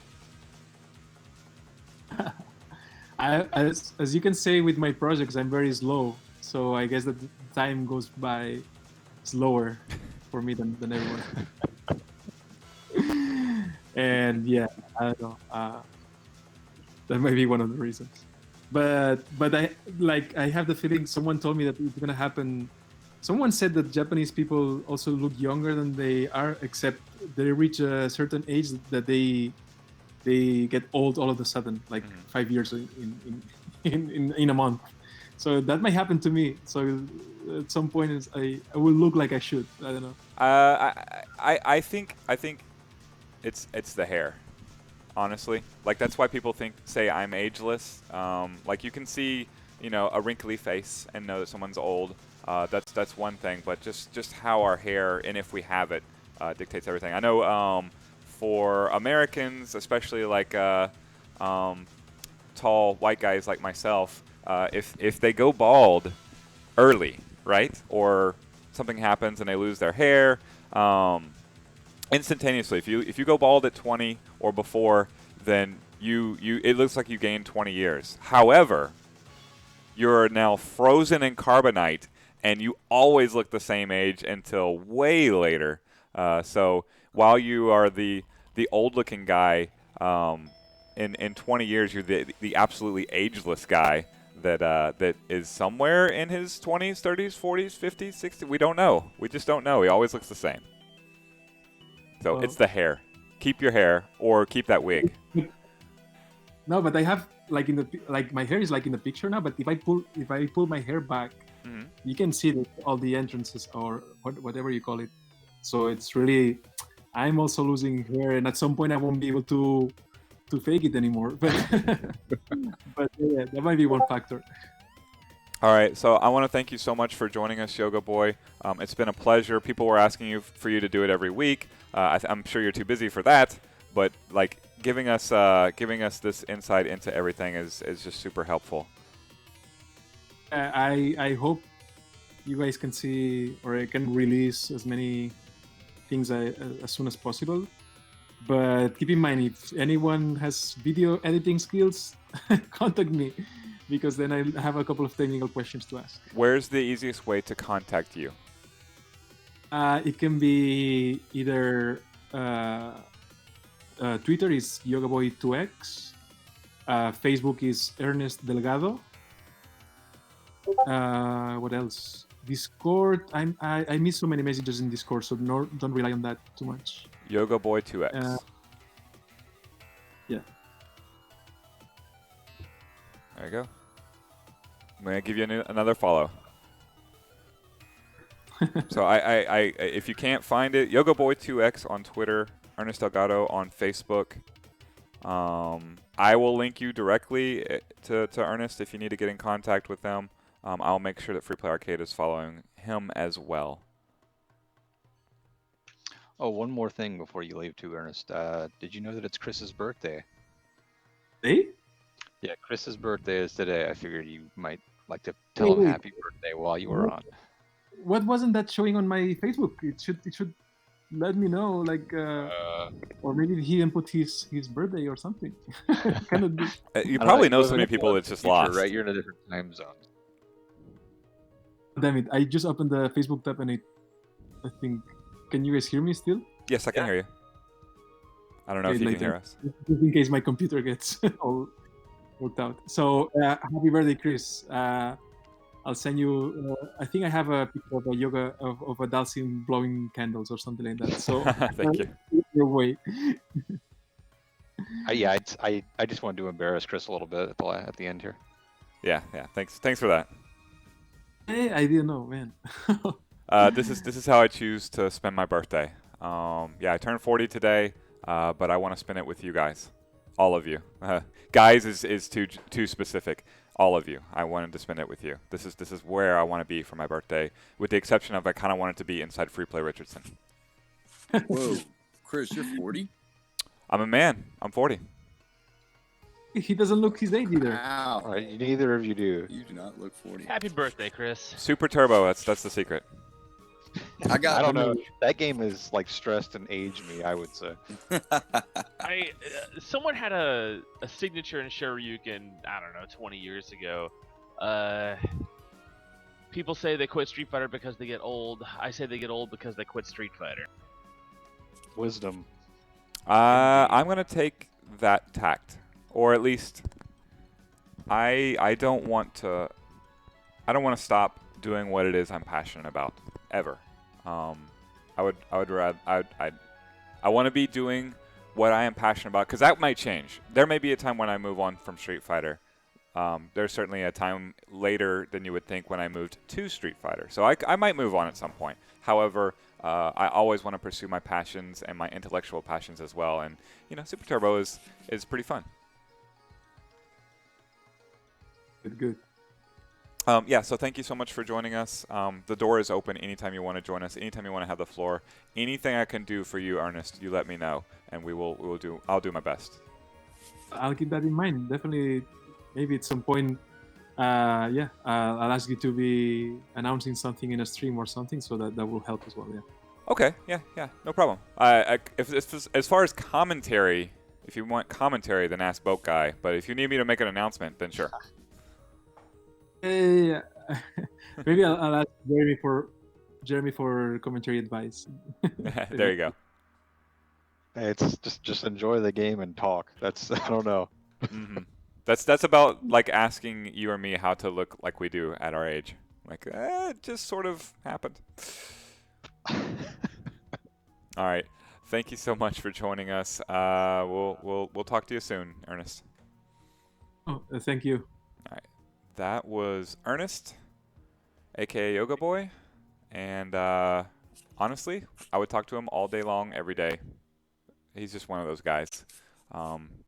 As you can say with my projects, I'm very slow. So I guess that the time goes by slower for me than everyone. And yeah, I don't know. That might be one of the reasons. But I have the feeling someone told me that it's gonna happen. Someone said that Japanese people also look younger than they are, except they reach a certain age that they get old all of a sudden, like 5 years in a month. So that might happen to me. So at some point, I will look like I should. I don't know. I think it's the hair. Honestly, like that's why people say I'm ageless. Like you can see, a wrinkly face and know that someone's old. That's one thing, but just how our hair, and if we have it, dictates everything. I know for Americans, especially like tall white guys like myself, if they go bald early, right, or something happens and they lose their hair, instantaneously, if you go bald at 20 or before, then it looks like you gained 20 years. However, you're now frozen in carbonite, and you always look the same age until way later. So while you are the old-looking guy, in 20 years, you're the absolutely ageless guy that is somewhere in his 20s, 30s, 40s, 50s, 60s. We don't know. We just don't know. He always looks the same. So it's the hair. Keep your hair, or keep that wig. No, but I have my hair is like in the picture now. But if I pull my hair back, you can see all the entrances or whatever you call it. So it's really, I'm also losing hair, and at some point I won't be able to fake it anymore. But yeah, that might be one factor. All right, so I want to thank you so much for joining us, Yogaboy. It's been a pleasure. People were asking for you to do it every week. I'm sure you're too busy for that, but like giving us this insight into everything is just super helpful. I hope you guys can see, or I can release as many things as soon as possible. But keep in mind, if anyone has video editing skills, contact me, because then I have a couple of technical questions to ask. Where's the easiest way to contact you? It can be either Twitter is Yogaboy2x, Facebook is Ernest Delgado. What else? Discord. I miss so many messages in Discord, so don't rely on that too much. Yogaboy2x. Yeah. There you go. I'm gonna give you another follow. So I if you can't find it, Yogaboy2x on Twitter, Ernest Delgado on Facebook. I will link you directly to Ernest if you need to get in contact with them. I'll make sure that Free Play Arcade is following him as well. Oh, one more thing before you leave too, Ernest. Did you know that it's Chris's birthday? Hey? Yeah, Chris's birthday is today. I figured you might like to tell him happy birthday while you were on. What wasn't that showing on my Facebook? It should let me know, like, or maybe he input his birthday or something. Cannot be. You probably know so many people that's just lost. Right, you're in a different time zone. Damn it! I just opened the Facebook tab and I think. Can you guys hear me still? Yes, I can hear you. I don't know if you can hear us. Just in case my computer gets all worked out. So happy birthday, Chris! I'll send you. I think I have a picture of a Dalsim blowing candles or something like that. So thank you. Your way. I just wanted to embarrass Chris a little bit at the end here. Yeah. Thanks for that. I didn't know, man. This is how I choose to spend my birthday. Yeah, I turned 40 today, but I want to spend it with you guys, all of you. Guys is too specific. All of you. I wanted to spend it with you. This is where I want to be for my birthday, with the exception of I kind of want it to be inside Free Play Richardson. Whoa, Chris, you're 40? I'm a man. I'm 40. He doesn't look his age either. Wow. All right, neither of you do. You do not look 40. Happy birthday, Chris. Super Turbo. That's the secret. I got. I don't know. That game is like stressed and aged me, I would say. Someone had a signature in Shoryuken, I don't know, 20 years ago. People say they quit Street Fighter because they get old. I say they get old because they quit Street Fighter. Wisdom. I'm gonna take that tact, or at least I don't want to stop doing what it is I'm passionate about ever. I want to be doing what I am passionate about, because that might change. There may be a time when I move on from Street Fighter. There's certainly a time later than you would think when I moved to Street Fighter. So I might move on at some point. However, I always want to pursue my passions and my intellectual passions as well. And Super Turbo is pretty fun. Good. Yeah, so thank you so much for joining us. The door is open anytime you want to join us, anytime you want to have the floor. Anything I can do for you, Ernest, you let me know, and I'll do my best. I'll keep that in mind. Definitely, maybe at some point, I'll ask you to be announcing something in a stream or something, so that will help as well. Yeah. Okay. Yeah. No problem. As far as commentary, if you want commentary, then ask Boat Guy. But if you need me to make an announcement, then sure. Yeah. Maybe I'll ask Jeremy for commentary advice. There you go. Hey, it's just enjoy the game and talk. That's I don't know. Mm-hmm. That's about like asking you or me how to look like we do at our age. Like it just sort of happened. All right. Thank you so much for joining us. We'll talk to you soon, Ernest. Oh, thank you. All right. That was Ernest, aka Yogaboy, and honestly, I would talk to him all day long, every day. He's just one of those guys.